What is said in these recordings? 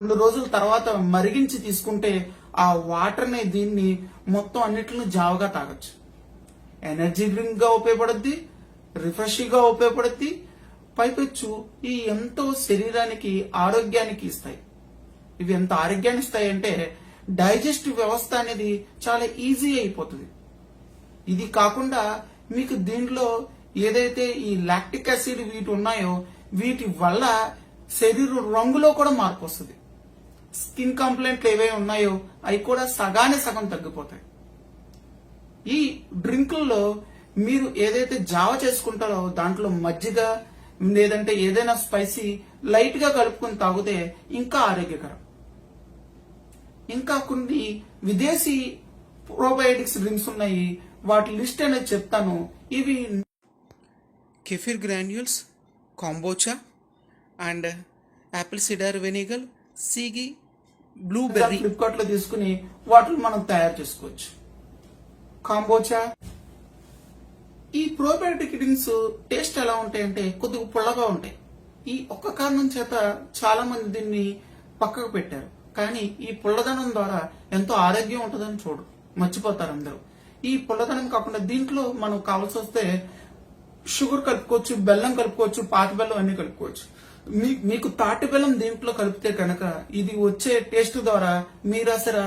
2 రోజుల తర్వాత మరిగించి తీసుకుంటే ఆ వాటర్ ని దీన్ని మొత్తం అన్నిటిని జావగా తాగొచ్చు. ఎనర్జీ డ్రింక్ గా ఉపయోగపడుద్ది, రిఫ్రెషింగ్ గా ఉపయోగపడుద్ది, పైపెచ్చు ఈ ఎంతో శరీరానికి ఆరోగ్యానికి ఇస్తాయి. ఇవి ఎంత ఆరోగ్యాన్ని ఇస్తాయి అంటే డైజెస్టివ్ వ్యవస్థ అనేది చాలా ఈజీ అయిపోతుంది. ఇది కాకుండా మీకు దీంట్లో ఏదైతే ఈ లాక్టిక్ యాసిడ్ వీటి ఉన్నాయో వీటి వల్ల శరీర రంగులో కూడా మార్పు వస్తుంది. స్కిన్ కంప్లైంట్లు ఏవైతే ఉన్నాయో అవి కూడా సగం తగ్గిపోతాయి. ఈ డ్రింకుల్లో మీరు ఏదైతే జావ చేసుకుంటారో దాంట్లో మజ్జిగ లేదంటే ఏదైనా స్పైసీ లైట్ గా కలుపుకొని తాగితే ఇంకా ఆరోగ్యకరం. ఇంకా కొన్ని విదేశీ ప్రోబయోటిక్స్ డ్రింక్స్ ఉన్నాయి, వాటి లిస్ట్ అనేది చెప్తాను. ఇవి kefir granules, kombucha and apple cider vinegar, సీగి, బ్లూబెర్రీ ఫ్లిప్కార్ట్ లో తీసుకుని వాటిని మనం తయారు చేసుకోవచ్చు. కాంబోచా ఈ ప్రోబయోటిక్ డ్రింక్స్ టేస్ట్ ఎలా ఉంటాయంటే కొద్దిగా పుల్లగా ఉంటాయి. ఈ ఒక్క కారణం చేత చాలా మంది దీన్ని పక్కకు పెట్టారు. కానీ ఈ పుల్లదనం ద్వారా ఎంతో ఆరోగ్యం ఉంటుందని మర్చిపోతారు అందరూ. ఈ పుల్లదనం కాకుండా దీంట్లో మనం కావాల్సి వస్తే షుగర్ కలుపుకోవచ్చు, బెల్లం కలుపుకోవచ్చు, పాత బెల్లం అన్ని కలుపుకోవచ్చు. మీకు తాటి బెల్లం దీంట్లో కలిపితే కనుక ఇది వచ్చే టేస్ట్ ద్వారా మీరు అసలు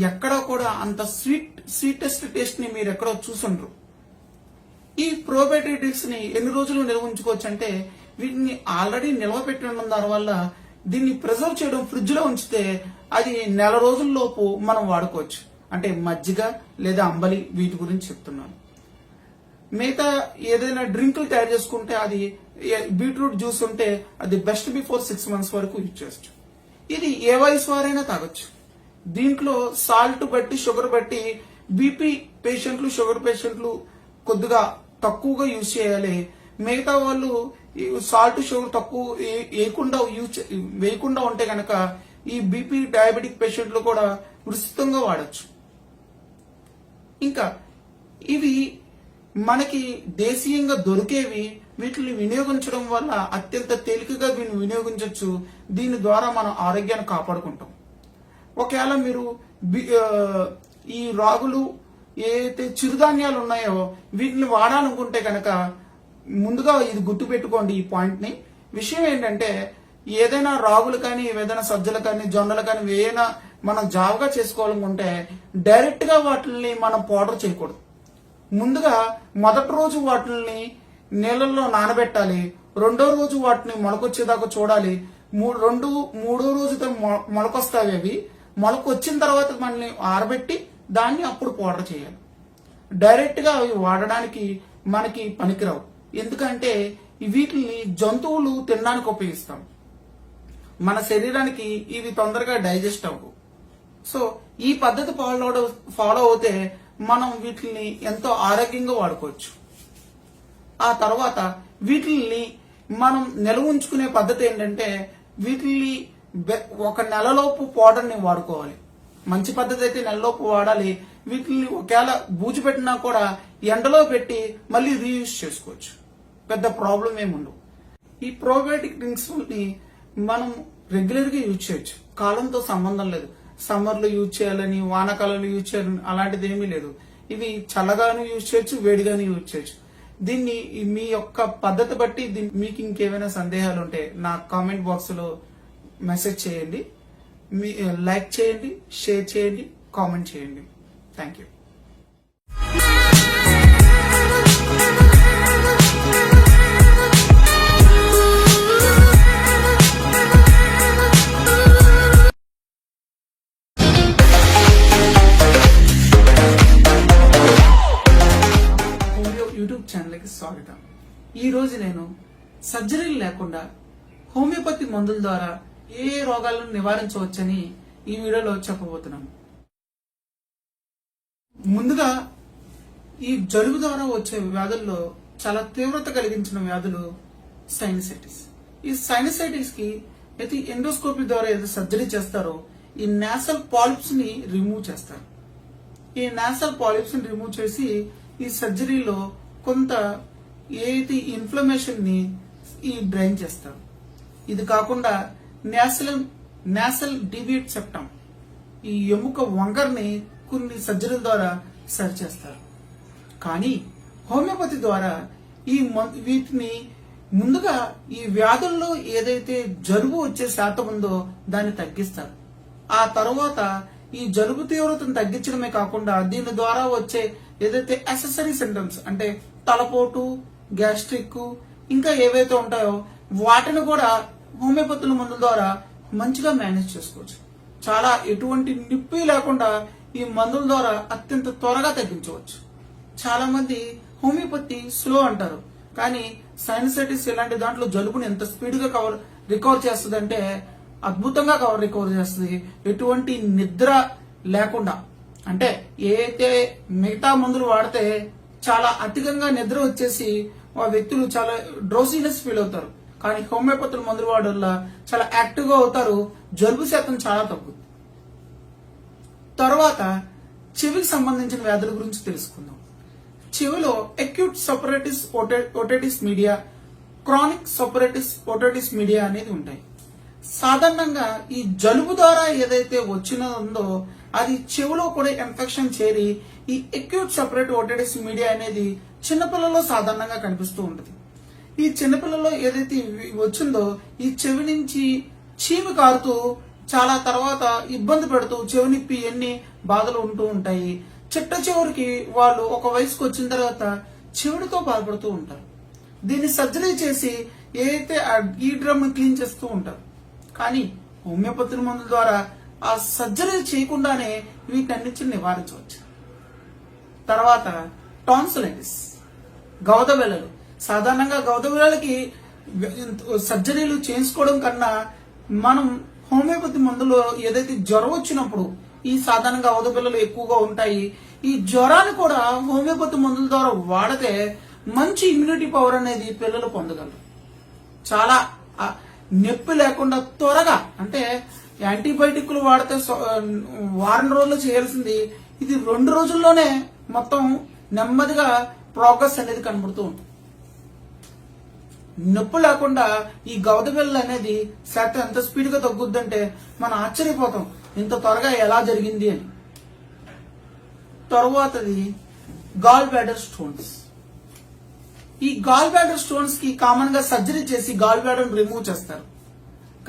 ఎక్కడా కూడా అంత స్వీటెస్ట్ టేస్ట్ ని మీరు ఎక్కడో చూసుండ్రు. ఈ ప్రోబయోటిక్స్ ని ఎన్ని రోజులు నిల్వ ఉంచుకోవచ్చు అంటే వీటిని ఆల్రెడీ నిల్వ పెట్టి ఉండడం దానివల్ల దీన్ని ప్రిజర్వ్ చేయడం ఫ్రిడ్జ్ లో ఉంచితే అది నెల రోజుల్లోపు మనం వాడుకోవచ్చు. అంటే మజ్జిగ లేదా అంబలి వీటి గురించి చెప్తున్నాను. మిగతా ఏదైనా డ్రింకులు తయారు చేసుకుంటే అది బీట్రూట్ జ్యూస్ ఉంటే అది బెస్ట్ బిఫోర్ 6 months వరకు యూజ్ చేయొచ్చు. ఇది ఏ వయసు వారైనా తాగొచ్చు. దీంట్లో సాల్ట్ బట్టి షుగర్ బట్టి బీపీ పేషెంట్లు, షుగర్ పేషెంట్లు కొద్దిగా తక్కువగా యూజ్ చేయాలి. మిగతా వాళ్ళు సాల్ట్ షుగర్ తక్కువ వేయకుండా ఉంటే కనుక ఈ బీపీ డయాబెటిక్ పేషెంట్లు కూడా విస్తృతంగా వాడచ్చు. ఇంకా ఇవి మనకి దేశీయంగా దొరికేవి, వీటిని వినియోగించడం వల్ల అత్యంత తేలికగా వీటిని వినియోగించవచ్చు. దీని ద్వారా మనం ఆరోగ్యాన్ని కాపాడుకుంటాం. ఒకవేళ మీరు ఈ రాగులు ఏదైతే చిరుధాన్యాలు ఉన్నాయో వీటిని వాడాలనుకుంటే కనుక ముందుగా ఇది గుర్తు పెట్టుకోండి. ఈ పాయింట్ ని విషయం ఏంటంటే ఏదైనా రాగులు కానీ ఏదైనా సజ్జలు కానీ జొన్నలు కానీ ఏదైనా మనం జావగా చేసుకోవాలనుకుంటే డైరెక్ట్ గా వాటిని మనం పౌడర్ చేయకూడదు. ముందుగా మొదటి రోజు వాటిని నీళ్ళల్లో నానబెట్టాలి. రెండో రోజు వాటిని మొలకొచ్చేదాకా చూడాలి. మూడో రోజుతో మొలకొస్తాయి. అవి మొలకొచ్చిన తర్వాత మనల్ని ఆరబెట్టి దాన్ని అప్పుడు పౌడర్ చేయాలి. డైరెక్ట్ గా అవి వాడడానికి మనకి పనికిరావు. ఎందుకంటే వీటిని జంతువులు తినడానికి ఉపయోగిస్తాం. మన శరీరానికి ఇవి తొందరగా డైజెస్ట్ అవ్వవు. సో ఈ పద్ధతి ఫాలో అవుతే మనం వీటిని ఎంతో ఆరోగ్యంగా వాడుకోవచ్చు. ఆ తర్వాత వీటిని మనం నిల్వ ఉంచుకునే పద్ధతి ఏంటంటే వీటిని 1 నెలలోపు పౌడర్ ని వాడుకోవాలి. మంచి పద్ధతి అయితే నెలలోపు వాడాలి. వీటిని ఒకవేళ బూజు పెట్టినా కూడా ఎండలో పెట్టి మళ్ళీ రీయూజ్ చేసుకోవచ్చు. పెద్ద ప్రాబ్లం ఏముండవు. ఈ ప్రోబయోటిక్ డ్రింక్స్ ని మనం రెగ్యులర్ గా యూజ్ చేయొచ్చు. కాలంతో సంబంధం లేదు. సమ్మర్ లో యూజ్ చేయాలని, వానాకాలంలో యూజ్ చేయాలని అలాంటిది ఏమీ లేదు. ఇవి చల్లగాను యూజ్ చేయొచ్చు, వేడిగాను యూజ్ చేయొచ్చు. దీన్ని మీ యొక్క పద్ధతి బట్టి మీకు ఇంకేమైనా సందేహాలు ఉంటే నా కామెంట్ బాక్స్ లో మెసేజ్ చేయండి. లైక్ చేయండి, షేర్ చేయండి, కామెంట్ చేయండి. Thank you. యూట్యూబ్ ఛానల్కి స్వాగతం. ఈ రోజు నేను సర్జరీలు లేకుండా హోమియోపతి మందుల ద్వారా ఏ రోగాలను నివారించవచ్చని ఈ వీడియోలో చెప్పబోతున్నాను. ముందుగా ఈ జలుబు ద్వారా వచ్చే వ్యాధుల్లో చాలా తీవ్రత కలిగించిన వ్యాధులు సైనసైటిస్. ఈ సైనసైటిస్ కి అయితే ఎండోస్కోపీ ద్వారా ఏదో సర్జరీ చేస్తారో ఈ నాసల్ పాలిప్స్ ని రిమూవ్ చేస్తారు. ఈ నాసల్ పాలిప్స్ ని రిమూవ్ చేసి ఈ సర్జరీలో కొంత ఏది ఇన్ఫ్లమేషన్ ని డ్రైన్ చేస్తారు. ఇది కాకుండా నాసల్ డివియేట్ సెప్టమ్, ఈ ఎముక వంగర్ని కొన్ని సర్జరీల ద్వారా సరిచేస్తారు. కానీ హోమియోపతి ద్వారా వీటిని ముందుగా ఈ వ్యాధుల్లో ఏదైతే జలుబు వచ్చే శాతం ఉందో దాన్ని తగ్గిస్తారు. ఆ తర్వాత ఈ జలుబు తీవ్రతను తగ్గించడమే కాకుండా దీని ద్వారా వచ్చే ఏదైతే అసెసరీ సింటమ్స్ అంటే తలపోటు, గ్యాస్ట్రిక్ ఇంకా ఏవైతే ఉంటాయో వాటిని కూడా హోమియోపతుల మందుల ద్వారా మంచిగా మేనేజ్ చేసుకోవచ్చు. చాలా ఎటువంటి నొప్పి లేకుండా ఈ మందుల ద్వారా అత్యంత త్వరగా తగ్గించవచ్చు. చాలా మంది హోమియోపతి స్లో అంటారు, కానీ సైనసైటిస్ ఇలాంటి దాంట్లో జలుబుని ఎంత స్పీడ్ గా రికవర్ చేస్తుంది అంటే అద్భుతంగా రికవర్ చేస్తుంది. ఎటువంటి నిద్ర లేకుండా, అంటే ఏదైతే మిగతా మందులు వాడితే చాలా అధికంగా నిద్ర వచ్చేసి ఆ వ్యక్తులు చాలా డ్రోసీనెస్ ఫీల్ అవుతారు, కానీ హోమియోపతుల మందులు వాడడం వల్ల చాలా యాక్టివ్ గా అవుతారు, జలుబు శాతం చాలా తగ్గుతుంది. తర్వాత చెవికి సంబంధించిన వ్యాధుల గురించి తెలుసుకుందాం. చెవిలో acute suppurative otitis media, chronic suppurative otitis media అనేది ఉంటాయి. సాధారణంగా ఈ జలుబు ద్వారా ఏదైతే వచ్చిందో అది చెవిలో కూడా ఇన్ఫెక్షన్ చేరి ఈ అక్యూట్ సపరేట్ ఓటైటిస్ మీడియా అనేది చిన్నపిల్లల్లో సాధారణంగా కనిపిస్తూ ఉంటుంది. ఈ చిన్నపిల్లల్లో ఏదైతే వచ్చిందో ఈ చెవి నుంచి చీమి కారుతూ చాలా తర్వాత ఇబ్బంది పెడుతూ చెవి నిప్పి ఎన్ని బాధలు ఉంటూ ఉంటాయి. చిట్ట చివరికి వాళ్ళు ఒక వయసుకు వచ్చిన తర్వాత చెవిడితో బాధపడుతూ ఉంటారు. దీన్ని సర్జరీ చేసి ఏదైతే ఈ డ్రమ్ క్లీన్ చేస్తూ ఉంటారు. కానీ హోమియోపతి మందుల ద్వారా ఆ సర్జరీ చేయకుండానే వీటన్నిటిని నివారించవచ్చు. తర్వాత టాన్సిలైటిస్, గౌదబెల్లలు. సాధారణంగా గౌదబెల్లలకి సర్జరీలు చేసుకోవడం కన్నా మనం హోమియోపతి మందులో ఏదైతే జ్వరం వచ్చినప్పుడు ఈ సాధారణంగా గౌదబెల్లలు ఎక్కువగా ఉంటాయి. ఈ జ్వరాన్ని కూడా హోమియోపతి మందుల ద్వారా వాడితే మంచి ఇమ్యూనిటీ పవర్ అనేది పిల్లలు పొందగలరు. చాలా నొప్పి లేకుండా త్వరగా, అంటే యాంటీబయాటిక్లు వాడితే వారం రోజుల్లో చేయాల్సింది ఇది 2 రోజుల్లోనే మొత్తం నెమ్మదిగా ప్రోగ్రెస్ అనేది కనబడుతూ ఉంటుంది. నొప్పి లేకుండా ఈ గౌదబెల్ల అనేది శాతం ఎంత స్పీడ్ గా తగ్గుద్దంటే మనం ఆశ్చర్యపోతాం ఇంత త్వరగా ఎలా జరిగింది అని. తరువాతది గాల్ బ్లాడర్ స్టోన్స్. ఈ గాల్ బ్లాడర్ స్టోన్స్ కి కామన్ గా సర్జరీ చేసి గాల్ బ్లాడర్ రిమూవ్ చేస్తారు.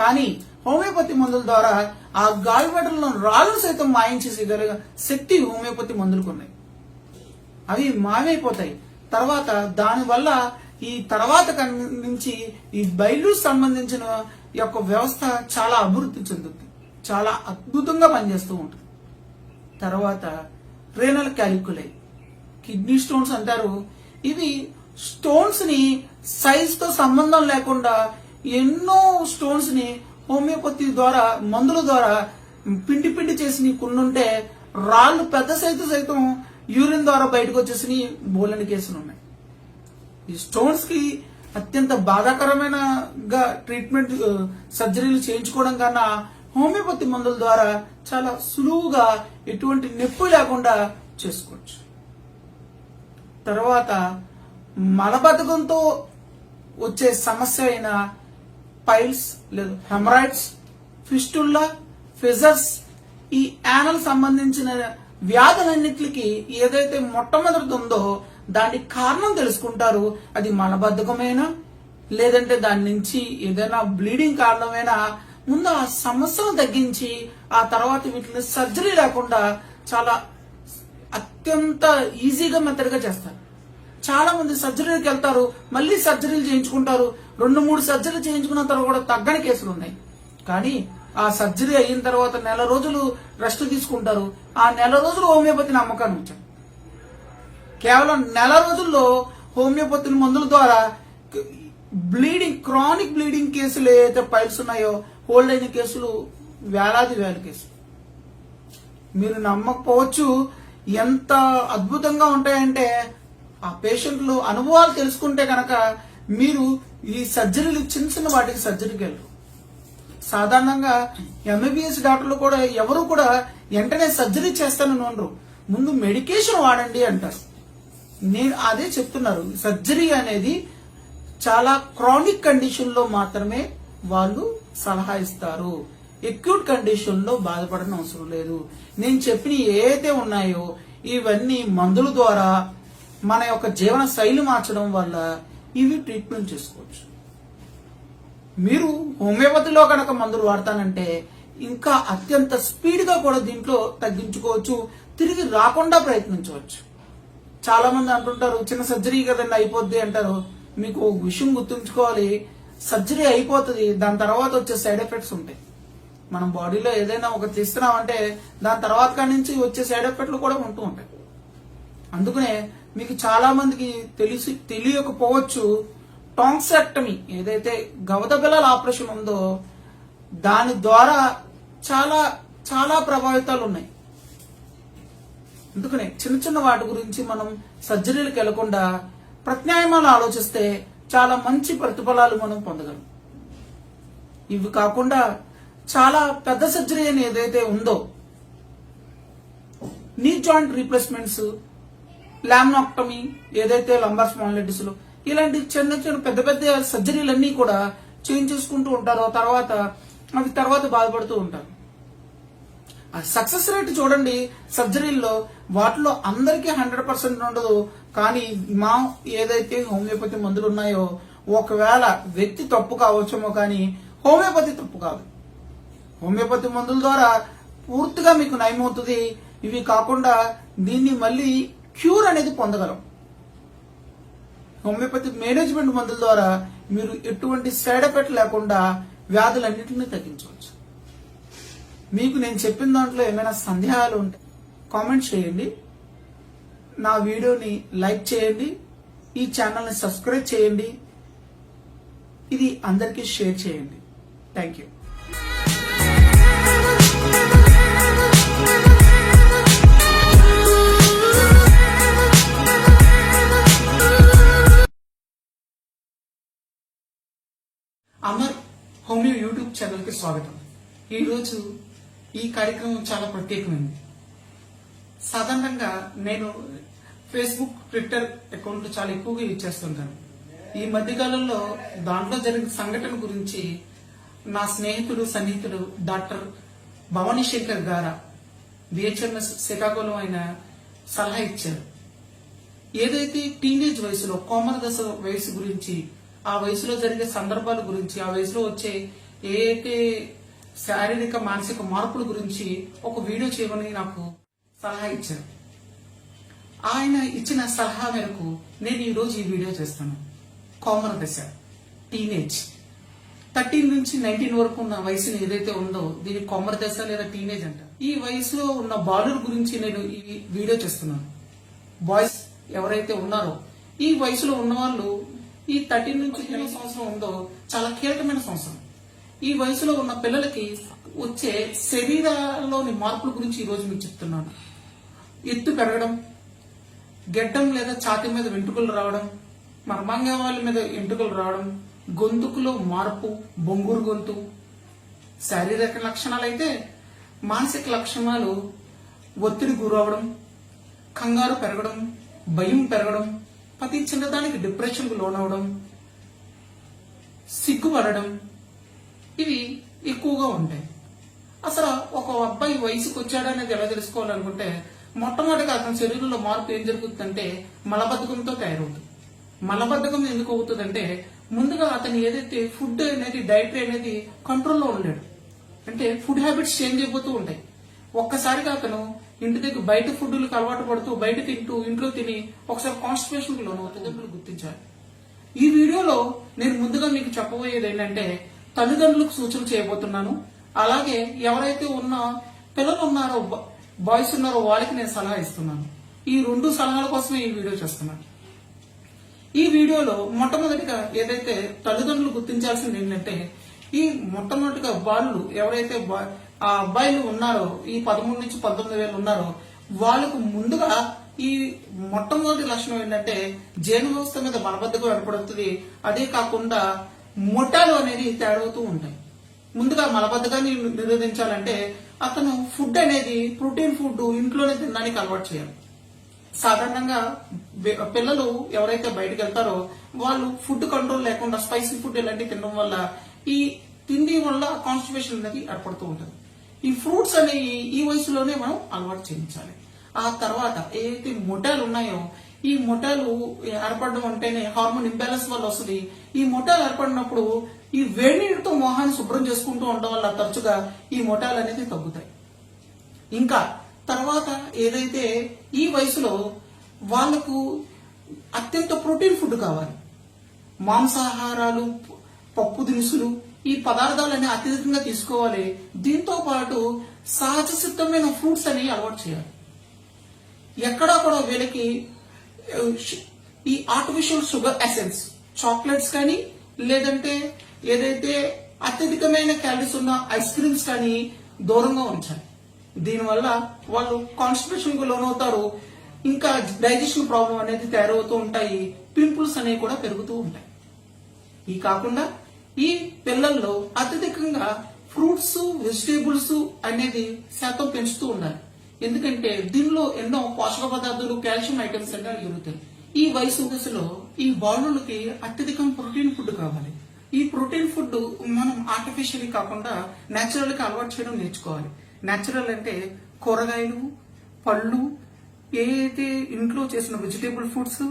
కానీ హోమియోపతి మందుల ద్వారా ఆ గాల్ బ్లాడర్ లో రాళ్ళు సైతం మాయించేసేగల శక్తి హోమియోపతి మందులకు ఉన్నాయి. అవి మాయమైపోతాయి. తర్వాత దానివల్ల ఈ తర్వాత నుంచి ఈ బయలు సంబంధించిన యొక్క వ్యవస్థ చాలా అభివృద్ధి చెందుతుంది, చాలా అద్భుతంగా పనిచేస్తూ ఉంటుంది. తర్వాత రేనల్ క్యాలిక్యులై, కిడ్నీ స్టోన్స్ అంటారు. ఇవి స్టోన్స్ ని సైజ్ తో సంబంధం లేకుండా ఎన్నో స్టోన్స్ ని హోమియోపతి ద్వారా మందుల ద్వారా పిండి పిండి చేసి కొన్నుంటే రాళ్ళు పెద్ద సైజు సైతం యూరిన్ ద్వారా బయటకు వచ్చేసి బోలని కేసులు ఉన్నాయి. ఈ స్టోన్స్ కి అత్యంత బాధాకరమైన ట్రీట్మెంట్ సర్జరీలు చేయించుకోవడం కన్నా హోమియోపతి మందుల ద్వారా చాలా సులువుగా ఎటువంటి నొప్పి లేకుండా చేసుకోవచ్చు. తర్వాత మలబద్ధకంతో వచ్చే సమస్య అయిన పైల్స్ లేదా హెమరాయిడ్స్, ఫిస్టుల్లా, ఫిజర్స్, ఈ యానల్ సంబంధించిన వ్యాధులన్నిటికీ ఏదైతే మొట్టమొదటి ఉందో దానికి కారణం తెలుసుకుంటారు. అది మలబద్ధకమైనా లేదంటే దాని నుంచి ఏదైనా బ్లీడింగ్ కారణమైనా ముందు ఆ సమస్యను తగ్గించి ఆ తర్వాత వీటిని సర్జరీ లేకుండా చాలా అత్యంత ఈజీగా మెత్తడిగా చేస్తారు. చాలా మంది సర్జరీకి వెళ్తారు, మళ్ళీ సర్జరీలు చేయించుకుంటారు. 2-3 సర్జరీలు చేయించుకున్న తర్వాత కూడా తగ్గని కేసులు ఉన్నాయి. కానీ ఆ సర్జరీ అయిన తర్వాత నెల రోజులు రెస్ట్ తీసుకుంటారు. ఆ నెల రోజులు హోమియోపతి నమ్మకాన్ని ఉంచారు. కేవలం నెల రోజుల్లో హోమియోపతి మందుల ద్వారా బ్లీడింగ్, క్రానిక్ బ్లీడింగ్ కేసులు ఏదైతే పైల్స్ ఉన్నాయో హోల్డ్ అయిన కేసులు వేల కేసులు. మీరు నమ్మకపోవచ్చు, ఎంత అద్భుతంగా ఉంటాయంటే ఆ పేషెంట్లు అనుభవాలు తెలుసుకుంటే కనుక మీరు ఈ సర్జరీలు చిన్న చిన్న వాటికి సర్జరీకి వెళ్ళరు. సాధారణంగా ఎంబీబీఎస్ డాక్టర్లు కూడా ఎవరు కూడా వెంటనే సర్జరీ చేస్తానని అనరు, ముందు మెడికేషన్ వాడండి అంటారు. నేను అదే చెప్తున్నారు, సర్జరీ అనేది చాలా క్రానిక్ కండిషన్ లో మాత్రమే వాళ్ళు సలహా ఇస్తారు. అక్యూట్ కండిషన్ లో బాధపడని అవసరం లేదు. నేను చెప్పిన ఏదైతే ఉన్నాయో ఇవన్నీ మందుల ద్వారా మన యొక్క జీవన శైలి మార్చడం వల్ల ఇవి ట్రీట్మెంట్ చేసుకోవచ్చు. మీరు హోమియోపతిలో కనుక మందులు వాడతానంటే ఇంకా అత్యంత స్పీడ్ గా కూడా దీంట్లో తగ్గించుకోవచ్చు, తిరిగి రాకుండా ప్రయత్నించవచ్చు. చాలా మంది అంటుంటారు చిన్న సర్జరీ కదండి అయిపోద్ది అంటారు. మీకు ఒక విషయం గుర్తుంచుకోవాలి, సర్జరీ అయిపోతుంది, దాని తర్వాత వచ్చే సైడ్ ఎఫెక్ట్స్ ఉంటాయి. మనం బాడీలో ఏదైనా ఒక తీస్తున్నామంటే దాని తర్వాత కాడి నుంచి వచ్చే సైడ్ ఎఫెక్ట్లు కూడా ఉంటూ ఉంటాయి. అందుకనే మీకు చాలా మందికి తెలియకపోవచ్చు, టాంక్సెక్టమీ ఏదైతే గవద బిళ్ళల ఆపరేషన్ ఉందో దాని ద్వారా చాలా చాలా ప్రభావితాలు ఉన్నాయి. అందుకనే చిన్న చిన్న వాటి గురించి మనం సర్జరీలకు వెళ్లకుండా ప్రత్యామ్నాయాలు ఆలోచిస్తే చాలా మంచి ప్రతిఫలాలు మనం పొందగలం. ఇవి కాకుండా చాలా పెద్ద సర్జరీ అని ఏదైతే ఉందో, నీ జాయింట్ రీప్లేస్మెంట్స్, లామినాక్టమీ ఏదైతే లంబార్ స్పాండిలైటిస్ లో ఇలాంటి చిన్న చిన్న పెద్ద పెద్ద సర్జరీలన్నీ కూడా చేంజ్ చేసుకుంటూ ఉంటారు. తర్వాత బాధపడుతూ ఉంటారు. ఆ సక్సెస్ రేట్ చూడండి సర్జరీల్లో, వాటిలో అందరికీ 100% ఉండదు. కానీ మా ఏదైతే హోమియోపతి మందులు ఉన్నాయో ఒకవేళ వ్యక్తి తప్పు కావచ్చేమో కానీ హోమియోపతి తప్పు కాదు. హోమియోపతి మందుల ద్వారా పూర్తిగా మీకు నయమవుతుంది. ఇవి కాకుండా దీన్ని మళ్ళీ క్యూర్ అనేది పొందగలం. హోమియోపతి మేనేజ్మెంట్ మందుల ద్వారా మీరు ఎటువంటి సైడ్ ఎఫెక్ట్ లేకుండా వ్యాధులన్నింటినీ తగ్గించవచ్చు. మీకు నేను చెప్పిన దాంట్లో ఏమైనా సందేహాలు ఉంటే కామెంట్ చేయండి, నా వీడియోని లైక్ చేయండి, ఈ ఛానల్ని సబ్స్క్రైబ్ చేయండి, ఇది అందరికీ షేర్ చేయండి. Thank you. Amar homeo YouTube channel కి స్వాగతం. ఈరోజు ఈ కార్యక్రమం చాలా ప్రత్యేకమైంది. సాధారణంగా నేను ఫేస్బుక్, ట్విట్టర్ అకౌంట్లు చాలా ఎక్కువగా యూజ్ చేస్తుంటాను. ఈ మధ్యకాలంలో దాంట్లో జరిగిన సంఘటన గురించి నా స్నేహితుడు సన్నిహితుడు డాక్టర్ భవానీ శంకర్ గారా బిహెచ్ఎంఎస్ శ్రీకాకుళం ఆయన సలహా ఇచ్చారు. ఏదైతే టీనేజ్ వయసులో కోమల దశ వయసు గురించి, ఆ వయసులో జరిగే సందర్భాల గురించి, ఆ వయసులో వచ్చే ఏదైతే శారీరక మానసిక మార్పుల గురించి ఒక వీడియో చేయమని నాకు సలహా ఇచ్చారు. ఆయన ఇచ్చిన సలహా మేరకు నేను ఈ రోజు ఈ వీడియో చేస్తాను. కోమల దశ, టీనేజ్, 13 నుంచి 19 వరకు ఉన్న వయసుని ఏదైతే ఉందో దీన్ని కోమల దశ లేదా టీనేజ్ అంటారు. ఈ వయసులో ఉన్న బాలుల గురించి నేను ఈ వీడియో చేస్తున్నాను. బాయ్స్ ఎవరైతే ఉన్నారో ఈ వయసులో ఉన్న వాళ్ళు ఈ 13 నుంచి 20 సంవత్సరం ఉందో చాలా కీలకమైన సంవత్సరం. ఈ వయసులో ఉన్న పిల్లలకి వచ్చే శరీరాల్లోని మార్పుల గురించి ఈ రోజు మీకు చెప్తున్నాను. ఎత్తు పెరగడం, గెడ్డం లేదా ఛాతీ మీద వెంట్రుకలు రావడం, మర్మాంగాల మీద వెంట్రుకలు రావడం, గొంతుకులో మార్పు, బొంగురు గొంతు శారీరక లక్షణాలు అయితే, మానసిక లక్షణాలు ఒత్తిడి గురవడం, కంగారు పెరగడం, భయం పెరగడం, ప్రతి చిన్నదానికి డిప్రెషన్ కు లోనవడం, సిగ్గుపడడం, ఇవి ఎక్కువగా ఉంటాయి. అసలు ఒక అబ్బాయి వయసుకు వచ్చాడనేది ఎలా తెలుసుకోవాలనుకుంటే మొట్టమొదటిగా అతని శరీరంలో మార్పు ఏం జరుగుతుందంటే మలబద్ధకంతో తయారవుతుంది. మలబద్ధకం ఎందుకు అవుతుందంటే ముందుగా అతను ఏదైతే ఫుడ్ అనేది డైటరీ అనేది కంట్రోల్లో ఉండలేడు. అంటే ఫుడ్ హ్యాబిట్స్ చేంజ్ అయిపోతూ ఉంటాయి. ఒక్కసారిగా అతను ఇంటి దగ్గర బయట ఫుడ్లకు అలవాటు పడుతూ బయట తింటూ ఇంట్లో తిని ఒకసారి కాన్స్టిపేషన్ కి లోనవుతుంది. గుర్తించాలి. ఈ వీడియోలో నేను ముందుగా మీకు చెప్పబోయేది ఏంటంటే తల్లిదండ్రులకు సూచన చేయబోతున్నాను. అలాగే ఎవరైతే ఉన్న పిల్లలు ఉన్నారో, బాయ్స్ ఉన్నారో వాళ్ళకి నేను సలహా ఇస్తున్నాను. ఈ 2 సలహాల కోసమే ఈ వీడియో చేస్తున్నాను. ఈ వీడియోలో మొట్టమొదటిగా ఏదైతే తల్లిదండ్రులు గుర్తించాల్సింది ఏంటంటే ఈ మొట్టమొదటిగా బాలులు ఎవరైతే ఆ అబ్బాయిలు ఉన్నారో ఈ 13 నుంచి 19 వేలు ఉన్నారో వాళ్ళకు ముందుగా ఈ మొట్టమొదటి లక్షణం ఏంటంటే జీర్ణ వ్యవస్థ మీద బలబద్ధకం ఏర్పడుతుంది. అదే కాకుండా మొటాలు అనేది తేడవుతూ ఉంటాయి. ముందుగా మలబద్ధకాన్ని నిరోధించాలంటే అతను ఫుడ్ అనేది ప్రోటీన్ ఫుడ్ ఇంట్లోనే తినడానికి అలవాటు చేయాలి. సాధారణంగా పిల్లలు ఎవరైతే బయటకు వెళ్తారో వాళ్ళు ఫుడ్ కంట్రోల్ లేకుండా స్పైసీ ఫుడ్ ఇలాంటివి తినడం వల్ల ఈ తిండి వల్ల కాన్స్టిపేషన్ అనేది ఏర్పడుతూ ఉంటుంది. ఈ ఫ్రూట్స్ అనేవి ఈ వయసులోనే మనం అలవాటు చేయించాలి. ఆ తర్వాత ఏదైతే మొటాలు ఉన్నాయో ఈ మొటాలు ఏర్పడడం అంటేనే హార్మోన్ ఇంబ్యాలెన్స్ వల్ల వస్తుంది. ఈ మొటాలు ఏర్పడినప్పుడు ఈ వేడి నీటితో మొహాన్ని శుభ్రం చేసుకుంటూ ఉండడం వల్ల తరచుగా ఈ మొటాలు అనేది తగ్గుతాయి. ఇంకా తర్వాత ఏదైతే ఈ వయసులో వాళ్లకు అత్యంత ప్రోటీన్ ఫుడ్ కావాలి. మాంసాహారాలు, పప్పు దినుసులు, ఈ పదార్థాలన్నీ అత్యధికంగా తీసుకోవాలి. దీంతో పాటు సహజ సిద్ధమైన ఫ్రూట్స్ అనేవి అలవాటు చేయాలి. ఎక్కడా కూడా వీళ్ళకి ఈ ఆర్టిఫిషియల్ షుగర్ ఎసెన్స్, చాక్లెట్స్ కానీ లేదంటే ఏదైతే అత్యధికమైన క్యాలరీస్ ఉన్న ఐస్ క్రీమ్స్ కానీ దూరంగా ఉంచాలి. దీనివల్ల వాళ్ళు కాన్స్టిపేషన్ కు లోనవుతారు. ఇంకా డైజెషన్ ప్రాబ్లం అనేది తయారవుతూ ఉంటాయి. పింపుల్స్ అనేవి కూడా పెరుగుతూ ఉంటాయి. ఈ కాకుండా ఈ పిల్లల్లో అత్యధికంగా ఫ్రూట్స్, వెజిటేబుల్స్ అనేది శాతం పెంచుతూ ఉండాలి. ఎందుకంటే దీనిలో ఎన్నో పోషక పదార్థాలు, కాల్షియం ఐటమ్స్ అనేవి దొరుకుతాయి. ఈ వయసులో ఈ బాలులకి అత్యధికం ప్రోటీన్ ఫుడ్ కావాలి. ఈ ప్రోటీన్ ఫుడ్ మనం ఆర్టిఫిషియల్ కాకుండా నేచురల్ గా అలవాటు చేయడం నేర్చుకోవాలి. నేచురల్ అంటే కూరగాయలు, పళ్ళు, ఏదైతే ఇంట్లో చేసిన vegetable foods,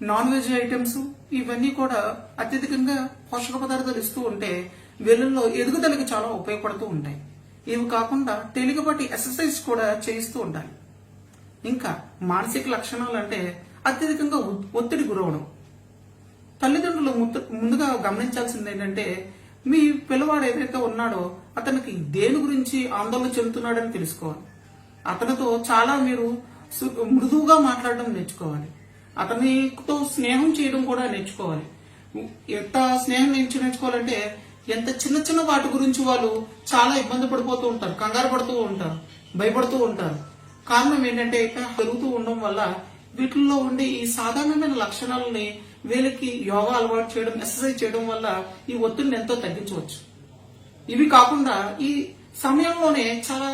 non veg items ఇవన్నీ కూడా అత్యధికంగా పోషక పదార్థాలు ఇస్తూ ఉంటే వీళ్ళల్లో ఎదుగుదలకి చాలా ఉపయోగపడుతూ ఉంటాయి. ఇవి కాకుండా తేలికపాటి ఎక్సర్సైజ్ కూడా చేయిస్తూ ఉండాలి. ఇంకా మానసిక లక్షణాలు అంటే అత్యధికంగా ఒత్తిడి గురవడం. తల్లిదండ్రులు ముందుగా గమనించాల్సింది ఏంటంటే మీ పిల్లవాడు ఏదైతే ఉన్నాడో అతనికి దేని గురించి ఆందోళన చెందుతున్నాడని తెలుసుకోవాలి. అతనితో చాలా మీరు మృదువుగా మాట్లాడడం నేర్చుకోవాలి. అతనితో స్నేహం చేయడం కూడా నేర్చుకోవాలి. ఎంత స్నేహం నేర్చుకోవాలంటే ఎంత చిన్న చిన్న వాటి గురించి వాళ్ళు చాలా ఇబ్బంది పడిపోతూ ఉంటారు, కంగారు పడుతూ ఉంటారు, భయపడుతూ ఉంటారు. కారణం ఏంటంటే పెరుగుతూ ఉండడం వల్ల వీటిల్లో ఉండే ఈ సాధారణమైన లక్షణాలని వీళ్ళకి యోగా అలవాటు చేయడం, ఎక్సర్సైజ్ చేయడం వల్ల ఈ ఒత్తిడిని ఎంతో తగ్గించవచ్చు. ఇవి కాకుండా ఈ సమయంలోనే చాలా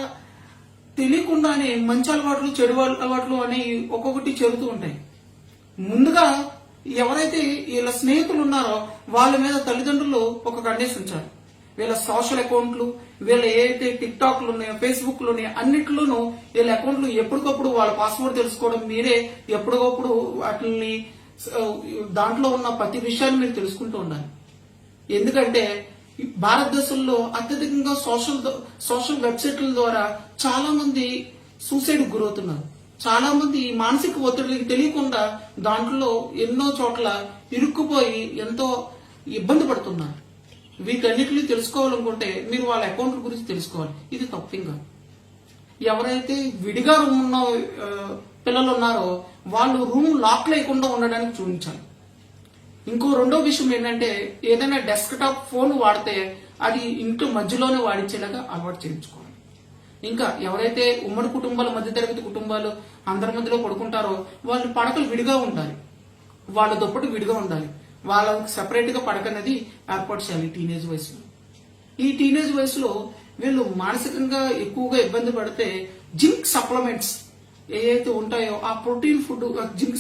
తెలియకుండానే మంచి అలవాట్లు, చెడు అలవాట్లు అనేవి ఒక్కొక్కటి చేరుతూ ఉంటాయి. ముందుగా ఎవరైతే వీళ్ళ స్నేహితులు ఉన్నారో వాళ్ళ మీద తల్లిదండ్రులు ఒక కండిషన్ ఉంచాలి. వీళ్ళ సోషల్ అకౌంట్లు, వీళ్ళ ఏదైతే టిక్ టాక్లు ఉన్నాయో, ఫేస్బుక్లు ఉన్నాయో అన్నిట్లోనూ వీళ్ళ అకౌంట్లు ఎప్పటికప్పుడు వాళ్ళ పాస్వర్డ్ తెలుసుకోవడం, మీరే ఎప్పటికప్పుడు వాటిని దాంట్లో ఉన్న ప్రతి విషయాన్ని మీరు తెలుసుకుంటూ ఉండాలి. ఎందుకంటే భారతదేశంలో అత్యధికంగా సోషల్ వెబ్సైట్ల ద్వారా చాలా మంది సూసైడ్ గురవుతున్నారు. చాలా మంది మానసిక ఒత్తిడికి తెలియకుండా దాంట్లో ఎన్నో చోట్ల ఇరుక్కుపోయి ఎంతో ఇబ్బంది పడుతున్నారు. వీటన్నిటిని తెలుసుకోవాలనుకుంటే మీరు వాళ్ళ అకౌంట్ల గురించి తెలుసుకోవాలి. ఇది తప్పింగా ఎవరైతే విడిగా రూమ్ ఉన్న పిల్లలు ఉన్నారో వాళ్ళు రూమ్ లాక్ లేకుండా ఉండడానికి చూపించాలి. ఇంకో రెండో విషయం ఏంటంటే ఏదైనా డెస్క్ టాప్ ఫోన్ వాడితే అది ఇంట్లో మధ్యలోనే వాడించేలాగా అలవాటు చేయించుకోవాలి. ఇంకా ఎవరైతే ఉమ్మడి కుటుంబాలు, మధ్యతరగతి కుటుంబాలు అందరి మధ్యలో పడుకుంటారో వాళ్ళ పడకలు విడిగా ఉండాలి, వాళ్ళ దుప్పటి విడిగా ఉండాలి. వాళ్ళకి సెపరేట్ గా పడక అనేది ఏర్పాటు చేయాలి. టీనేజ్ వయసులో ఈ టీనేజ్ వయసులో వీళ్ళు మానసికంగా ఎక్కువగా ఇబ్బంది పడితే జింక్ సప్లిమెంట్స్ ఏవైతే ఉంటాయో ఆ ప్రోటీన్ ఫుడ్, జింక్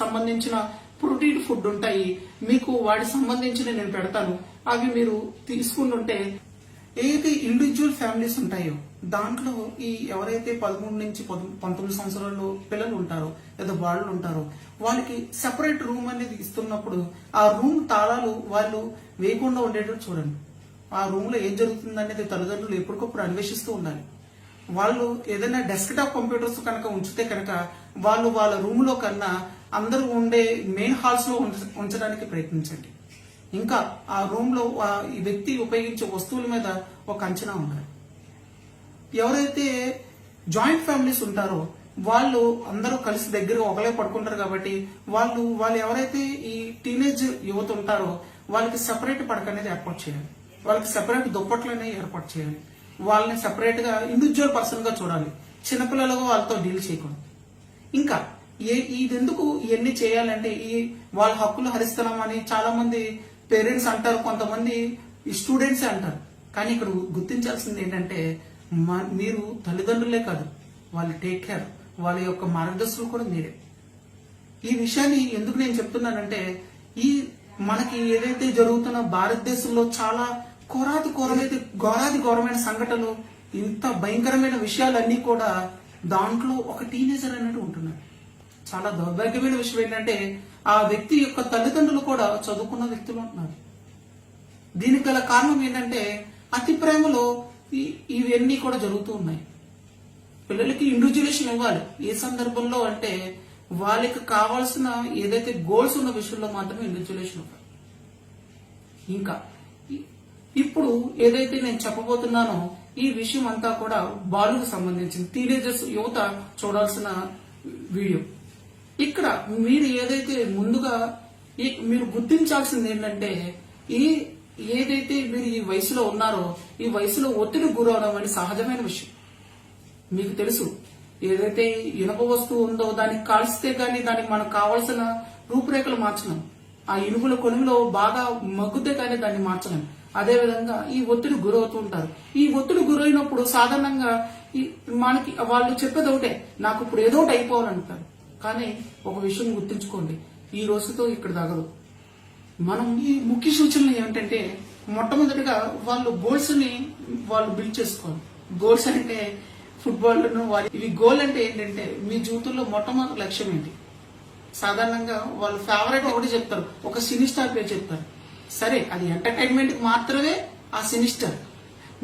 సంబంధించిన ప్రోటీన్ ఫుడ్ ఉంటాయి. మీకు వాటికి సంబంధించిన నేను పెడతాను. అవి మీరు తీసుకుంటుంటే ఏదైతే ఇండివిజువల్ ఫ్యామిలీస్ ఉంటాయో దాంట్లో ఈ ఎవరైతే 13 నుంచి 19 సంవత్సరాలు పిల్లలు ఉంటారో లేదా వాళ్ళు ఉంటారో వాళ్ళకి సెపరేట్ రూమ్ అనేది ఇస్తున్నప్పుడు ఆ రూమ్ తాళాలు వాళ్ళు వేయకుండా ఉండేటట్టు చూడండి. ఆ రూమ్ లో ఏం జరుగుతుంది అనేది తల్లిదండ్రులు ఎప్పటికప్పుడు అన్వేషిస్తూ ఉండాలి. వాళ్ళు ఏదైనా డెస్క్ టాప్ కంప్యూటర్స్ కనుక ఉంచితే కనుక వాళ్ళు వాళ్ళ రూమ్ లో కన్నా అందరూ ఉండే మెయిన్ హాల్స్ లో ఉంచడానికి ప్రయత్నించండి. ఇంకా ఆ రూమ్ లో ఈ వ్యక్తి ఉపయోగించే వస్తువుల మీద ఒక అంచనా ఉండాలి. ఎవరైతే జాయింట్ ఫ్యామిలీస్ ఉంటారో వాళ్ళు అందరూ కలిసి దగ్గర ఒకలే పడుకుంటారు కాబట్టి వాళ్ళు ఎవరైతే ఈ టీనేజ్ యువత ఉంటారో వాళ్ళకి సెపరేట్ పడక అనేది ఏర్పాటు చేయాలి. వాళ్ళకి సెపరేట్ దుప్పట్లు అనేవి ఏర్పాటు చేయాలి. వాళ్ళని సెపరేట్ గా ఇండివిజువల్ పర్సన్ గా చూడాలి. చిన్నపిల్లలుగా వాళ్ళతో డీల్ చేయకూడదు. ఇంకా ఇదెందుకు ఇవన్నీ చేయాలంటే వాళ్ళ హక్కులు హరిస్తున్నామని చాలా మంది పేరెంట్స్ అంటారు, కొంతమంది స్టూడెంట్స్ అంటారు. కానీ ఇక్కడ గుర్తించాల్సింది ఏంటంటే మీరు తల్లిదండ్రులే కాదు, వాళ్ళు టేక్ కేర్, వాళ్ళ యొక్క మార్గదర్శకులు కూడా మీరే. ఈ విషయాన్ని ఎందుకు నేను చెప్తున్నానంటే మనకి ఏదైతే జరుగుతున్న భారతదేశంలో చాలా ఘోరాది ఘోరమైన సంఘటనలు, ఇంత భయంకరమైన విషయాలన్నీ కూడా దాంట్లో ఒక టీనేజర్ అనేది ఉంటున్నాడు. చాలా దౌర్భాగ్యమైన విషయం ఏంటంటే ఆ వ్యక్తి యొక్క తల్లిదండ్రులు కూడా చదువుకున్న వ్యక్తులు ఉంటున్నారు. దీనికి గల కారణం ఏంటంటే అతి ప్రేమలో ఇవన్నీ కూడా జరుగుతూ ఉన్నాయి. పిల్లలకి ఇండివిజువలేషన్ ఇవ్వాలి. ఏ సందర్భంలో అంటే వాళ్ళకి కావాల్సిన ఏదైతే గోల్స్ ఉన్న విషయంలో మాత్రమే ఇండివిజువలేషన్ ఇవ్వాలి. ఇంకా ఇప్పుడు ఏదైతే నేను చెప్పబోతున్నానో ఈ విషయం అంతా కూడా బాలుకు సంబంధించింది, టీనేజర్స్ యువత చూడాల్సిన వీడియో. ఇక్కడ మీరు ఏదైతే ముందుగా మీరు గుర్తించాల్సింది ఏంటంటే ఏదైతే మీరు ఈ వయసులో ఉన్నారో ఈ వయసులో ఒత్తిడి గురవడం అనేది సహజమైన విషయం. మీకు తెలుసు, ఏదైతే ఇనుప వస్తువు ఉందో దానికి కాల్స్తే గానీ దానికి మనకు కావాల్సిన రూపురేఖలు మార్చలేం. ఆ ఇనుముల కొనుమిలో బాగా మగ్గుతే కానీ దాన్ని మార్చలేం. అదే విధంగా ఈ ఒత్తిడి గురవుతూ ఉంటారు. ఈ ఒత్తిడి గురైనప్పుడు సాధారణంగా మనకి వాళ్ళు చెప్పేది ఒకటే, నాకు ఇప్పుడు ఏదో ఒకటి అయిపోవాలంటారు. కానీ ఒక విషయం గుర్తుంచుకోండి, ఈ రోజుతో ఇక్కడ తగదు. మనం ఈ ముఖ్య సూచనలు ఏమిటంటే మొట్టమొదటిగా వాళ్ళు గోల్స్ ని వాళ్ళు బిల్డ్ చేసుకోవాలి. గోల్స్ అంటే ఫుట్బాల్ ఇవి గోల్ అంటే ఏంటంటే మీ జీవితంలో మొట్టమొదటి లక్ష్యం ఏంటి. సాధారణంగా వాళ్ళు ఫేవరెట్ ఒకటి చెప్తారు, ఒక సినీ స్టార్ పేరు చెప్తారు. సరే, అది ఎంటర్టైన్మెంట్ మాత్రమే ఆ సినీ స్టార్.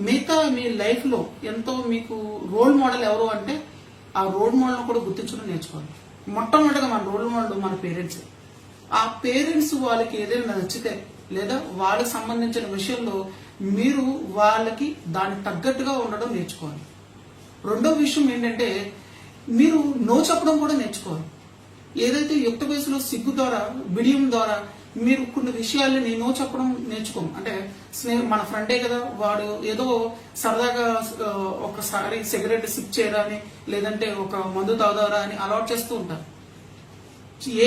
మిగతా మీ లైఫ్ లో ఎంతో మీకు రోల్ మోడల్ ఎవరు అంటే ఆ రోల్ మోడల్ కూడా గుర్తించడం నేర్చుకోవాలి. మొట్టమొదటిగా మన రోల్ మోడల్ మన పేరెంట్స్. ఆ పేరెంట్స్ వాళ్ళకి ఏదైనా నచ్చితే లేదా వాళ్ళకి సంబంధించిన విషయంలో మీరు వాళ్ళకి దానికి తగ్గట్టుగా ఉండడం నేర్చుకోవాలి. రెండో విషయం ఏంటంటే మీరు నో చెప్పడం కూడా నేర్చుకోవాలి. ఏదైతే యుక్త వయసులో సిగ్గు ద్వారా బిడియం ద్వారా మీరు కొన్ని విషయాలని నో చెప్పడం నేర్చుకోం. అంటే మన ఫ్రెండే కదా, వాడు ఏదో సరదాగా ఒకసారి సిగరెట్ సిప్ చేయరా అని లేదంటే ఒక మందు తాగుదారా అని అలవాటు చేస్తూ ఉంటారు.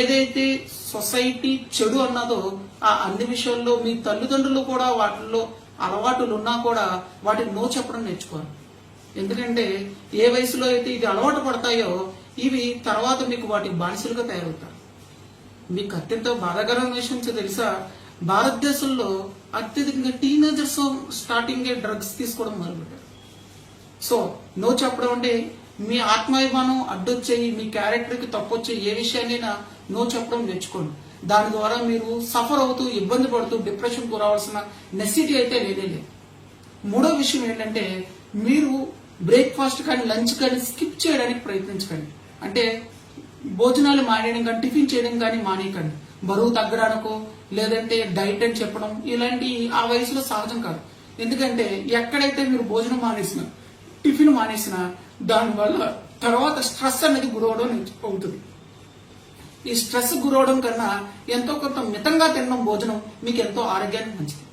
ఏదైతే సొసైటీ చెడు అన్నదో ఆ అన్ని విషయాల్లో మీ తల్లిదండ్రులు కూడా వాటిల్లో అలవాటులు ఉన్నా కూడా వాటిని నో చెప్పడం నేర్చుకోవాలి. ఎందుకంటే ఏ వయసులో అయితే ఇది అలవాటు పడతాయో ఇవి తర్వాత మీకు వాటి బానిసలుగా తయారవుతారు. మీకు అత్యంత బాధాకరమైన విషయం తెలుసా, భారతదేశంలో అత్యధికంగా టీనేజర్స్ స్టార్టింగ్ డ్రగ్స్ తీసుకోవడం మొదలుపెట్టారు. సో నో చెప్పడం అంటే మీ ఆత్మాభిమానం అడ్డొచ్చేయి, మీ క్యారెక్టర్ కి తప్పొచ్చేయి ఏ విషయాన్నైనా నో చెప్పడం నేర్చుకోండి. దాని ద్వారా మీరు సఫర్ అవుతూ ఇబ్బంది పడుతూ డిప్రెషన్ గురవలసిన నెసిటీ అయితే లేదు. మూడో విషయం ఏంటంటే మీరు బ్రేక్ఫాస్ట్ కానీ లంచ్ కానీ స్కిప్ చేయడానికి ప్రయత్నించకండి. అంటే భోజనాలు మానేయడం కానీ టిఫిన్ చేయడం కానీ మానేయకండి. బరువు తగ్గడానికో లేదంటే డైట్ అని చెప్పడం ఇలాంటి ఆ వయసులో సహజం కాదు. ఎందుకంటే ఎక్కడైతే మీరు భోజనం మానేసిన టిఫిన్ మానేసిన దానివల్ల తర్వాత స్ట్రెస్ అనేది గురవడం అవుతుంది. ఈ స్ట్రెస్ గురవడం కన్నా ఎంతో కొంత మితంగా తినడం భోజనం మీకు ఎంతో ఆరోగ్యానికి మంచిది.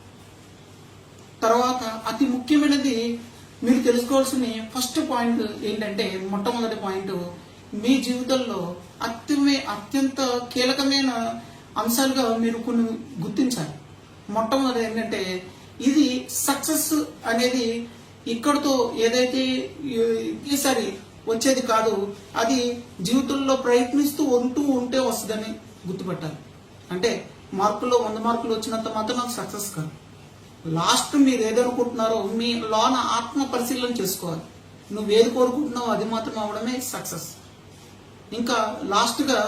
తర్వాత అతి ముఖ్యమైనది మీరు తెలుసుకోవాల్సిన ఫస్ట్ పాయింట్ ఏంటంటే మొట్టమొదటి పాయింట్, మీ జీవితంలో అత్యంత కీలకమైన అంశాలుగా మీరు కొన్ని గుర్తించాలి. మొట్టమొదటి ఏంటంటే ఇది సక్సెస్ అనేది ఇక్కడతో ఏదైతే ఈసారి వచ్చేది కాదు, అది జీవితంలో ప్రయత్నిస్తూ ఉంటే వస్తుందని గుర్తుపట్టాలి. అంటే మార్కుల్లో 100 మార్కులు వచ్చినంత మాత్రం నాకు సక్సెస్ కాదు. లాస్ట్ మీరు ఏదనుకుంటున్నారో మీ లోన ఆత్మ పరిశీలన చేసుకోవాలి. నువ్వు ఏది కోరుకుంటున్నావో అది మాత్రం అవడమే సక్సెస్. ఇంకా లాస్ట్ గా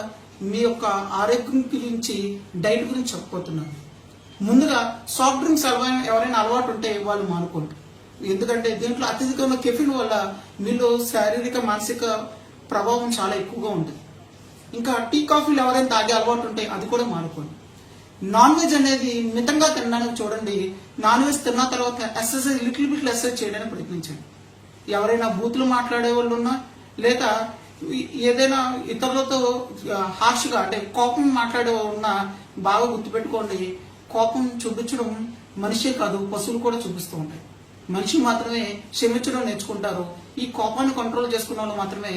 మీ యొక్క ఆరోగ్యం గురించి డైట్ గురించి చెప్పబోతున్నాను. ముందుగా సాఫ్ట్ డ్రింక్స్ ఎవరైనా అలవాటు ఉంటే వాళ్ళు మానుకోండి. ఎందుకంటే దీంట్లో అత్యధికంగా కెఫిన్ వల్ల మీలో శారీరక మానసిక ప్రభావం చాలా ఎక్కువగా ఉంటుంది. ఇంకా టీ కాఫీలు ఎవరైనా తాగే అలవాటు ఉంటే అది కూడా మానుకోండి. నాన్ వెజ్ అనేది మితంగా తినడానికి చూడండి. నాన్ వెజ్ తిన్న తర్వాత ఎక్సర్సైజ్ లిటిల్ బిట్ ఎక్సర్సైజ్ చేయడానికి ప్రయత్నించండి. ఎవరైనా బూతులు మాట్లాడే వాళ్ళు ఉన్నా లేదా ఏదైనా ఇతరులతో హార్ష్గా అంటే కోపం మాట్లాడే ఉన్నా బాగా గుర్తుపెట్టుకోండి, కోపం చూపించడం మనిషే కాదు పశువులు కూడా చూపిస్తూ ఉంటాయి. మనిషి మాత్రమే క్షమించడం నేర్చుకుంటారు. ఈ కోపాన్ని కంట్రోల్ చేసుకున్న వాళ్ళు మాత్రమే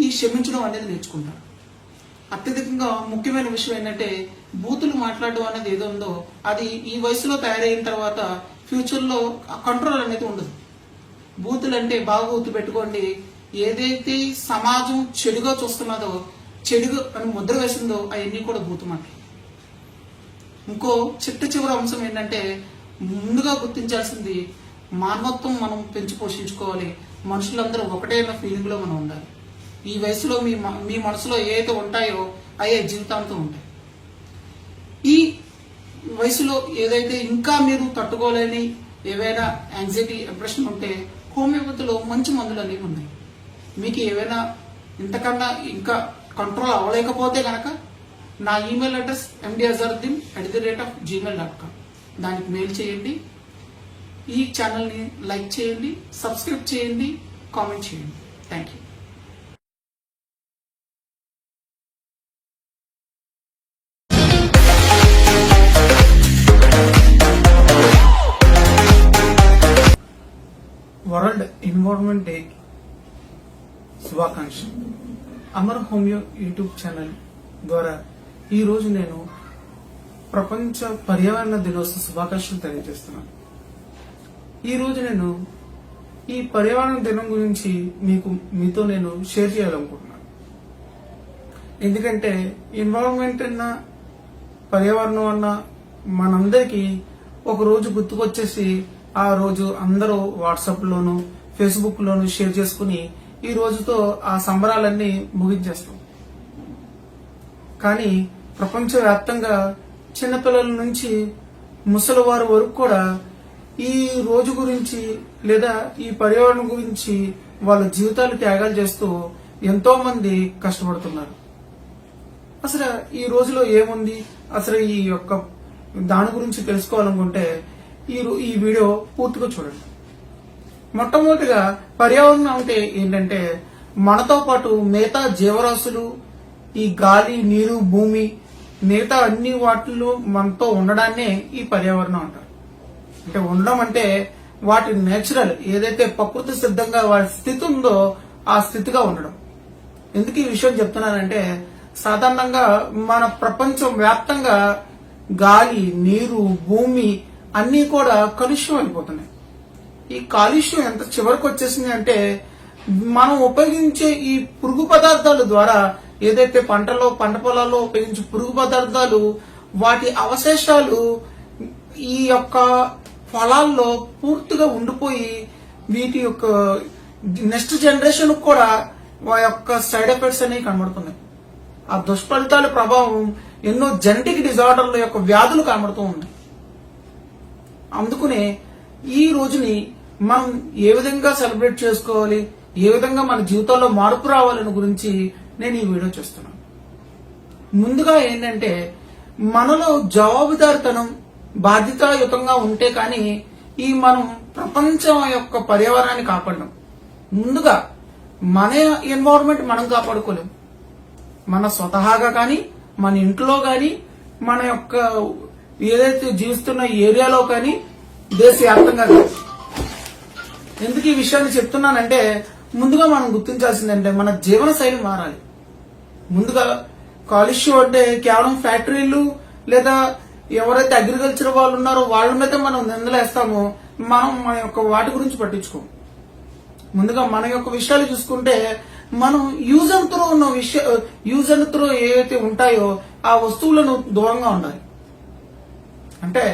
ఈ క్షమించడం అనేది నేర్చుకుంటారు. అత్యధికంగా ముఖ్యమైన విషయం ఏంటంటే బూతులు మాట్లాడడం అనేది ఏదో ఉందో అది ఈ వయసులో తయారైన తర్వాత ఫ్యూచర్ లో కంట్రోల్ అనేది ఉండదు. బూతులు అంటే బాగా గుర్తు పెట్టుకోండి, ఏదైతే సమాజం చెడుగా చూస్తున్నదో చెడుగా అని ముద్ర వేసిందో అవన్నీ కూడా బూతు మాటలు. ఇంకో చిట్ట చివరి అంశం ఏంటంటే ముందుగా గుర్తించాల్సింది మానవత్వం మనం పెంచి పోషించుకోవాలి. మనుషులందరూ ఒకటే అన్న ఫీలింగ్ లో మనం ఉండాలి. ఈ వయసులో మీ మనసులో ఏదైతే ఉంటాయో అయ్యే జీవితాంతం ఉంటాయి. ఈ వయసులో ఏదైతే ఇంకా మీరు తట్టుకోలేని ఏవైనా యాంగ్జైటీ, డిప్రెషన్ ఉంటే హోమియోపతిలో మంచి మందులు అనేవి ఉన్నాయి. మీకు ఏవైనా ఇంతకన్నా ఇంకా కంట్రోల్ అవ్వలేకపోతే కనుక నా ఈమెయిల్ అడ్రస్ mdazardin@gmail.com, దానికి మెయిల్ చేయండి. ఈ ఛానల్ని లైక్ చేయండి, సబ్స్క్రైబ్ చేయండి, కామెంట్ చేయండి. Thank you. World environment day శుభాకాంక్షలు. అమర్ హోమియో యూట్యూబ్ ఛానల్ ద్వారా ఈ రోజు నేను ప్రపంచ పర్యావరణ దినోత్సవ శుభాకాంక్షలు తెలియజేస్తున్నాను. ఈ రోజు నేను ఈ పర్యావరణ దినం గురించి మీతో నేను షేర్ చేయాలనుకుంటున్నాను. ఎందుకంటే ఎన్విరాన్మెంట్ అన్న, పర్యావరణం అన్న మనందరికీ ఒక రోజు గుర్తుకొచ్చేసి ఆ రోజు అందరూ వాట్సాప్ లోను, ఫేస్బుక్ లోను షేర్ చేసుకుని ఈ రోజుతో ఆ సంబరాలన్నీ ముగించేస్తాం. కానీ ప్రపంచవ్యాప్తంగా చిన్నపిల్లల నుంచి ముసలి వారి వరకు కూడా ఈ రోజు గురించి లేదా ఈ పర్యావరణం గురించి వాళ్ళ జీవితాలు త్యాగాలు చేస్తూ ఎంతో మంది కష్టపడుతున్నారు. అసలు ఈ రోజులో ఏముంది, అసలు ఈ యొక్క దాని గురించి తెలుసుకోవాలనుకుంటే ఈ వీడియో పూర్తిగా చూడండి. మొట్టమొదటిగా పర్యావరణం అంటే ఏంటంటే మనతో పాటు మిగతా జీవరాశులు, ఈ గాలి, నీరు, భూమి, మిగతా అన్ని వాటిల్లో మనతో ఉండడాన్నే ఈ పర్యావరణం అంటారు. అంటే ఉండడం అంటే వాటి నేచురల్ ఏదైతే ప్రకృతి సిద్ధంగా వాటి స్థితి ఉందో ఆ స్థితిగా ఉండడం. ఎందుకు ఈ విషయం చెప్తున్నానంటే సాధారణంగా మన ప్రపంచం వ్యాప్తంగా గాలి, నీరు, భూమి అన్నీ కూడా కాలుష్యం అయిపోతున్నాయి. ఈ కాలుష్యం ఎంత చివరికి వచ్చేసింది అంటే మనం ఉపయోగించే ఈ పురుగు పదార్థాల ద్వారా ఏదైతే పంట పొలాల్లో ఉపయోగించే పురుగు పదార్థాలు, వాటి అవశేషాలు ఈ యొక్క పొలాల్లో పూర్తిగా ఉండిపోయి వీటి యొక్క నెక్స్ట్ జనరేషన్ కూడా వారి యొక్క సైడ్ ఎఫెక్ట్స్ అనేవి కనబడుతున్నాయి. ఆ దుష్ఫలితాల ప్రభావం ఎన్నో జెనెటిక్ డిజార్డర్ల యొక్క వ్యాధులు కనబడుతూ ఉన్నాయి. అందుకనే ఈ రోజుని మనం ఏ విధంగా సెలబ్రేట్ చేసుకోవాలి, ఏ విధంగా మన జీవితంలో మార్పు రావాలని గురించి నేను ఈ వీడియో చేస్తున్నాను. ముందుగా ఏంటంటే మనలో జవాబుదారితనం, బాధ్యతాయుతంగా ఉంటే కానీ ఈ మనం ప్రపంచం యొక్క పర్యావరణాన్ని కాపాడడం. ముందుగా మన ఎన్వైరన్మెంట్ మనం కాపాడుకోలేం. మన స్వతహాగా కానీ, మన ఇంట్లో కానీ, మన యొక్క ఏదైతే జీవిస్తున్న ఏరియాలో కానీ, దేశవ్యాప్తంగా కానీ. ఎందుకు ఈ విషయాన్ని చెప్తున్నానంటే ముందుగా మనం గుర్తించాల్సిందంటే మన జీవన శైలి మారాలి. ముందుగా కాలుష్యం అంటే కేవలం ఫ్యాక్టరీలు లేదా ఎవరైతే అగ్రికల్చర్ వాళ్ళు ఉన్నారో వాళ్ళ మీద మనం నిందలేస్తామో మనం మన యొక్క వాటి గురించి పట్టించుకోం. ముందుగా మన యొక్క విషయాలు చూసుకుంటే మనం యూజ్ అండ్ త్రో ఏవైతే ఉంటాయో ఆ వస్తువులను దూరంగా ఉండాలి. అంటే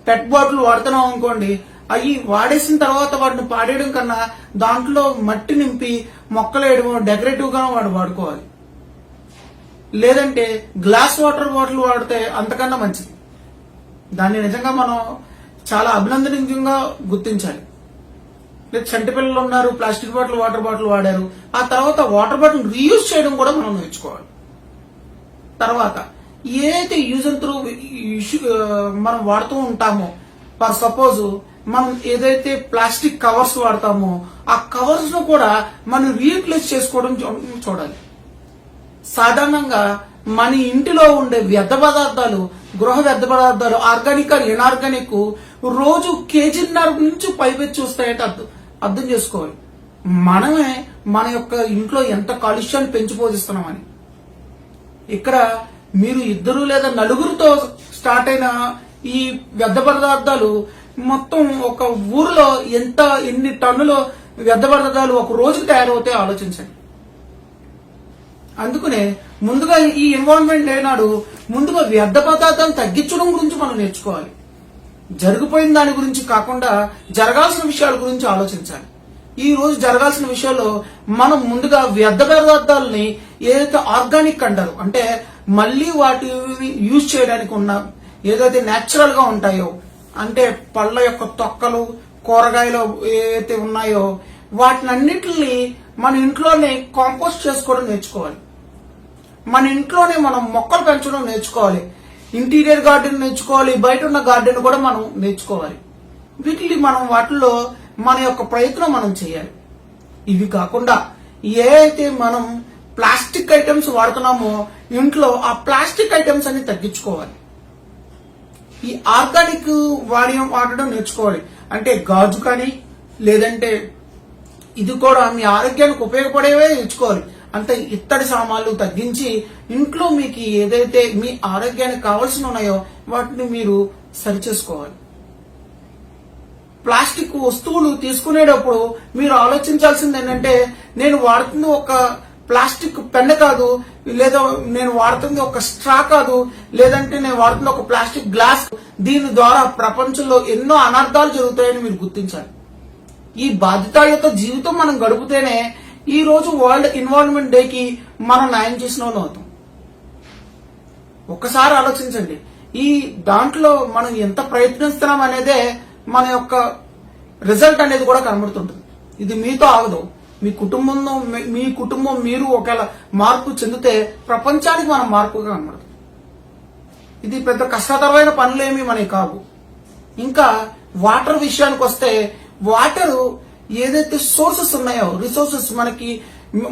పెట్ బాటిల్ వాడుతున్నాం అనుకోండి, అవి వాడేసిన తర్వాత వాటిని పాడేయడం కన్నా దాంట్లో మట్టి నింపి మొక్కలు వేయడం, డెకరేటివ్ గా వాడుకోవాలి. లేదంటే గ్లాస్ వాటర్ బాటిల్ వాడితే అంతకన్నా మంచిది. దాన్ని నిజంగా మనం చాలా అభినందనీయంగా గుర్తించాలి. లేదు చంటి పిల్లలు ఉన్నారు, ప్లాస్టిక్ బాటిల్, వాటర్ బాటిల్ వాడారు, ఆ తర్వాత వాటర్ బాటిల్ రీయూజ్ చేయడం కూడా మనం నేర్చుకోవాలి. తర్వాత ఏదైతే యూజ్ అండ్ త్రూ మనం వాడుతూ ఉంటామో, ఫర్ సపోజ్ మనం ఏదైతే ప్లాస్టిక్ కవర్స్ వాడతామో ఆ కవర్స్ ను కూడా మనం రీప్లేస్ చేసుకోవడం చూడాలి. సాధారణంగా మన ఇంటిలో ఉండే వ్యర్థ పదార్థాలు, గృహ వ్యర్థ పదార్థాలు, ఆర్గానిక్ ఆర్ ఇన్ఆర్గానిక్ రోజు కేజీన్నర నుంచి పైపెచ్చి చూస్తాయంటే అర్థం చేసుకోవాలి. మనమే మన యొక్క ఇంట్లో ఎంత కాలుష్యాన్ని పెంచిపోజిస్తున్నామని. ఇక్కడ మీరు ఇద్దరు లేదా నలుగురితో స్టార్ట్ అయిన ఈ వ్యర్థ పదార్థాలు మొత్తం ఒక ఊరిలో ఎన్ని టన్నుల వ్యర్థ పదార్థాలు ఒక రోజుకి తయారవుతాయో ఆలోచించండి. అందుకనే ముందుగా ఈ ఎన్విరాన్మెంట్ డే నాడు ముందుగా వ్యర్థ పదార్థాలను తగ్గించడం గురించి మనం నేర్చుకోవాలి. జరిగిపోయిన దాని గురించి కాకుండా జరగాల్సిన విషయాల గురించి ఆలోచించాలి. ఈ రోజు జరగాల్సిన విషయాల్లో మనం ముందుగా వ్యర్థ పదార్థాలని ఏదైతే ఆర్గానిక్ అంటారు, అంటే మళ్ళీ వాటిని యూజ్ చేయడానికి ఉన్న ఏదైతే నేచురల్ గా ఉంటాయో, అంటే పళ్ళ యొక్క తొక్కలు, కూరగాయలు ఏవైతే ఉన్నాయో వాటిని అన్నిటిని మన ఇంట్లోనే కాంపోస్ట్ చేసుకోవడం నేర్చుకోవాలి. మన ఇంట్లోనే మనం మొక్కలు పెంచడం నేర్చుకోవాలి. ఇంటీరియర్ గార్డెన్ నేర్చుకోవాలి, బయట ఉన్న గార్డెన్ కూడా మనం నేర్చుకోవాలి. వీటిని మనం వాటిల్లో మన యొక్క ప్రయత్నం మనం చేయాలి. ఇవి కాకుండా ఏ అయితే మనం ప్లాస్టిక్ ఐటమ్స్ వాడుతున్నామో ఇంట్లో ఆ ప్లాస్టిక్ ఐటమ్స్ అన్ని తగ్గించుకోవాలి. ఈ ఆర్గానిక్ వాడడం నేర్చుకోవాలి. అంటే గాజు కానీ లేదంటే ఇది కూడా మీ ఆరోగ్యానికి ఉపయోగపడేవే నేర్చుకోవాలి. అంటే ఇత్తడి సామాన్లు తగ్గించి ఇంట్లో మీకు ఏదైతే మీ ఆరోగ్యానికి కావాల్సిన ఉన్నాయో వాటిని మీరు సరిచేసుకోవాలి. ప్లాస్టిక్ వస్తువులు తీసుకునేటప్పుడు మీరు ఆలోచించాల్సింది ఏంటంటే, నేను వాడుతుంది ఒక ప్లాస్టిక్ పెన్ కాదు, లేదా నేను వాడుతుంది ఒక స్ట్రా కాదు, లేదంటే నేను వాడుతుంది ఒక ప్లాస్టిక్ గ్లాస్. దీని ద్వారా ప్రపంచంలో ఎన్నో అనర్థాలు జరుగుతాయని మీరు గుర్తించాలి. ఈ బాధ్యతాయుత జీవితం మనం గడిపితేనే ఈ రోజు వరల్డ్ ఎన్విరాన్మెంట్ డేకి మనం న్యాయం చేసిన వాళ్ళు అవుతాం. ఒక్కసారి ఆలోచించండి, ఈ దాంట్లో మనం ఎంత ప్రయత్నిస్తున్నాం అనేదే మన యొక్క రిజల్ట్ అనేది కూడా కనబడుతుంటుంది. ఇది మీతో ఆగదు. మీ కుటుంబం మీరు ఒకవేళ మార్పు చెందితే ప్రపంచానికి మనం మార్పుగా కనబడుతుంది. ఇది పెద్ద కష్టతరమైన పనులేమి మనకి కావు. ఇంకా వాటర్ విషయానికి వస్తే, వాటర్ ఏదైతే సోర్సెస్ ఉన్నాయో, రిసోర్సెస్ మనకి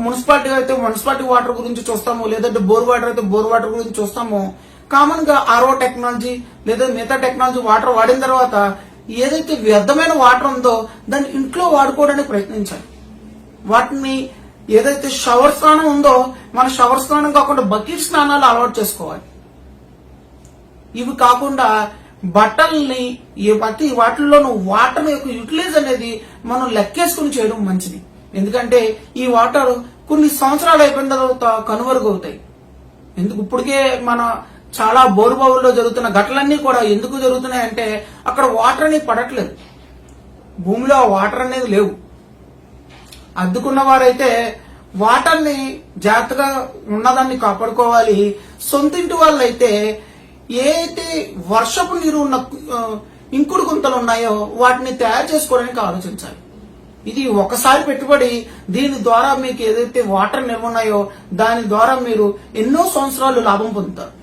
మున్సిపాలిటీ అయితే మున్సిపాలిటీ వాటర్ గురించి చూస్తాము, లేదంటే బోర్ వాటర్ అయితే బోర్ వాటర్ గురించి చూస్తాము. కామన్ గా ఆర్ఓ టెక్నాలజీ లేదా మిగతా టెక్నాలజీ వాటర్ వాడిన తర్వాత ఏదైతే వ్యర్థమైన వాటర్ ఉందో దాన్ని ఇంట్లో వాడుకోవడానికి ప్రయత్నించాలి. వాటిని ఏదైతే షవర్ స్నానం ఉందో మన షవర్ స్నానం కాకుండా బకెట్ స్నానాలు అలవాటు చేసుకోవాలి. ఇవి కాకుండా బట్టల్ని ప్రతి వాటిల్లోనూ వాటర్ యొక్క యూటిలైజ్ అనేది మనం లెక్కేసుకుని చేయడం మంచిది. ఎందుకంటే ఈ వాటర్ కొన్ని సంవత్సరాలు అయిపోయిన తర్వాత కనుమరుగవుతాయి. ఎందుకు ఇప్పటికే మన చాలా బోరుబావుల్లో జరుగుతున్న ఘటనలన్నీ కూడా ఎందుకు జరుగుతున్నాయంటే అక్కడ వాటర్ అనేది పడట్లేదు, భూమిలో వాటర్ అనేది లేవు. అద్దుకున్న వారైతే వాటర్ ని జాగ్రత్తగా ఉన్నదాన్ని కాపాడుకోవాలి. సొంతింటి వాళ్ళైతే ఏ అయితే వర్షపు నీరు ఉన్న ఇంకుడు గుంతలు ఉన్నాయో వాటిని తయారు చేసుకోవడానికి ఆలోచించాలి. ఇది ఒకసారి పెట్టుబడి. దీని ద్వారా మీకు ఏదైతే వాటర్ నిల్వ ఉన్నాయో దాని ద్వారా మీరు ఎన్నో సంవత్సరాలు లాభం పొందుతారు.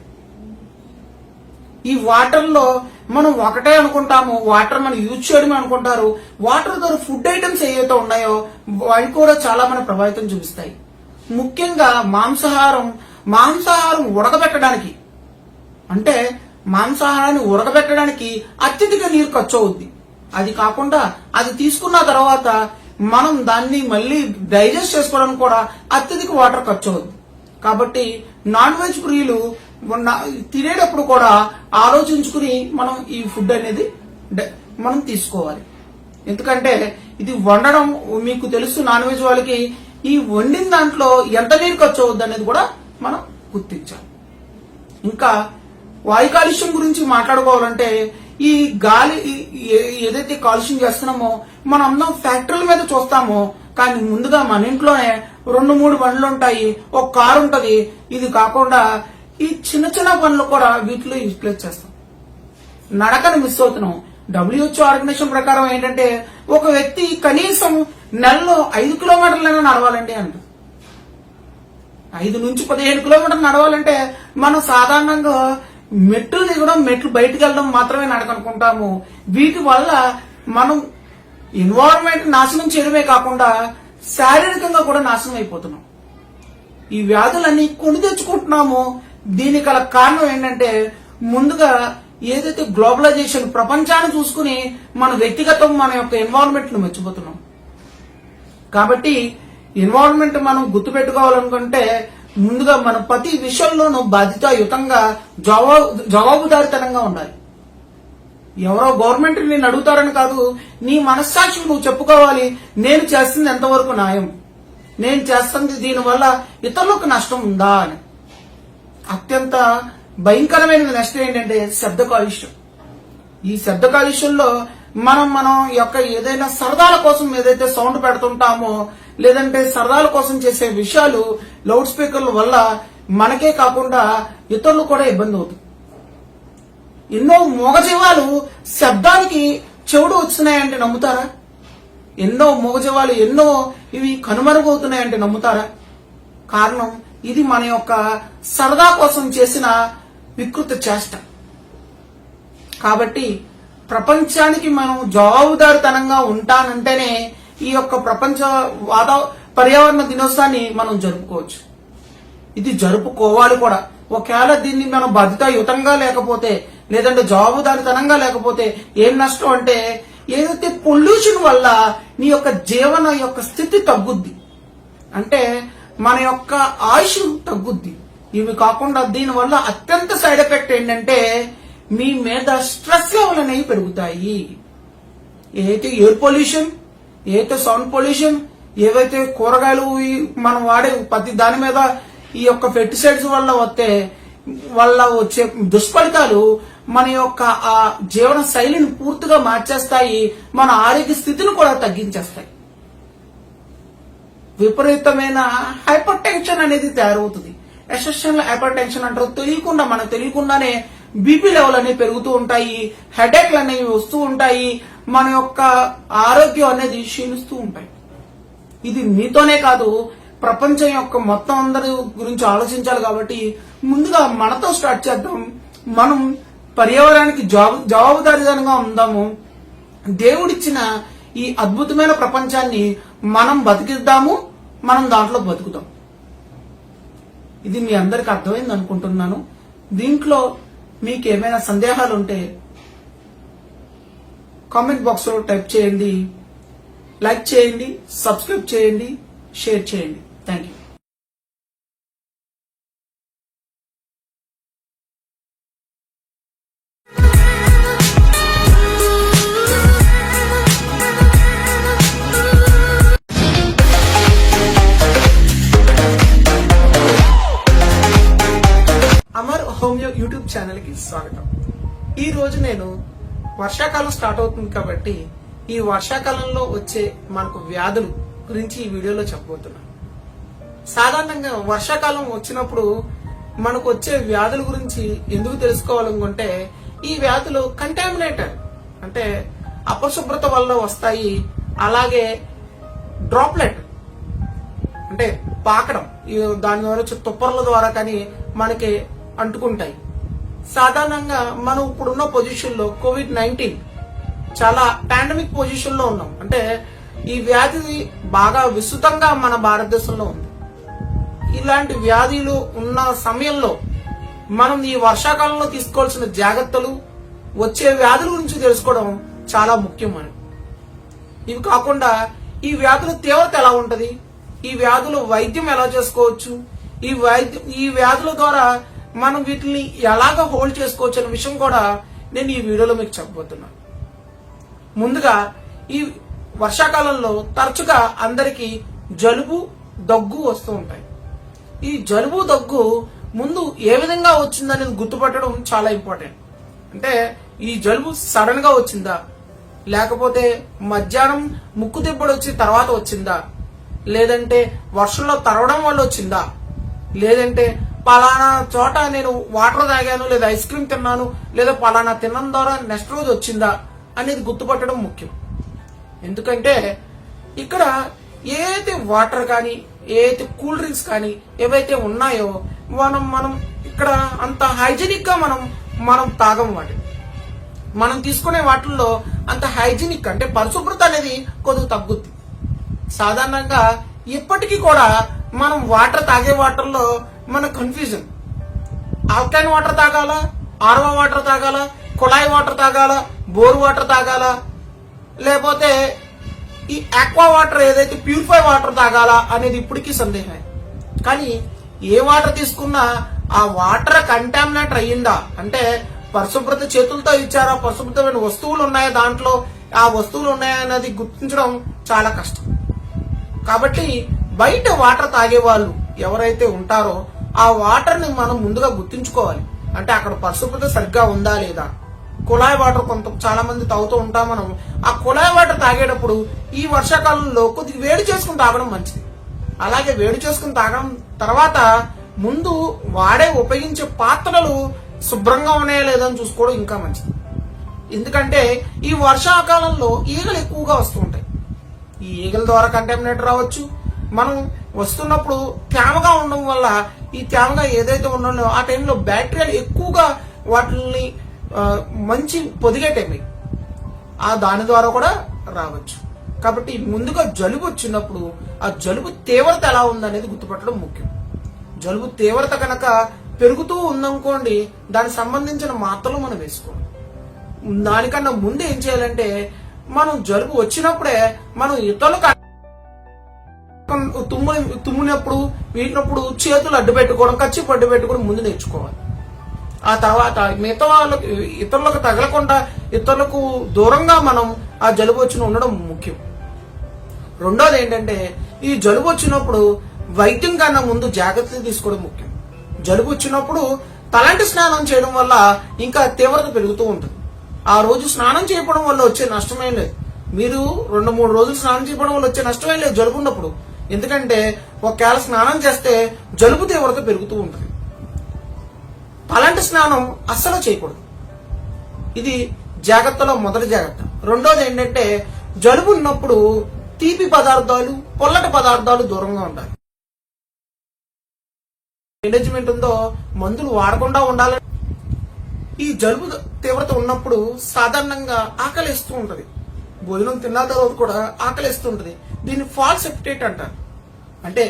ఈ వాటర్ లో మనం ఒకటే అనుకుంటాము, వాటర్ మనం యూజ్ చేయడమే అనుకుంటారు. వాటర్ ద్వారా ఫుడ్ ఐటమ్స్ ఏవైతే ఉన్నాయో అవి కూడా చాలా మన ప్రభావితం చూపిస్తాయి. ముఖ్యంగా మాంసాహారం ఉడకబెట్టడానికి, అంటే మాంసాహారాన్ని ఉడకబెట్టడానికి అత్యధిక నీరు ఖర్చు అవుద్ది. అది కాకుండా అది తీసుకున్న తర్వాత మనం దాన్ని మళ్ళీ డైజెస్ట్ చేసుకోవడానికి కూడా అత్యధిక వాటర్ ఖర్చు అవుద్ది. కాబట్టి నాన్ వెజ్ ప్రియులు తినేటప్పుడు కూడా ఆలోచించుకుని మనం ఈ ఫుడ్ అనేది మనం తీసుకోవాలి. ఎందుకంటే ఇది వండడం మీకు తెలుసు, నాన్ వెజ్ వాళ్ళకి ఈ వండిన దాంట్లో ఎంత నీరు ఖర్చు అవుద్ది అనేది కూడా మనం గుర్తించాలి. ఇంకా వాయు కాలుష్యం గురించి మాట్లాడుకోవాలంటే, ఈ గాలి ఏదైతే కాలుష్యం చేస్తున్నామో మనం అందరం ఫ్యాక్టరీల మీద చూస్తామో, కానీ ముందుగా మన ఇంట్లోనే 2-3 బండ్లు ఉంటాయి, ఒక కారు ఉంటది. ఇది కాకుండా ఈ చిన్న చిన్న పనులు కూడా వీటిలో యూటిలైజ్ చేస్తాం. నడకను మిస్ అవుతున్నాం. WHO ఆర్గనైజేషన్ ప్రకారం ఏంటంటే ఒక వ్యక్తి కనీసం నెలలో 5 కిలోమీటర్లైనా నడవాలండి అంట. 5 నుంచి 15 కిలోమీటర్లు నడవాలంటే మనం సాధారణంగా మెట్లు దిగడం, మెట్లు బయటకు వెళ్ళడం మాత్రమే నడకనుకుంటాము. వీటి వల్ల మనం ఎన్వైరన్మెంట్ నాశనం చేయడమే కాకుండా శారీరకంగా కూడా నాశనం అయిపోతున్నాం. ఈ వ్యాధులన్నీ కొని తెచ్చుకుంటున్నాము. దీనికి గల కారణం ఏంటంటే ముందుగా ఏదైతే గ్లోబలైజేషన్, ప్రపంచాన్ని చూసుకుని మన వ్యక్తిగతం మన యొక్క ఎన్వైరన్మెంట్ ను మర్చిపోతున్నాం. కాబట్టి ఎన్వైరన్మెంట్ మనం గుర్తుపెట్టుకోవాలనుకుంటే ముందుగా మన ప్రతి విషయంలోనూ బాధ్యతాయుతంగా జవాబుదారితనంగా ఉండాలి. ఎవరో గవర్నమెంట్ నేను అడుగుతారని కాదు, నీ మనస్సాక్షి నువ్వు చెప్పుకోవాలి. నేను చేస్తుంది ఎంతవరకు న్యాయం, నేను చేస్తుంది దీనివల్ల ఇతరులకు నష్టం ఉందా అని. అత్యంత భయంకరమైన నష్టం ఏంటంటే శబ్ద కాలుష్యం. ఈ శబ్ద కాలుష్యంలో మనం యొక్క ఏదైనా సరదాల కోసం ఏదైతే సౌండ్ పెడుతుంటామో లేదంటే సరదాల కోసం చేసే విషయాలు లౌడ్ స్పీకర్ల వల్ల మనకే కాకుండా ఇతరులు కూడా ఇబ్బంది అవుతుంది. ఎన్నో మూగజీవాలు శబ్దానికి చెవుడు వస్తున్నాయంటే నమ్ముతారా? ఎన్నో మూగజీవాలు ఎన్నో ఇవి కనుమరుగవుతున్నాయంటే నమ్ముతారా? కారణం ఇది మన యొక్క సరదా కోసం చేసిన వికృత చేష్ట. కాబట్టి ప్రపంచానికి మనం జవాబుదారితనంగా ఉంటానంటేనే ఈ యొక్క ప్రపంచ పర్యావరణ దినోత్సవాన్ని మనం జరుపుకోవచ్చు. ఇది జరుపుకోవాలి కూడా. ఒకవేళ దీన్ని మనం బాధ్యతాయుతంగా లేకపోతే లేదంటే జవాబుదారితనంగా లేకపోతే ఏం నష్టం అంటే ఏదైతే పొల్యూషన్ వల్ల నీ యొక్క జీవన యొక్క స్థితి తగ్గుద్ది, అంటే మన యొక్క ఆయుష్ తగ్గుద్ది. ఇవి కాకుండా దీనివల్ల అత్యంత సైడ్ ఎఫెక్ట్ ఏంటంటే మీ మీద స్ట్రెస్ లెవెల్ అనేవి పెరుగుతాయి. ఏదైతే ఎయిర్ పొల్యూషన్, ఏదైతే సౌండ్ పొల్యూషన్, ఏవైతే కూరగాయలు మనం వాడే ప్రతి దాని మీద ఈ యొక్క పెస్టిసైడ్స్ వల్ల వచ్చే దుష్ఫలితాలు మన యొక్క ఆ జీవన శైలిని పూర్తిగా మార్చేస్తాయి, మన ఆరోగ్య స్థితిని కూడా తగ్గించేస్తాయి. విపరీతమైన హైపర్ టెన్షన్ అనేది తయారవుతుంది. ఎసెన్షియల్ హైపర్ టెన్షన్ అంటారు. మనకు తెలియకుండానే బీపీ లెవెల్ అనేవి పెరుగుతూ ఉంటాయి, హెడేక్లు అనేవి వస్తూ ఉంటాయి, మన యొక్క ఆరోగ్యం అనేది క్షీణిస్తూ ఉంటాయి. ఇది మీతోనే కాదు, ప్రపంచం యొక్క మొత్తం అందరి గురించి ఆలోచించాలి. కాబట్టి ముందుగా మనతో స్టార్ట్ చేద్దాం. మనం పర్యావరణానికి జవాబుదారీగా ఉందాము. దేవుడిచ్చిన ఈ అద్భుతమైన ప్రపంచాన్ని మనం బతికిద్దాము, మనం దాంట్లో బతుకుదాం. ఇది మీ అందరికి అర్థమైంది అనుకుంటున్నాను. దీంట్లో మీకు ఏమైనా సందేహాలు ఉంటే కామెంట్ బాక్స్ లో టైప్ చేయండి, లైక్ చేయండి, సబ్స్క్రైబ్ చేయండి, షేర్ చేయండి. Thank you. Amar homeo YouTube channel కి స్వాగతం. ఈ రోజు నేను వర్షాకాలం స్టార్ట్ అవుతుంది కాబట్టి ఈ వర్షాకాలంలో వచ్చే మనకు వ్యాధులు గురించి ఈ వీడియోలో చెప్పబోతున్నాను. సాధారణంగా వర్షాకాలం వచ్చినప్పుడు మనకు వచ్చే వ్యాధుల గురించి ఎందుకు తెలుసుకోవాలనుకుంటే ఈ వ్యాధులు కంటామినేటెడ్ అంటే అపశుభ్రత వల్ల వస్తాయి. అలాగే డ్రాప్లెట్ అంటే పాకడం, దాని ద్వారా వచ్చే తుప్పర్ల ద్వారా కానీ మనకి అంటుకుంటాయి. సాధారణంగా మనం ఇప్పుడున్న పొజిషన్ లో COVID-19 చాలా పాండమిక్ పొజిషన్ లో ఉన్నాం. అంటే ఈ వ్యాధి బాగా విస్తృతంగా మన భారతదేశంలో ఉంది. ఇలాంటి వ్యాధులు ఉన్న సమయంలో మనం ఈ వర్షాకాలంలో తీసుకోవాల్సిన జాగ్రత్తలు, వచ్చే వ్యాధుల గురించి తెలుసుకోవడం చాలా ముఖ్యమని. ఇవి కాకుండా ఈ వ్యాధుల తీవ్రత ఎలా ఉంటది, ఈ వ్యాధుల వైద్యం ఎలా చేసుకోవచ్చు, ఈ వ్యాధుల ద్వారా మనం వీటిని ఎలాగ హోల్డ్ చేసుకోవచ్చు అనే విషయం కూడా నేను ఈ వీడియోలో మీకు చెప్పబోతున్నాను. ముందుగా ఈ వర్షాకాలంలో తరచుగా అందరికి జలుబు, దగ్గు వస్తూ ఉంటాయి. ఈ జలుబు, దగ్గు ముందు ఏ విధంగా వచ్చిందనేది గుర్తుపట్టడం చాలా ఇంపార్టెంట్. అంటే ఈ జలుబు సడన్ గా వచ్చిందా, లేకపోతే మధ్యాహ్నం ముక్కు దిబ్బడు వచ్చి తర్వాత వచ్చిందా, లేదంటే వర్షంలో తడవడం వల్ల వచ్చిందా, లేదంటే పలానా చోట నేను వాటర్ తాగాను లేదా ఐస్ క్రీమ్ తిన్నాను లేదా పలానా తినడం ద్వారా నెక్స్ట్ రోజు వచ్చిందా అనేది గుర్తుపట్టడం ముఖ్యం. ఎందుకంటే ఇక్కడ ఏదైతే వాటర్ కానీ ఏదైతే కూల్ డ్రింక్స్ కానీ ఏవైతే ఉన్నాయో మనం ఇక్కడ అంత హైజీనిక్ గా మనం తాగం. వాటి మనం తీసుకునే వాటిల్లో అంత హైజీనిక్ అంటే పరిశుభ్రత అనేది కొద్దిగా తగ్గుద్ది. సాధారణంగా ఇప్పటికీ కూడా మనం వాటర్ తాగే వాటర్లో మన కన్ఫ్యూజన్, ఆల్కలైన్ వాటర్ తాగాలా, ఆర్వో వాటర్ తాగాలా, కుళాయి వాటర్ తాగాలా, బోర్ వాటర్ తాగాలా, లేకపోతే ఈ ఆక్వా వాటర్ ఏదైతే ప్యూరిఫై వాటర్ తాగాలా అనేది ఇప్పటికీ సందేహమే. కానీ ఏ వాటర్ తీసుకున్నా ఆ వాటర్ కంటామినేట్ అయ్యిందా, అంటే పరిశుభ్రత చేతులతో ఇచ్చారా, పరిశుభ్రతమైన వస్తువులు ఉన్నాయా దాంట్లో, ఆ వస్తువులు ఉన్నాయా అనేది గుర్తించడం చాలా కష్టం. కాబట్టి బయట వాటర్ తాగే వాళ్ళు ఎవరైతే ఉంటారో ఆ వాటర్ ని మనం ముందుగా గుర్తించుకోవాలి. అంటే అక్కడ పరిశుభ్రత సరిగ్గా ఉందా లేదా. కుళాయి వాటర్ చాలా మంది తాగుతూ ఉంటాం మనం. ఆ కుళాయి వాటర్ తాగేటప్పుడు ఈ వర్షాకాలంలో కొద్దిగా వేడి చేసుకుని తాగడం మంచిది. అలాగే వేడి చేసుకుని తాగడం తర్వాత ముందు ఉపయోగించే పాత్రలు శుభ్రంగా ఉన్నాయా లేదా అని చూసుకోవడం ఇంకా మంచిది. ఎందుకంటే ఈ వర్షాకాలంలో ఈగలు ఎక్కువగా వస్తూ ఉంటాయి. ఈ ఈగల ద్వారా కంటామినేట్ రావచ్చు. మనం వస్తున్నప్పుడు తేమగా ఉండడం వల్ల ఈ తేమగా ఏదైతే ఉన్నాయో ఆ టైంలో బ్యాక్టీరియాలు ఎక్కువగా వాటిని మంచి పొదిగే టైం ఆ దాని ద్వారా కూడా రావచ్చు. కాబట్టి ముందుగా జలుబు వచ్చినప్పుడు ఆ జలుబు తీవ్రత ఎలా ఉందనేది గుర్తుపట్టడం ముఖ్యం. జలుబు తీవ్రత కనుక పెరుగుతూ ఉందనుకోండి, దానికి సంబంధించిన మాత్రలు మనం వేసుకోవాలి. దానికన్నా ముందు ఏం చేయాలంటే, మనం జలుబు వచ్చినప్పుడే మనం ఇతరులకు తుమ్మినప్పుడు వీటినప్పుడు చేతులు అడ్డు పెట్టుకోవడం, కచ్చిపు అడ్డు పెట్టుకోవడం ముందు నేర్చుకోవాలి. ఆ తర్వాత మిగతా వాళ్ళకి ఇతరులకు తగలకుండా ఇతరులకు దూరంగా మనం ఆ జలుబు వచ్చిన ఉండడం ముఖ్యం. రెండోది ఏంటంటే, ఈ జలుబు వచ్చినప్పుడు వైద్యం కన్నా ముందు జాగ్రత్తలు తీసుకోవడం ముఖ్యం. జలుబు వచ్చినప్పుడు తలంటి స్నానం చేయడం వల్ల ఇంకా తీవ్రత పెరుగుతూ ఉంటుంది. ఆ రోజు స్నానం చేయడం వల్ల వచ్చే నష్టమేం లేదు. మీరు 2-3 రోజులు స్నానం చేయడం వల్ల వచ్చే నష్టమేం లేదు జలుబు ఉన్నప్పుడు. ఎందుకంటే ఒకవేళ స్నానం చేస్తే జలుబు తీవ్రత పెరుగుతూ ఉంటుంది. తలంటి స్నానం అస్సలు చేయకూడదు. ఇది జాగ్రత్తలో మొదటి జాగ్రత్త. రెండోది ఏంటంటే, జలుబు ఉన్నప్పుడు తీపి పదార్థాలు, పొల్లటి పదార్థాలు దూరంగా ఉండాలి. మేనేజ్మెంట్ ఉందో మందులు వాడకుండా ఉండాలి. ఈ జలుబు తీవ్రత ఉన్నప్పుడు సాధారణంగా ఆకలిస్తూ ఉంటది. భోజనం తిన్న తర్వాత కూడా ఆకలిస్తూ ఉంటది. దీన్ని ఫాల్స్ ఎపిటైట్ అంటారు. అంటే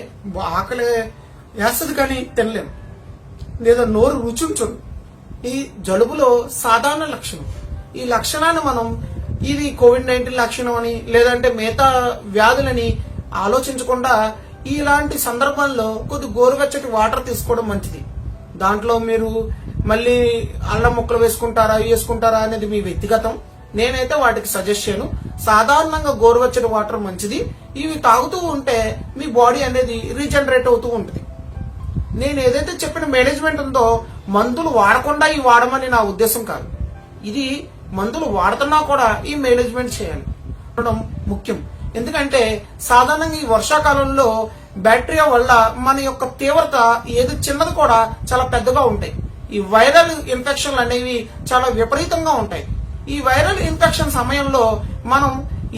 ఆకలి వేస్తుంది కానీ తినలేము, లేదా నోరు రుచి ఉంచదు. ఈ జలుబులో సాధారణ లక్షణం. ఈ లక్షణాన్ని మనం ఇది కోవిడ్-19 లక్షణం అని లేదంటే మిగతా వ్యాధులని ఆలోచించకుండా ఇలాంటి సందర్భాల్లో కొద్ది గోరువెచ్చటి వాటర్ తీసుకోవడం మంచిది. దాంట్లో మీరు మళ్ళీ అల్లం ముక్కలు వేసుకుంటారా అనేది మీ వ్యక్తిగతం. నేనైతే వాటికి సజెస్ట్ చేయను. సాధారణంగా గోరువెచ్చటి వాటర్ మంచిది. ఇవి తాగుతూ ఉంటే మీ బాడీ అనేది రీజనరేట్ అవుతూ ఉంటుంది. నేను ఏదైతే చెప్పిన మేనేజ్మెంట్ ఉందో మందులు వాడకుండా ఇవి వాడమని నా ఉద్దేశం కాదు. ఇది మందులు వాడుతున్నా కూడా ఈ మేనేజ్మెంట్ చేయాలి ముఖ్యం. ఎందుకంటే సాధారణంగా ఈ వర్షాకాలంలో బ్యాక్టీరియా వల్ల మన యొక్క తీవ్రత ఏది చిన్నది కూడా చాలా పెద్దగా ఉంటాయి. ఈ వైరల్ ఇన్ఫెక్షన్లు అనేవి చాలా విపరీతంగా ఉంటాయి. ఈ వైరల్ ఇన్ఫెక్షన్ సమయంలో మనం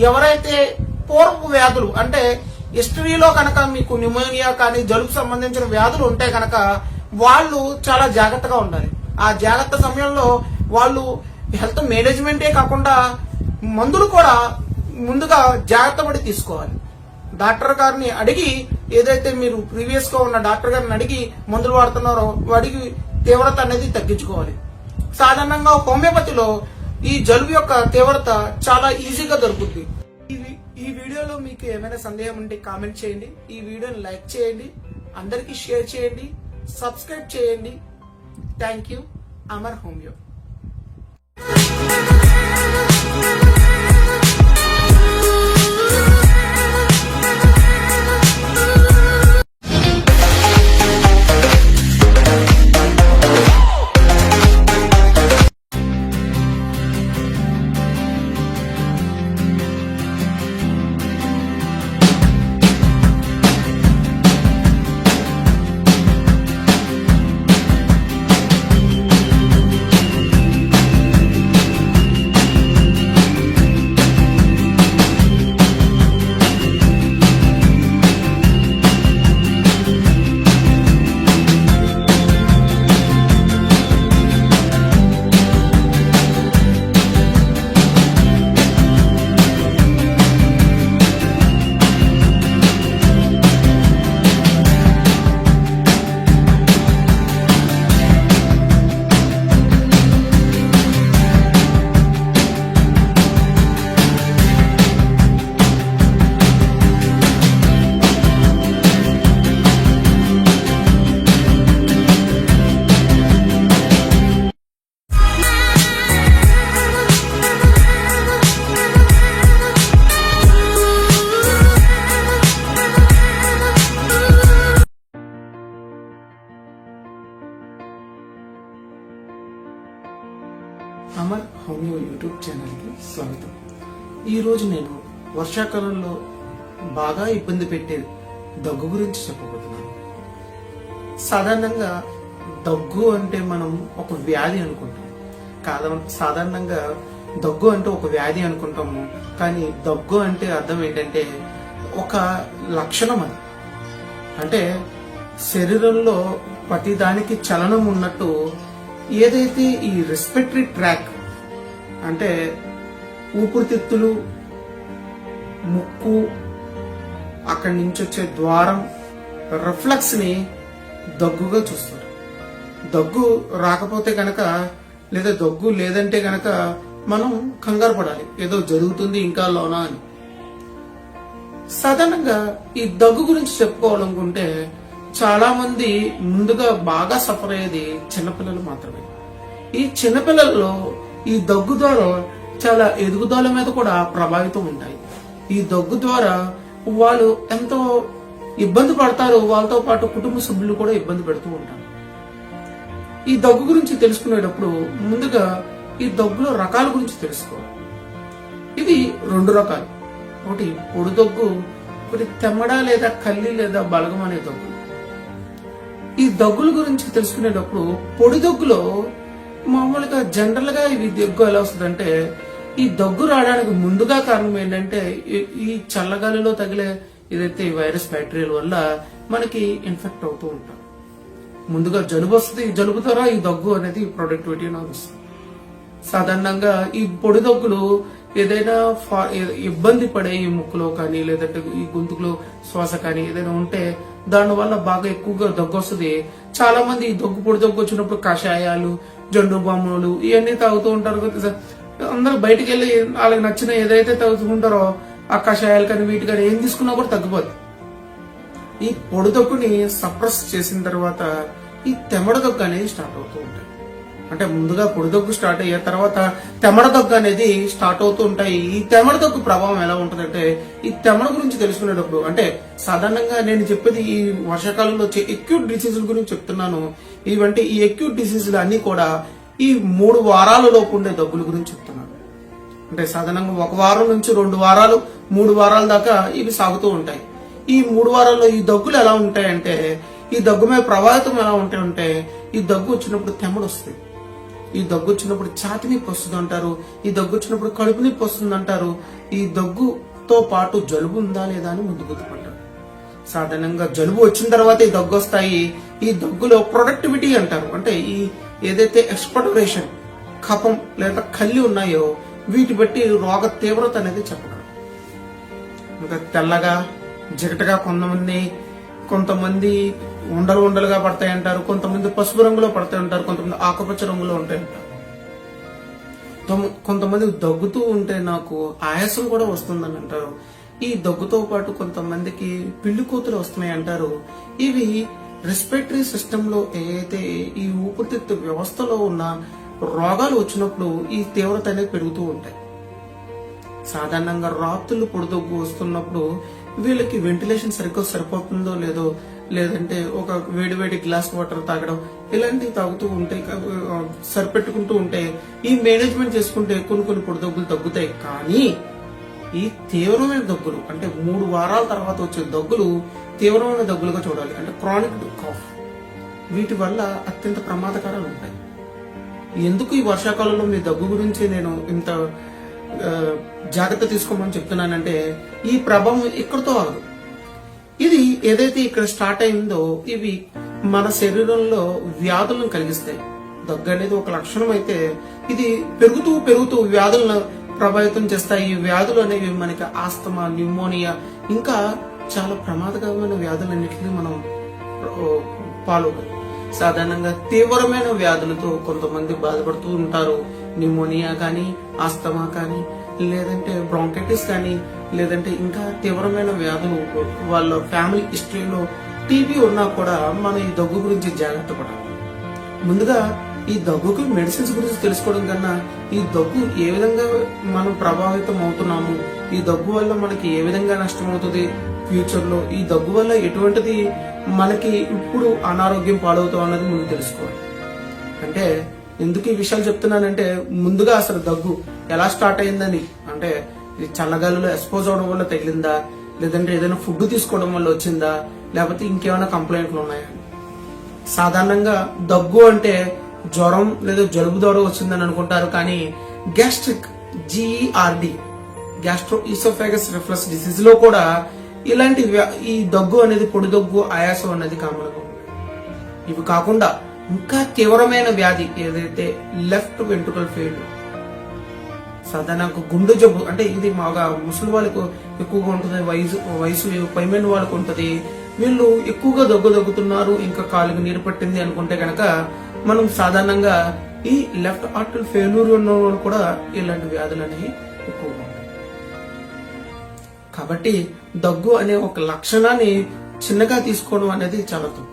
ఎవరైతే పూర్వపు వ్యాధులు అంటే హిస్టరీలో కనుక మీకు న్యూమోనియా కానీ జలుబు సంబంధించిన వ్యాధులు ఉంటే కనుక వాళ్ళు చాలా జాగ్రత్తగా ఉండాలి. ఆ జాగ్రత్త సమయంలో వాళ్ళు హెల్త్ మేనేజ్మెంటే కాకుండా మందులు కూడా ముందుగా జాగ్రత్త పడి తీసుకోవాలి. డాక్టర్ గారిని అడిగి, ఏదైతే మీరు ప్రీవియస్ గా ఉన్న డాక్టర్ గారిని అడిగి మందులు వాడుతున్నారో వాడికి తీవ్రత అనేది తగ్గించుకోవాలి. సాధారణంగా హోమియోపతిలో ఈ జలుబు యొక్క తీవ్రత చాలా ఈజీగా దొరుకుతుంది. ఈ వీడియోలో మీకు ఏమైనా సందేహం ఉంటే కామెంట్ చేయండి. ఈ వీడియోని లైక్ చేయండి, అందరికీ షేర్ చేయండి, సబ్స్క్రైబ్ చేయండి. Thank you. Amar homeo. Homeo YouTube ఛానల్కి స్వాగతం. ఈరోజు నేను వర్షాకాలంలో బాగా ఇబ్బంది పెట్టే దగ్గు గురించి చెప్పబోతున్నాను. సాధారణంగా దగ్గు అంటే మనం ఒక వ్యాధి అనుకుంటాం. సాధారణంగా దగ్గు అంటే ఒక వ్యాధి అనుకుంటాము. కానీ దగ్గు అంటే అర్థం ఏంటంటే ఒక లక్షణం అది. అంటే శరీరంలో ప్రతి దానికి చలనం ఉన్నట్టు ఏదైతే ఈ రెస్పిరేటరీ ట్రాక్ అంటే ఊపిరితిత్తులు, ముక్కు, అక్కడి నుంచి వచ్చే ద్వారం, రిఫ్లెక్స్ ని దగ్గుగా చూస్తారు. దగ్గు రాకపోతే గనక లేదా దగ్గు లేదంటే గనక మనం కంగారు పడాలి, ఏదో జరుగుతుంది ఇంకా లోనా అని. సాధారణంగా ఈ దగ్గు గురించి చెప్పుకోవాలనుకుంటే చాలా మంది ముందుగా బాగా సఫర్ అయ్యేది చిన్నపిల్లలు మాత్రమే. ఈ చిన్నపిల్లల్లో ఈ దగ్గు ద్వారా చాలా ఎదుగుదల మీద కూడా ప్రభావితం ఉంటాయి. ఈ దగ్గు ద్వారా వాళ్ళు ఎంతో ఇబ్బంది పడతారు, వాళ్ళతో పాటు కుటుంబ సభ్యులు కూడా ఇబ్బంది పెడుతూ ఉంటారు. ఈ దగ్గు గురించి తెలుసుకునేటప్పుడు ముందుగా ఈ దగ్గులో రకాల గురించి తెలుసుకోవాలి. ఇది 2 రకాలు. ఒకటి పొడి దగ్గు, ఒకటి తెమ్మడ లేదా కల్లి లేదా బలగం అనే దగ్గు. ఈ దగ్గుల గురించి తెలుసుకునేటప్పుడు పొడి దగ్గులో మామూలుగా జనరల్ గా ఇవి దగ్గు ఎలా వస్తుందంటే, ఈ దగ్గు రావడానికి ముందుగా కారణం ఏంటంటే ఈ చల్లగాలిలో తగిలే ఏదైతే ఈ వైరస్ బ్యాక్టీరియాల వల్ల మనకి ఇన్ఫెక్ట్ అవుతూ ఉంటాం. ముందుగా జలుబు వస్తుంది, ఈ జలుబు ద్వారా ఈ దగ్గు అనేది ప్రొడక్టివిటీ వస్తుంది. సాధారణంగా ఈ పొడి దగ్గులు ఏదైనా ఇబ్బంది పడే ఈ ముక్కులో కానీ లేదంటే ఈ గొంతుకులో శ్వాస కానీ ఏదైనా ఉంటే దాని వల్ల బాగా ఎక్కువగా దగ్గు వస్తుంది. చాలా మంది ఈ దగ్గు పొడి దగ్గు వచ్చినప్పుడు కషాయాలు, జండు బాములు ఇవన్నీ తాగుతూ ఉంటారు కదా. అందరూ బయటికి వెళ్ళి వాళ్ళకి నచ్చిన ఏదైతే తాగుతుంటారో ఆ కషాయాలు కానీ వీటి కానీ ఏం తీసుకున్నా కూడా తగ్గిపోద్ది. ఈ పొడి దగ్గుని సప్రెస్ చేసిన తర్వాత ఈ తెమ్మడ దగ్గు అనేది స్టార్ట్ అవుతూ ఉంటాయి. అంటే ముందుగా పొడి దగ్గు స్టార్ట్ అయ్యే తర్వాత తెమ్మడ దగ్గు అనేది స్టార్ట్ అవుతూ ఉంటాయి. ఈ తెమ్మడ దగ్గు ప్రభావం ఎలా ఉంటుందంటే, ఈ తెమ్మడ గురించి తెలుసుకునేటప్పుడు అంటే సాధారణంగా నేను చెప్పేది ఈ వర్షాకాలంలో వచ్చే ఎక్యూట్ డిసీజుల గురించి చెప్తున్నాను. ఇవంటే ఈ ఎక్యూట్ డిసీజులు అన్ని కూడా ఈ 3 వారాల లోపు ఉండే దగ్గుల గురించి చెప్తున్నాను. అంటే సాధారణంగా 1 వారం నుంచి 2 వారాలు 3 వారాల దాకా ఇవి సాగుతూ ఉంటాయి. ఈ 3 వారాల్లో ఈ దగ్గులు ఎలా ఉంటాయంటే, ఈ దగ్గు మీద ప్రభావితం ఎలా ఉంటాయంటే, ఈ దగ్గు వచ్చినప్పుడు తెమ్మడ వస్తుంది, ఈ దగ్గు వచ్చినప్పుడు ఛాతి నొప్పి వస్తుంది అంటారు, ఈ దగ్గు వచ్చినప్పుడు కడుపు నొప్పి వస్తుంది అంటారు. ఈ దగ్గుతో పాటు జలుబు ఉందా లేదా అని ముందు గుర్తుపట్టారు. సాధారణంగా జలుబు వచ్చిన తర్వాత ఈ దగ్గు వస్తాయి. ఈ దగ్గులో ప్రొడక్టివిటీ అంటారు. అంటే ఈ ఏదైతే ఎక్స్పర్టరేషన్, కఫం లేదా కల్లి ఉన్నాయో వీటి బట్టి రోగ తీవ్రత అనేది చెప్పగలరు. ఇంకా తెల్లగా జిగటగా కొంతమంది ఉండలు ఉండలుగా పడతాయి అంటారు, కొంతమంది పసుపు రంగులో పడతాయి అంటారు, కొంతమంది ఆకుపచ్చ రంగులో ఉంటాయి అంటారు. కొంతమంది దగ్గుతూ ఉంటే నాకు ఆయాసం కూడా వస్తుందని అంటారు. ఈ దగ్గుతో పాటు కొంతమందికి పిల్లి కూతులు వస్తున్నాయి అంటారు. ఇవి రెస్పిరేటరీ సిస్టమ్ లో ఏదైతే ఈ ఊపిరితిత్తు వ్యవస్థలో ఉన్న రోగాలు వచ్చినప్పుడు ఈ తీవ్రత అనేది పెరుగుతూ ఉంటాయి. సాధారణంగా రాత్రులు పొడి దగ్గు వస్తున్నప్పుడు వీళ్ళకి వెంటిలేషన్ సరిగ్గా సరిపోతుందో లేదో, లేదంటే ఒక వేడి గ్లాస్ వాటర్ తాగడం ఇలాంటివి తాగుతూ ఉంటే సరిపెట్టుకుంటూ ఉంటే ఈ మేనేజ్మెంట్ చేసుకుంటే కొన్ని పొడి దగ్గులు తగ్గుతాయి. కానీ ఈ తీవ్రమైన దగ్గులు అంటే 3 వారాల తర్వాత వచ్చే దగ్గులు తీవ్రమైన దగ్గులుగా చూడాలి. అంటే క్రానిక్ కాఫ్, వీటి వల్ల అత్యంత ప్రమాదకరాలు ఉంటాయి. ఎందుకు ఈ వర్షాకాలంలో మీ దగ్గు గురించి నేను ఇంత జాగ్రత్త తీసుకోమని చెప్తున్నానంటే, ఈ ప్రభావం ఇక్కడతో ఆగదు. ఇది ఏదైతే ఇక్కడ స్టార్ట్ అయిందో ఇవి మన శరీరంలో వ్యాధులను కలిగిస్తాయి. దగ్గు అనేది ఒక లక్షణం అయితే ఇది పెరుగుతూ వ్యాధులను ప్రభావితం చేస్తాయి. ఈ వ్యాధులు అనేవి మనకి ఆస్తమా, న్యూమోనియా ఇంకా చాలా ప్రమాదకరమైన వ్యాధులన్నింటినీ మనం పాల్గొనాలి. సాధారణంగా తీవ్రమైన వ్యాధులతో కొంతమంది బాధపడుతూ ఉంటారు. న్యూమోనియా కానీ, ఆస్తమా కానీ, లేదంటే బ్రాంకైటిస్ కానీ, లేదంటే ఇంకా తీవ్రమైన వ్యాధులు వాళ్ళ ఫ్యామిలీ హిస్టరీలో టీబీ ఉన్నా కూడా మనం ఈ దగ్గు గురించి జాగ్రత్త పడాలి. ముందుగా ఈ దగ్గుకి మెడిసిన్స్ గురించి తెలుసుకోవడం కన్నా ఈ దగ్గు ఏ విధంగా మనం ప్రభావితం అవుతున్నాము, ఈ దగ్గు వల్ల మనకి ఏ విధంగా నష్టం అవుతుంది ఫ్యూచర్ లో, ఈ దగ్గు వల్ల ఎటువంటిది మనకి ఇప్పుడు అనారోగ్యం పాలవుతాం అన్నది ముందు తెలుసుకోవాలి. అంటే ఎందుకు ఈ విషయాలు చెప్తున్నానంటే, ముందుగా అసలు దగ్గు ఎలా స్టార్ట్ అయిందని, అంటే ఇది చల్లగాలిలో ఎక్స్పోజ్ అవడం వల్ల తగిలిందా, లేదంటే ఏదైనా ఫుడ్ తీసుకోవడం వల్ల వచ్చిందా, లేకపోతే ఇంకేమైనా కంప్లైంట్లు ఉన్నాయా? సాధారణంగా దగ్గు అంటే జ్వరం లేదా జలుబు ద్వారా వచ్చిందని అనుకుంటారు, కానీ gastric GERD gastro oesophagus reflux disease లో కూడా ఇలాంటి ఈ దగ్గు అనేది, పొడి దగ్గు, ఆయాసం అనేది కామన్గా ఉంది. ఇవి కాకుండా ఇంకా తీవ్రమైన వ్యాధి ఏదైతే లెఫ్ట్ వెంట్రుకల్ ఫెయిల్యూర్, సాధారణంగా గుండె జబ్బు, అంటే ఇది మాగా ముసలి వాళ్ళకు ఎక్కువగా ఉంటుంది, వయసు పైమైన వాళ్ళకు ఉంటుంది. వీళ్ళు ఎక్కువగా దగ్గుతున్నారు, ఇంకా కాలుకి నీరు పట్టింది అనుకుంటే కనుక మనం సాధారణంగా ఈ లెఫ్ట్ ఆర్టల్ ఫెయిల్యూర్ ఉన్న వాళ్ళు కూడా ఇలాంటి వ్యాధులు అనేవి ఎక్కువగా ఉంటాయి. కాబట్టి దగ్గు అనే ఒక లక్షణాన్ని చిన్నగా తీసుకోవడం అనేది చాలా తప్పు.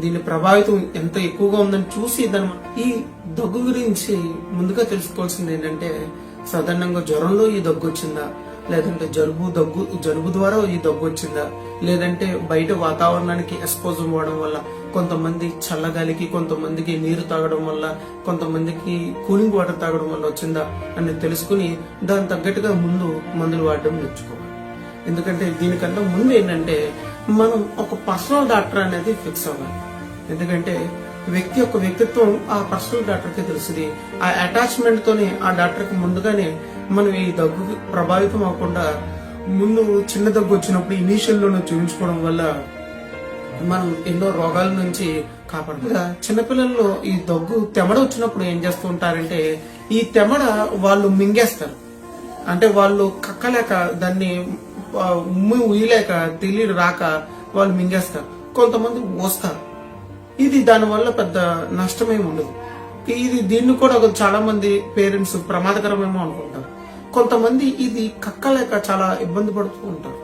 దీని ప్రభావితం ఎంత ఎక్కువగా ఉందని చూసి ఈ దగ్గు గురించి ముందుగా తెలుసుకోవాల్సింది ఏంటంటే, సాధారణంగా జ్వరంలో ఈ దగ్గు వచ్చిందా, లేదంటే జలుబు ద్వారా ఈ దగ్గు వచ్చిందా, లేదంటే బయట వాతావరణానికి ఎక్స్పోజ్ అవ్వడం వల్ల, కొంతమంది చల్లగాలికి, కొంతమందికి నీరు తాగడం వల్ల, కొంతమందికి కూలింగ్ వాటర్ తాగడం వల్ల వచ్చిందా అని తెలుసుకుని దాని తగ్గట్టుగా ముందు మందులు వాడడం నేర్చుకోవాలి. ఎందుకంటే దీనికన్నా ముందు ఏంటంటే మనం ఒక పర్సనల్ డాక్టర్ అనేది ఫిక్స్ అవ్వాలి. ఎందుకంటే వ్యక్తి యొక్క వ్యక్తిత్వం ఆ పర్సనల్ డాక్టర్ కి తెలుస్తుంది. ఆ అటాచ్మెంట్ తోనే ఆ డాక్టర్ కి ముందుగానే మనం ఈ దగ్గు ప్రభావితం అవ్వకుండా ముందు చిన్న దగ్గు వచ్చినప్పుడు ఇనీషియల్ లోనే చూపించుకోవడం వల్ల మనం ఎన్నో రోగాల నుంచి కాపాడుతుంది. చిన్నపిల్లల్లో ఈ దగ్గు తెమడ వచ్చినప్పుడు ఏం చేస్తూ ఉంటారంటే, ఈ తెమడ వాళ్ళు మింగేస్తారు. అంటే వాళ్ళు కక్కలేక, దాన్ని ఉయ్యలేక, తెలియదు రాక వాళ్ళు మింగేస్తారు. కొంతమంది ఓస్తారు. ఇది దానివల్ల పెద్ద నష్టమేమి ఉండదు. దీన్ని కూడా చాలా మంది పేరెంట్స్ ప్రమాదకరమేమో అనుకుంటారు. కొంతమంది ఇది కక్కలేక చాలా ఇబ్బంది పడుతూ ఉంటారు.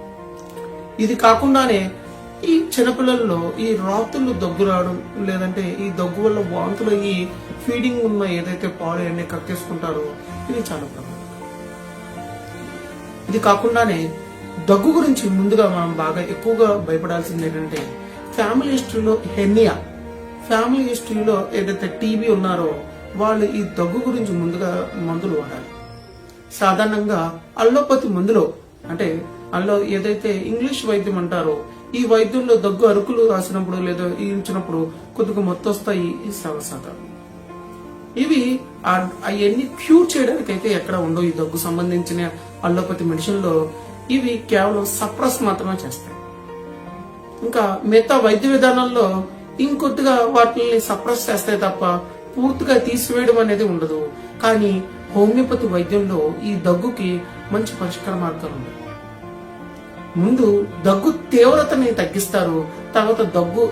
ఇది కాకుండానే ఈ చిన్నపిల్లల్లో ఈ రాత్రులు దగ్గు రావడం, లేదంటే ఈ దగ్గు వల్ల వాంతులు అయ్యి ఫీడింగ్ ఉన్న ఏదైతే పాలు అన్ని కక్కేసుకుంటారో ఇది చాలా ప్రమాదం. ఇది కాకుండానే దగ్గు గురించి ముందుగా మనం బాగా ఎక్కువగా భయపడాల్సింది ఏంటంటే, ఫ్యామిలీ హిస్టరీలో హెర్నియా, ఫ్యామిలీ హిస్టరీలో ఏదైతే టీబీ ఉన్నారో వాళ్ళు ఈ దగ్గు గురించి ముందుగా మందులు వాడాలి. సాధారణంగా అల్లోపతి మందులో, అంటే ఏదైతే ఇంగ్లీష్ వైద్యం అంటారో, ఈ వైద్యంలో దగ్గు అరుకులు రాసినప్పుడు లేదా ఈంచినప్పుడు కొద్దిగా మొత్తొస్తాయి ఈ శాతం. ఇవి అవన్నీ క్యూర్ చేయడానికి అయితే ఎక్కడ ఉండవు. ఈ దగ్గు సంబంధించిన అల్లోపతి మెడిసిన్ లో ఇవి కేవలం సప్రెస్ మాత్రమే చేస్తాయి. ఇంకా మిగతా వైద్య విధానంలో ఇంకొద్దిగా వాటిని సప్రెస్ చేస్తాయి తప్ప పూర్తిగా తీసివేయడం అనేది ఉండదు. కానీ హోమియోపతి వైద్యంలో ఈ దగ్గుకి మంచి పరిష్కార మార్గాలు ఉన్నాయి. ముందు దగ్గు తీవ్రతని తగ్గిస్తారు. తర్వాత దగ్గు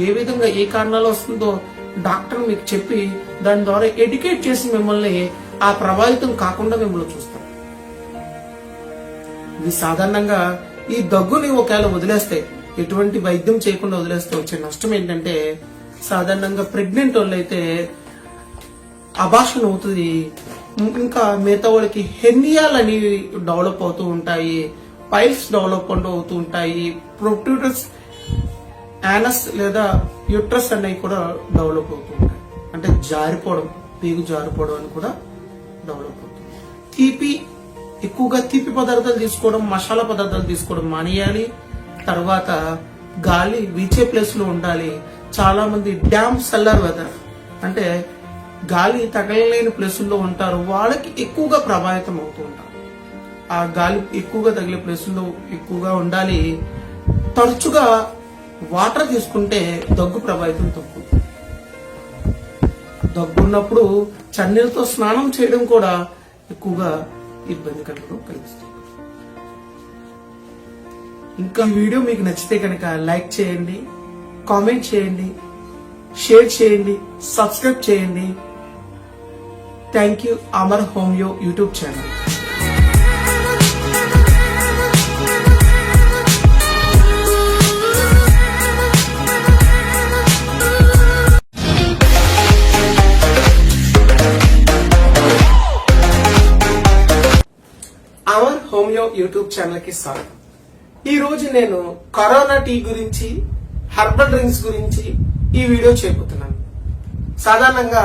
ఏ విధంగా ఏ కారణాలు వస్తుందో డాక్టర్ మీకు చెప్పి దాని ద్వారా ఎడ్యుకేట్ చేసి మిమ్మల్ని ఆ ప్రభావితం కాకుండా మిమ్మల్ని చూస్తారు. ఇది సాధారణంగా ఈ దగ్గుని ఒకవేళ వదిలేస్తే, ఎటువంటి వైద్యం చేయకుండా వదిలేస్తే వచ్చే నష్టం ఏంటంటే, సాధారణంగా ప్రెగ్నెంట్ వాళ్ళు అయితే అబార్షన్ అవుతుంది. ఇంకా మిగతా వాళ్ళకి హెర్నియాలు అనేవి డెవలప్ అవుతూ ఉంటాయి, పైల్స్ డెవలప్ అవుతూ ఉంటాయి, ప్రొట్రూడర్స్ యానస్ లేదా యూట్రస్ అనేవి కూడా డెవలప్ అవుతూ ఉంటాయి. అంటే జారిపోవడం, పేగు జారిపోవడం అని కూడా డెవలప్ అవుతుంది. ఎక్కువగా తీపి పదార్థాలు తీసుకోవడం, మసాలా పదార్థాలు తీసుకోవడం మానేయాలి. తర్వాత గాలి వీచే ప్లేస్ లో ఉండాలి. చాలా మంది డ్యామ్ సెల్లర్ వెదర్, అంటే గాలి తగలలేని ప్లేసుల్లో ఉంటారు, వాళ్ళకి ఎక్కువగా ప్రభావితం అవుతూ ఉంటారు. ఆ గాలి ఎక్కువగా తగిలే ప్లేసుల్లో ఎక్కువగా ఉండాలి. తరచుగా వాటర్ తీసుకుంటే దగ్గు ప్రభావితం తక్కువ. దగ్గున్నప్పుడు చన్నీళ్ళతో స్నానం చేయడం కూడా ఎక్కువగా ఇబ్బందికరంగా కలిగిస్తుంది. ఇంకా ఈ వీడియో మీకు నచ్చితే కనుక లైక్ చేయండి, కామెంట్ చేయండి, షేర్ చేయండి, సబ్స్క్రైబ్ చేయండి. Thank you. Amar homeo YouTube channel. Amar homeo YouTube channel కి స్వాగతం. ఈ రోజు నేను కరోనా టీ గురించి, హెర్బల్ డ్రింక్స్ గురించి ఈ వీడియో చేయబోతున్నాను. సాధారణంగా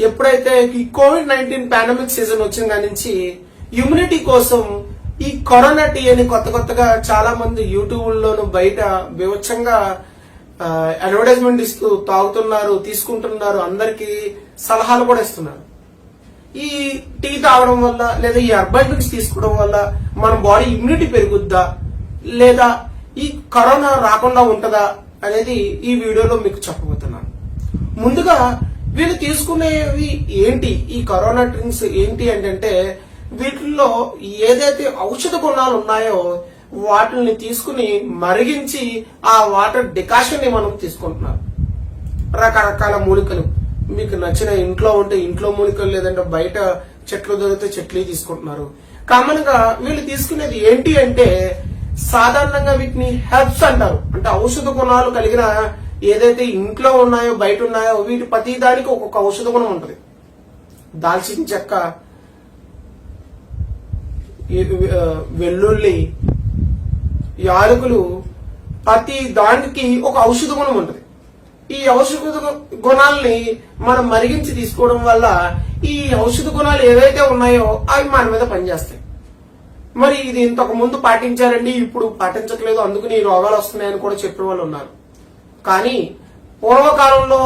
ఎప్పుడైతే ఈ కోవిడ్-19 పాండమిక్ సీజన్ వచ్చిన దాని నుంచి ఇమ్యూనిటీ కోసం ఈ కరోనా టీ అని కొత్తగా చాలా మంది యూట్యూబ్ లోను బయట వివచ్చంగా అడ్వర్టైజ్మెంట్ ఇస్తూ తాగుతున్నారు, తీసుకుంటున్నారు, అందరికి సలహాలు కూడా ఇస్తున్నారు. ఈ టీ తాగడం వల్ల లేదా ఈ హెర్బల్ డ్రింక్స్ తీసుకోవడం వల్ల మన బాడీ ఇమ్యూనిటీ పెరుగుద్దా లేదా ఈ కరోనా రాకుండా ఉంటదా అనేది ఈ వీడియోలో మీకు చెప్పబోతున్నాను. ముందుగా వీళ్ళు తీసుకునేవి ఏంటి, ఈ కరోనా డ్రింక్స్ ఏంటి అంటే వీటిల్లో ఏదైతే ఔషధ గుణాలు ఉన్నాయో వాటిని తీసుకుని మరిగించి ఆ వాటర్ డికాషన్ ని మనం తీసుకుంటున్నాం. రకరకాల మూలికలు మీకు నచ్చిన ఇంట్లో ఉంటే ఇంట్లో మూలికలు, లేదంటే బయట చెట్లు దొరికితే చెట్లు తీసుకుంటున్నారు. కామన్ గా వీళ్ళు తీసుకునేది ఏంటి అంటే సాధారణంగా వీటిని హెర్బ్స్ అంటారు. అంటే ఔషధ గుణాలు కలిగిన ఏదైతే ఇంట్లో ఉన్నాయో బయట ఉన్నాయో వీటి ప్రతి దానికి ఒక్కొక్క ఔషధ గుణం ఉంటుంది. దాల్చిన చెక్క, వెల్లుల్లి, యాలకులు, ప్రతి దానికి ఒక ఔషధ గుణం ఉంటుంది. ఈ ఔషధ గుణాలని మనం మరిగించి తీసుకోవడం వల్ల ఈ ఔషధ గుణాలు ఏవైతే ఉన్నాయో అవి మన మీద పనిచేస్తాయి. మరి ఇది ఇంతకు ముందు పాటించారండి, ఇప్పుడు పాటించట్లేదు, అందుకని ఈ రోగాలు వస్తున్నాయని కూడా చెప్పే వాళ్ళు ఉన్నారు. కానీ పూర్వకాలంలో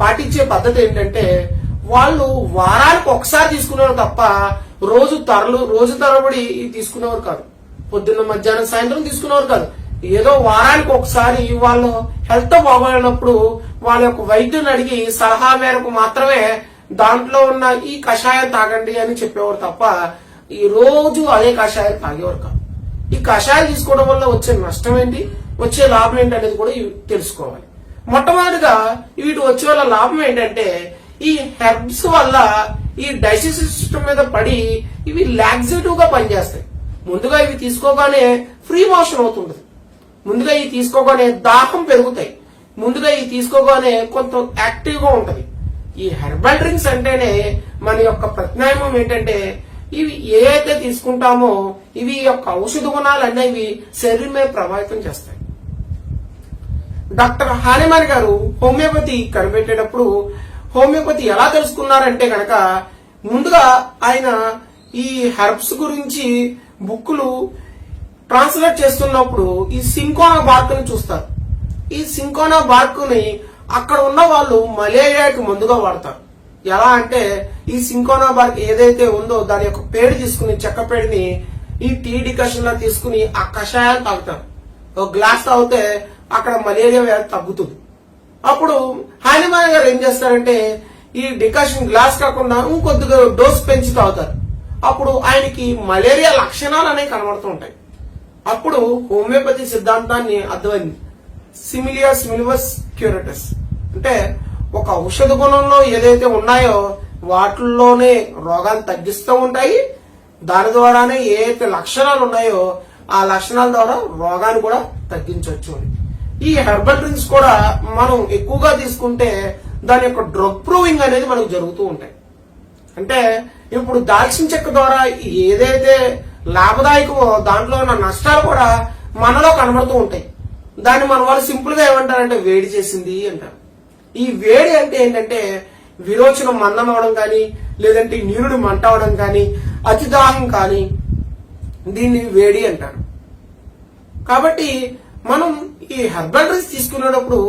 పాటించే పద్ధతి ఏంటంటే వాళ్ళు వారానికి ఒకసారి తీసుకునేవారు తప్ప రోజు తరబడి తీసుకునేవారు కాదు. పొద్దున్న మధ్యాహ్నం సాయంత్రం తీసుకునేవారు కాదు. ఏదో వారానికి ఒకసారి వాళ్ళు హెల్త్ బాగోలేనప్పుడు వాళ్ళ యొక్క వైద్యుని అడిగి సలహా మేరకు మాత్రమే దాంట్లో ఉన్న ఈ కషాయం తాగండి అని చెప్పేవారు తప్ప ఈ రోజు అదే కషాయం తాగేవారు కాదు. ఈ కషాయం తీసుకోవడం వల్ల వచ్చే నష్టం ఏంటి, వచ్చే లాభం ఏంటి అనేది కూడా తెలుసుకోవాలి. మొట్టమొదటిగా వీటి వచ్చే వల్ల లాభం ఏంటంటే ఈ హెర్బ్స్ వల్ల ఈ డైజెస్టివ్ సిస్టమ్ మీద పడి ఇవి లాక్సేటివ్ గా పనిచేస్తాయి. ముందుగా ఇవి తీసుకోగానే ఫ్రీ మోషన్ అవుతుంటది, ముందుగా ఇవి తీసుకోగానే దాహం పెరుగుతాయి, ముందుగా ఇవి తీసుకోగానే కొంత యాక్టివ్ గా ఉంటది. ఈ హెర్బల్ డ్రింక్స్ అంటేనే మన యొక్క ప్రత్యామ్నాయం ఏంటంటే ఇవి ఏదైతే తీసుకుంటామో ఇవి యొక్క ఔషధ గుణాలు అనేవి శరీరం మీద ప్రభావితం చేస్తాయి. డాక్టర్ హానిమాన్ గారు హోమియోపతి కనిపెట్టేటప్పుడు హోమియోపతి ఎలా తెలుసుకున్నారంటే గనక ముందుగా ఆయన ఈ హెర్బ్స్ గురించి బుక్కులు ట్రాన్స్లేట్ చేస్తున్నప్పుడు ఈ సింకోనా బార్క్ ని చూస్తారు. ఈ సింకోనా బార్క్ ని అక్కడ ఉన్న వాళ్ళు మలేరియాకి మందుగా వాడతారు. ఎలా అంటే ఈ సింకోనా బార్క్ ఏదైతే ఉందో దాని యొక్క పేరు తీసుకుని, చెక్క పేరుని ఈ టీ డికాషన్ లా తీసుకుని ఆ కషాయాలు తాగుతారు. ఒక గ్లాస్ తాగితే అక్కడ మలేరియా వ్యాధి తగ్గుతుంది. అప్పుడు హానిమాన్ గారు ఏం చేస్తారంటే ఈ డికాషన్ గ్లాస్ కాకుండా ఇంకొద్దిగా డోస్ పెంచి తాగుతారు. అప్పుడు ఆయనకి మలేరియా లక్షణాలు అనేవి కనబడుతూ ఉంటాయి. అప్పుడు హోమియోపతి సిద్ధాంతాన్ని అర్థమైంది. సిమిలియా సిమిలివస్ క్యూరటస్ అంటే ఒక ఔషధ గుణంలో ఏదైతే ఉన్నాయో వాటిల్లోనే రోగాన్ని తగ్గిస్తూ ఉంటాయి. దాని ద్వారానే ఏదైతే లక్షణాలు ఉన్నాయో ఆ లక్షణాల ద్వారా రోగాన్ని కూడా తగ్గించవచ్చు. ఈ హెర్బల్ డ్రింక్స్ కూడా మనం ఎక్కువగా తీసుకుంటే దాని యొక్క డ్రగ్ ప్రూవింగ్ అనేది మనకు జరుగుతూ ఉంటాయి. అంటే ఇప్పుడు దాల్చిన చెక్క ద్వారా ఏదైతే లాభదాయకమో దాంట్లో ఉన్న నష్టాలు కూడా మనలో కనబడుతూ ఉంటాయి. దాన్ని మన వాళ్ళు సింపుల్ గా ఏమంటారంటే వేడి చేసింది అంటారు. ఈ వేడి అంటే ఏంటంటే విరోచనం మందం అవడం కానీ, లేదంటే నీరుడు మంట అవడం కానీ, అతిదాహం కానీ దీన్ని వేడి అంటారు. కాబట్టి మనం ఈ హెర్బల్ డ్రింక్స్ తీసుకునేటప్పుడు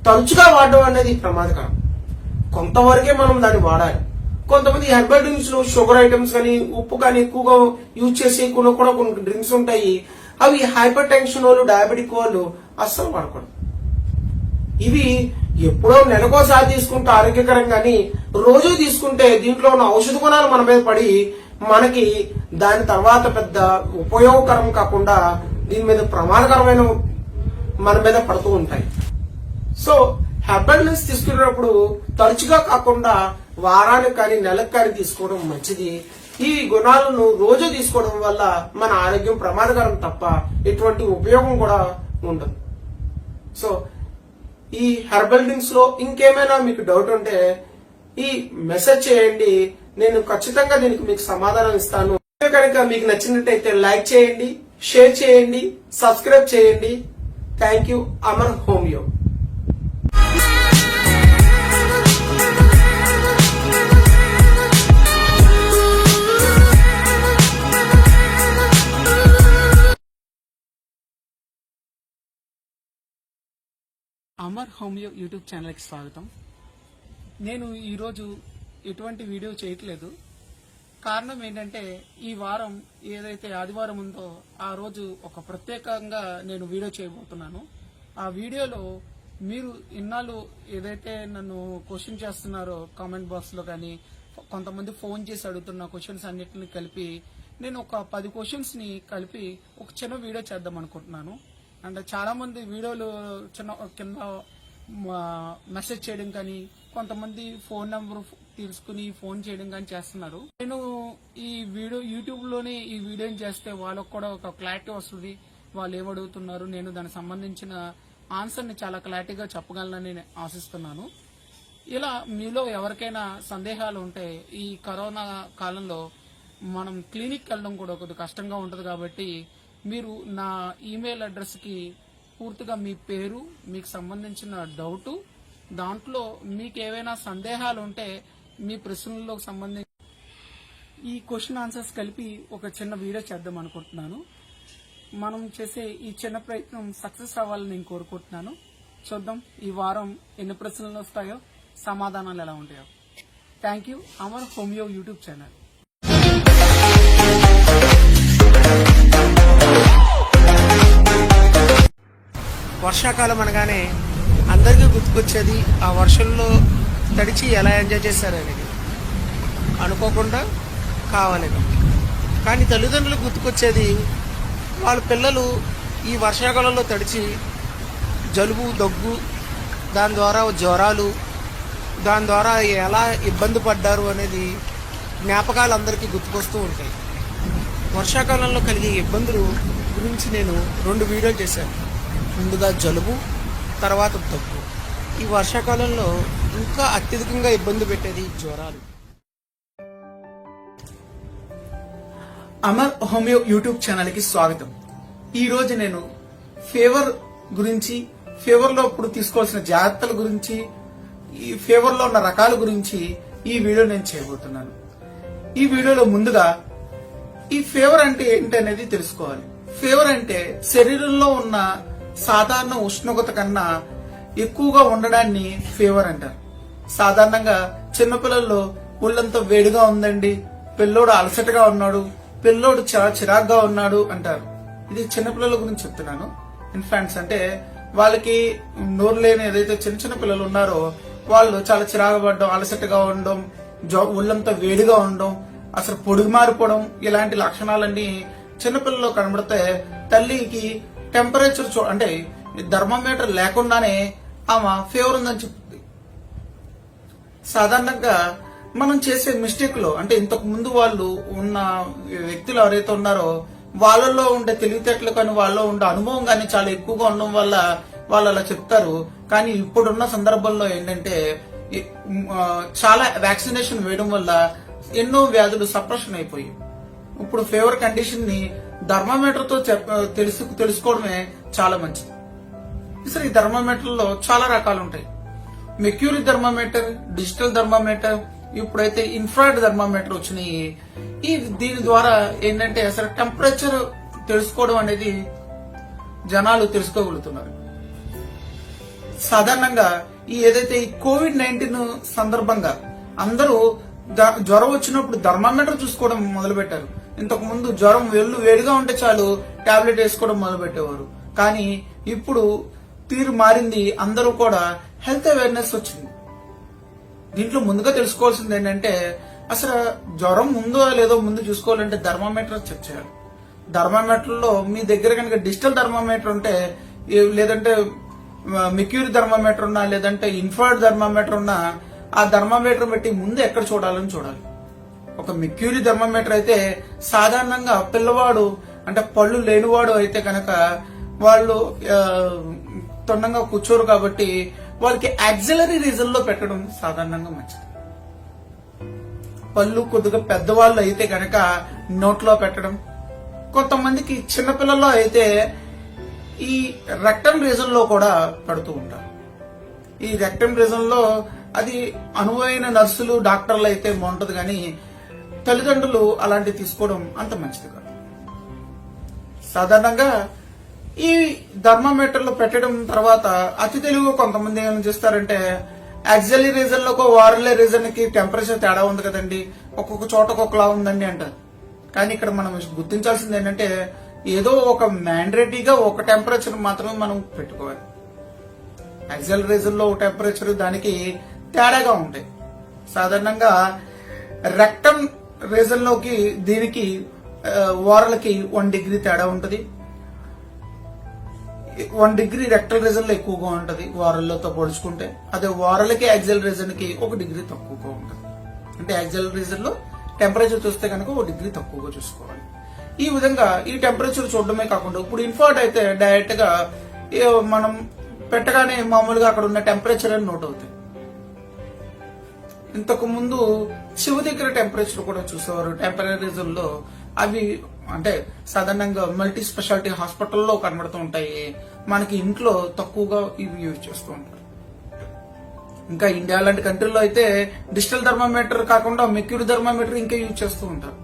తరచుగా వాడడం అనేది ప్రమాదకరం. కొంతవరకే మనం దాన్ని వాడాలి. కొంతమంది హెర్బల్ డ్రింక్స్ లో షుగర్ ఐటమ్స్ కానీ, ఉప్పు కానీ ఎక్కువగా యూజ్ చేసే కూడా కొన్ని డ్రింక్స్ ఉంటాయి. అవి హైపర్ టెన్షన్ వాళ్ళు, డయాబెటిక్ వాళ్ళు అస్సలు వాడకూడదు. ఇవి ఎప్పుడో నెలకోసారి తీసుకుంటే ఆరోగ్యకరం కానీ రోజు తీసుకుంటే దీంట్లో ఉన్న ఔషధ గుణాలు మన మీద పడి మనకి దాని తర్వాత పెద్ద ఉపయోగకరం కాకుండా దీని మీద ప్రమాదకరమైన మన మీద పడుతూ ఉంటాయి. సో హెర్బల్ డ్రింక్స్ తీసుకునేటప్పుడు తరచుగా కాకుండా వారానికి కానీ నెలకు కానీ తీసుకోవడం మంచిది. ఈ గుణాలను రోజు తీసుకోవడం వల్ల మన ఆరోగ్యం ప్రమాదకరం తప్ప ఎటువంటి ఉపయోగం కూడా ఉండదు. సో ఈ హెర్బల్ డ్రింక్స్ లో ఇంకేమైనా మీకు డౌట్ ఉంటే ఈ మెసేజ్ చేయండి, నేను ఖచ్చితంగా దీనికి మీకు సమాధానం ఇస్తాను. కనుక మీకు నచ్చినట్టయితే లైక్ చేయండి, షేర్ చేయండి, సబ్స్క్రైబ్ చేయండి. Thank you. Amar homeo. Amar homeo YouTube ఛానల్కి స్వాగతం. నేను ఈరోజు ఎటువంటి వీడియో చేయట్లేదు. కారణం ఏంటంటే ఈ వారం ఏదైతే ఆదివారం ఉందో ఆ రోజు ఒక ప్రత్యేకంగా నేను వీడియో చేయబోతున్నాను. ఆ వీడియోలో మీరు ఇన్నాళ్ళు ఏదైతే నన్ను క్వశ్చన్ చేస్తున్నారో కామెంట్ బాక్స్ లో కానీ కొంతమంది ఫోన్ చేసి అడుగుతున్న క్వశ్చన్స్ అన్నిటిని కలిపి నేను ఒక 10 క్వశ్చన్స్ ని కలిపి ఒక చిన్న వీడియో చేద్దాం అనుకుంటున్నాను. అండ్ చాలా మంది వీడియోలు కింద మెసేజ్ చేయడం కానీ కొంతమంది ఫోన్ నెంబర్ తీసుకుని ఫోన్ చేయడం కానీ చేస్తున్నారు. నేను ఈ వీడియో యూట్యూబ్ లోనే ఈ వీడియోని చేస్తే వాళ్ళకు కూడా ఒక క్లారిటీ వస్తుంది. వాళ్ళు ఏమడుగుతున్నారు, నేను దానికి సంబంధించిన ఆన్సర్ ని చాలా క్లారిటీగా చెప్పగలనని నేను ఆశిస్తున్నాను. ఇలా మీలో ఎవరికైనా సందేహాలు ఉంటే ఈ కరోనా కాలంలో మనం క్లినిక్ వెళ్ళడం కూడా కొద్దిగా కష్టంగా ఉంటుంది కాబట్టి మీరు నా ఈమెయిల్ అడ్రస్ కి పూర్తిగా మీ పేరు, మీకు సంబంధించిన డౌట్, దాంట్లో మీకు ఏవైనా సందేహాలు ఉంటే మీ ప్రశ్నలకు సంబంధించి ఈ క్వశ్చన్ ఆన్సర్స్ కలిపి ఒక చిన్న వీడియో చేద్దాం అనుకుంటున్నాను. మనం చేసే ఈ చిన్న ప్రయత్నం సక్సెస్ అవ్వాలని నేను కోరుకుంటున్నాను. చూద్దాం ఈ వారం ఎన్ని ప్రశ్నలు వస్తాయో, సమాధానాలు ఎలా ఉంటాయో. Thank you. Amar homeo YouTube channel. వర్షాకాలం అనగానే అందరికీ గుర్తుకొచ్చేది ఆ వర్షంలో తడిచి ఎలా ఎంజాయ్ చేశారనేది. అనుకోకుండా కావాలని. కానీ తల్లిదండ్రులకు గుర్తుకొచ్చేది వాళ్ళ పిల్లలు ఈ వర్షాకాలంలో తడిచి జలుబు, దగ్గు, దాని ద్వారా జ్వరాలు, దాని ద్వారా ఎలా ఇబ్బంది పడ్డారు అనేది జ్ఞాపకాలు అందరికీ గుర్తుకొస్తూ ఉంటాయి. వర్షాకాలంలో కలిగే ఇబ్బందులు గురించి నేను 2 వీడియోలు చేశాను. ముందుగా జలుబు, తర్వాత దగ్గు. ఈ వర్షాకాలంలో ఇంకా అత్యధికంగా ఇబ్బంది పెట్టేది జ్వరాలు. అమర్ హోమియో యూట్యూబ్ ఛానల్ కి స్వాగతం. ఈ రోజు నేను ఫీవర్ గురించి, ఫీవర్ లో ఇప్పుడు తీసుకోవాల్సిన జాగ్రత్తల గురించి, ఈ ఫీవర్ లో ఉన్న రకాల గురించి ఈ వీడియో నేను చేయబోతున్నాను. ఈ వీడియోలో ముందుగా ఈ ఫీవర్ అంటే ఏంటి అనేది తెలుసుకోవాలి. ఫీవర్ అంటే శరీరంలో ఉన్న సాధారణ ఉష్ణోగ్రత కన్నా ఎక్కువగా ఉండడాన్ని ఫీవర్ అంటారు. సాధారణంగా చిన్నపిల్లల్లో ఒళ్ళంతా వేడిగా ఉందండి, పిల్లోడు అలసటగా ఉన్నాడు, పిల్లోడు చాలా చిరాగ్గా ఉన్నాడు అంటారు. ఇది చిన్నపిల్లల గురించి చెప్తున్నాను. ఇన్ఫాంట్స్ అంటే వాళ్ళకి నోరు లేని ఏదైతే చిన్న చిన్న పిల్లలు ఉన్నారో వాళ్ళు చాలా చిరాగా పడడం, అలసటగా ఉండడం, ఒళ్ళంతా వేడిగా ఉండడం, అసలు పొడుగు మారిపోవడం, ఇలాంటి లక్షణాలన్నీ చిన్నపిల్లల్లో కనబడితే తల్లికి టెంపరేచర్ అంటే థర్మామీటర్ లేకుండానే ఆమె ఫీవర్ ఉందని చెప్తుంది. సాధారణంగా మనం చేసే మిస్టేక్ లో అంటే ఇంతకు ముందు వాళ్ళు ఉన్న వ్యక్తులు ఎవరైతే ఉన్నారో వాళ్ళలో ఉండే తెలివితేటలు కానీ వాళ్ళలో ఉండే అనుభవం కానీ చాలా ఎక్కువగా ఉండడం వల్ల వాళ్ళు అలా చెప్తారు. కానీ ఇప్పుడున్న సందర్భంలో ఏంటంటే చాలా వ్యాక్సినేషన్ వేయడం వల్ల ఎన్నో వ్యాధులు సప్రెషన్ అయిపోయి ఇప్పుడు ఫీవర్ కండిషన్ ని థర్మామీటర్ తో తెలుసుకోవడమే చాలా మంచిది. సరే, ఈ థర్మామీటర్ లో చాలా రకాలు ఉంటాయి. మెర్క్యూరీ థర్మామీటర్, డిజిటల్ థర్మామీటర్, ఇప్పుడైతే ఇన్ఫ్రారెడ్ థర్మామీటర్ వచ్చినాయి. దీని ద్వారా ఏంటంటే అసలు టెంపరేచర్ తెలుసుకోవడం అనేది జనాలు తెలుసుకోగలుగుతున్నారు. సాధారణంగా ఏదైతే ఈ కోవిడ్-19 సందర్భంగా అందరూ జ్వరం వచ్చినప్పుడు థర్మామీటర్ చూసుకోవడం మొదలు పెట్టారు. ఇంతకు ముందు జ్వరం వేడిగా ఉంటే చాలు టాబ్లెట్ వేసుకోవడం మొదలు పెట్టేవారు. కానీ ఇప్పుడు తీరు మారింది. అందరూ కూడా హెల్త్ అవేర్నెస్ వచ్చింది. దీంట్లో ముందుగా తెలుసుకోవాల్సింది ఏంటంటే అసలు జ్వరం ఉందో లేదో ముందు చూసుకోవాలంటే థర్మామీటర్ చెక్ చేయాలి. థర్మామీటర్ లో మీ దగ్గర కనుక డిజిటల్ థర్మామీటర్ ఉంటే, లేదంటే మెర్క్యూరీ థర్మామీటర్ ఉన్నా, లేదంటే ఇన్ఫ్రారెడ్ థర్మామీటర్ ఉన్నా, ఆ థర్మామీటర్ బట్టి ముందు ఎక్కడ చూడాలని చూడాలి. ఒక మెర్క్యూరీ థర్మామీటర్ అయితే సాధారణంగా పిల్లవాడు అంటే పళ్ళు లేనివాడు అయితే కనుక వాళ్ళు తొండంగా కూర్చోరు కాబట్టి వాళ్ళకి యాక్సిలరీ రీజన్ లో పెట్టడం సాధారణంగా మంచిది. పళ్ళు కొద్దిగా పెద్దవాళ్ళు అయితే కనుక నోట్లో పెట్టడం. కొంతమందికి చిన్నపిల్లల్లో అయితే ఈ రెక్టమ్ రీజన్ లో కూడా పెడుతూ ఉంటారు. ఈ రెక్టమ్ రీజన్ లో అది అనువైన నర్సులు, డాక్టర్లు అయితే బాగుంటది, కానీ తల్లిదండ్రులు అలాంటివి తీసుకోవడం అంత మంచిది కాదు. సాధారణంగా ఈ థర్మామీటర్లు పెట్టడం తర్వాత అతి తెలుగు కొంతమంది ఏమైనా చేస్తారంటే యాక్సిలరీ రీజన్ లో వారలే రీజన్ కి టెంపరేచర్ తేడా ఉంది కదండి, ఒక్కొక్క చోట ఒక్కొక్కలా ఉందండి అంటారు. కానీ ఇక్కడ మనం గుర్తించాల్సింది ఏంటంటే ఏదో ఒక మ్యాండేటరీగా ఒక టెంపరేచర్ మాత్రమే మనం పెట్టుకోవాలి. యాక్సిలరీ రీజన్ లో ఒక టెంపరేచర్ దానికి తేడాగా ఉంటాయి. సాధారణంగా రెక్టమ్ రీజన్ లోకి దీనికి వారలకి 1 డిగ్రీ తేడా ఉంటది. 1 డిగ్రీ రెక్టల్ రీజన్ లో ఎక్కువగా ఉంటది వారల్లతో పోల్చుకుంటే. అదే వారలకి యాక్సిల్ రీజన్ కి 1 డిగ్రీ తక్కువగా ఉంటది. అంటే యాక్సిల్ రీజన్ లో టెంపరేచర్ చూస్తే కనుక 1 డిగ్రీ తక్కువగా చూసుకోవాలి. ఈ విధంగా ఈ టెంపరేచర్ చూడడమే కాకుండా ఇప్పుడు ఇన్ఫర్ట్ అయితే డైరెక్ట్ గా మనం పెట్టగానే మామూలుగా అక్కడ ఉన్న టెంపరేచర్ అని నోట్ అవుతాయి. ఇంతకు ముందు చెవి దగ్గర టెంపరేచర్ కూడా చూసేవారు టెంపరేచర్ లో. అవి అంటే సాధారణంగా మల్టీ స్పెషాలిటీ హాస్పిటల్లో కనబడుతూ ఉంటాయి. మనకి ఇంట్లో తక్కువగా ఇవి యూజ్ చేస్తూ ఉంటారు. ఇంకా ఇండియా లాంటి కంట్రీలో అయితే డిజిటల్ థర్మామీటర్ కాకుండా మెర్క్యూరీ థర్మామీటర్ ఇంకా యూజ్ చేస్తూ ఉంటారు.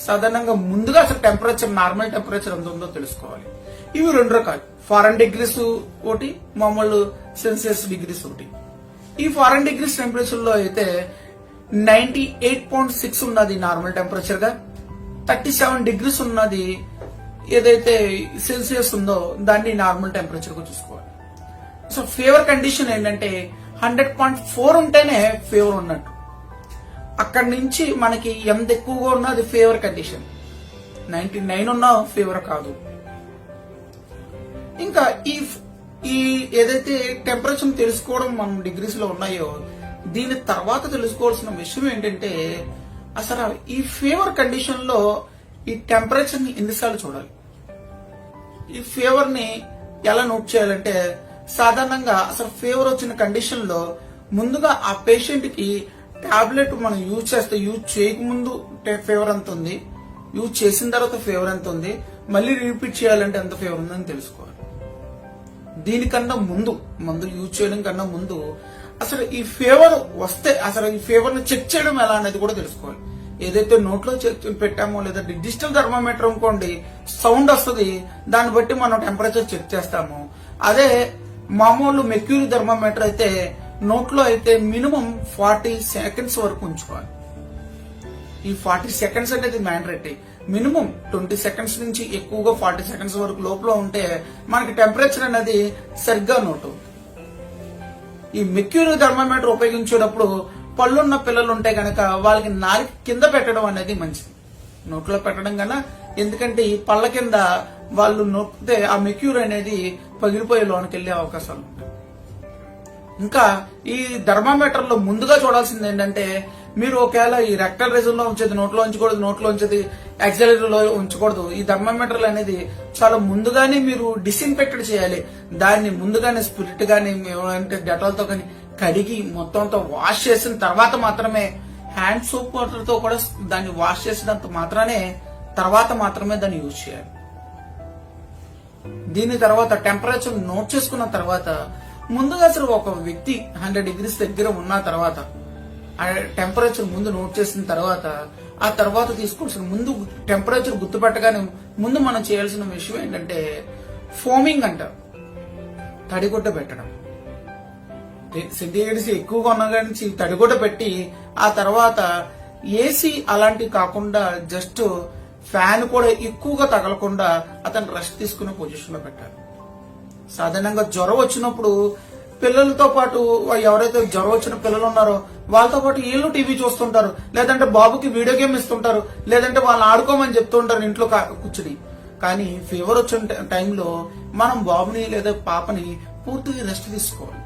సాధారణంగా ముందుగా అసలు టెంపరేచర్ నార్మల్ టెంపరేచర్ ఎంత ఉందో తెలుసుకోవాలి. ఇవి 2 రకాలు, ఫారెన్ డిగ్రీస్ ఒకటి, మామూలు సెల్సియస్ డిగ్రీస్ ఒకటి. ఈ ఫారెన్ డిగ్రీస్ టెంపరేచర్ లో అయితే 98.6 ఉన్నది నార్మల్ టెంపరేచర్ గా, 37 డిగ్రీస్ ఉన్నది ఏదైతే సెల్సియస్ ఉందో దాన్ని నార్మల్ టెంపరేచర్ గా చూసుకోవాలి. సో ఫీవర్ కండిషన్ ఏంటంటే 100.4 ఉంటేనే ఫీవర్ ఉన్నట్టు. అక్కడి నుంచి మనకి ఎంత ఎక్కువగా ఉన్నది ఫీవర్ కండిషన్, 99 ఉన్న ఫీవర్ కాదు. ఇంకా ఈ ఏదైతే టెంపరేచర్ తెలుసుకోవడం మనం డిగ్రీస్ లో ఉన్నాయో దీని తర్వాత తెలుసుకోవాల్సిన విషయం ఏంటంటే అసలు ఈ ఫీవర్ కండిషన్ లో ఈ టెంపరేచర్ ని ఎన్నిసార్లు చూడాలి, ఈ ఫీవర్ ని ఎలా నోట్ చేయాలంటే సాధారణంగా అసలు ఫీవర్ వచ్చిన కండిషన్ లో ముందుగా ఆ పేషెంట్ కి టాబ్లెట్ మనం యూజ్ చేయకముందు ఫీవర్ ఎంత ఉంది, యూజ్ చేసిన తర్వాత ఫీవర్ ఎంత ఉంది, మళ్ళీ రిపీట్ చేయాలంటే ఎంత ఫీవర్ ఉందని తెలుసుకోవాలి. దీనికన్నా ముందు మందులు యూజ్ చేయడం కన్నా ముందు అసలు ఈ ఫీవర్ వస్తే అసలు ఈ ఫీవర్ ని చెక్ చేయడం ఎలా అనేది కూడా తెలుసుకోవాలి. ఏదైతే నోట్లో పెట్టామో లేదా డిజిటల్ థర్మామీటర్ అనుకోండి సౌండ్ వస్తుంది, దాన్ని బట్టి మనం టెంపరేచర్ చెక్ చేస్తాము. అదే మామూలు మెర్క్యూరీ థర్మామీటర్ అయితే నోట్లో అయితే మినిమం 40 సెకండ్స్ వరకు ఉంచుకోవాలి. ఈ 40 సెకండ్స్ అనేది మ్యాండేటరీ. మినిమం 20 సెకండ్స్ నుంచి ఎక్కువగా 40 సెకండ్స్ వరకు లోపల ఉంటే మనకి టెంపరేచర్ అనేది సరిగ్గా నోట్ అవుతుంది. ఈ మెర్క్యూరీ థర్మామీటర్ ఉపయోగించేటప్పుడు పళ్ళున్న పిల్లలు ఉంటే గనక వాళ్ళకి నాలుగు కింద పెట్టడం అనేది మంచిది, నోట్లో పెట్టడం కన్నా. ఎందుకంటే ఈ పళ్ళ కింద వాళ్ళు నొక్కితే ఆ మెర్క్యూరీ అనేది పగిలిపోయే లోనికి వెళ్లే అవకాశాలు ఉంటాయి. ఇంకా ఈ థర్మామీటర్ లో ముందుగా చూడాల్సింది ఏంటంటే మీరు ఒకవేళ ఈ రెక్టల్ రీజన్ లో ఉంచేది నోట్లో ఉంచకూడదు, నోట్లో ఉంచేది యాక్సిలరీలో ఉంచకూడదు. ఈ థర్మామీటర్లు అనేది చాలా ముందుగానే మీరు డిస్ఇన్ఫెక్టెడ్ చేయాలి. దాన్ని ముందుగానే స్పిరిట్ గానీ అంటే డెటాల్ తో కానీ కడిగి మొత్తంతో వాష్ చేసిన తర్వాత మాత్రమే, హ్యాండ్ సోప్ వాటర్ తో కూడా దాన్ని వాష్ చేసినంత తర్వాత మాత్రమే దాన్ని యూజ్ చేయాలి. దీని తర్వాత టెంపరేచర్ నోట్ చేసుకున్న తర్వాత ముందుగా అసలు ఒక వ్యక్తి 100 డిగ్రీస్ దగ్గర ఉన్న తర్వాత ఆ టెంపరేచర్ ముందు నోట్ చేసిన తర్వాత ఆ తర్వాత తీసుకోవాల్సిన ముందు టెంపరేచర్ గుర్తుపెట్టగానే ముందు మనం చేయాల్సిన విషయం ఏంటంటే ఫోమింగ్ అంటారు, తడిగుడ్డ పెట్టడం. సెంటీగ్రేడ్స్ ఎక్కువగా ఉన్న నుంచి తడిగుడ్డ పెట్టి ఆ తర్వాత ఏసీ అలాంటివి కాకుండా జస్ట్ ఫ్యాన్ కూడా ఎక్కువగా తగలకుండా అతను రెస్ట్ తీసుకునే పొజిషన్ లో పెట్టాలి. సాధారణంగా జ్వరం వచ్చినప్పుడు పిల్లలతో పాటు ఎవరైతే జ్వరం వచ్చిన పిల్లలు ఉన్నారో వాళ్ళతో పాటు వీళ్ళు టీవీ చూస్తుంటారు, లేదంటే బాబుకి వీడియో గేమ్ ఇస్తుంటారు, లేదంటే వాళ్ళని ఆడుకోమని చెప్తుంటారు ఇంట్లో కూర్చుని. కానీ ఫీవర్ వచ్చిన టైంలో మనం బాబుని లేదా పాపని పూర్తిగా రెస్ట్ తీసుకోవాలి.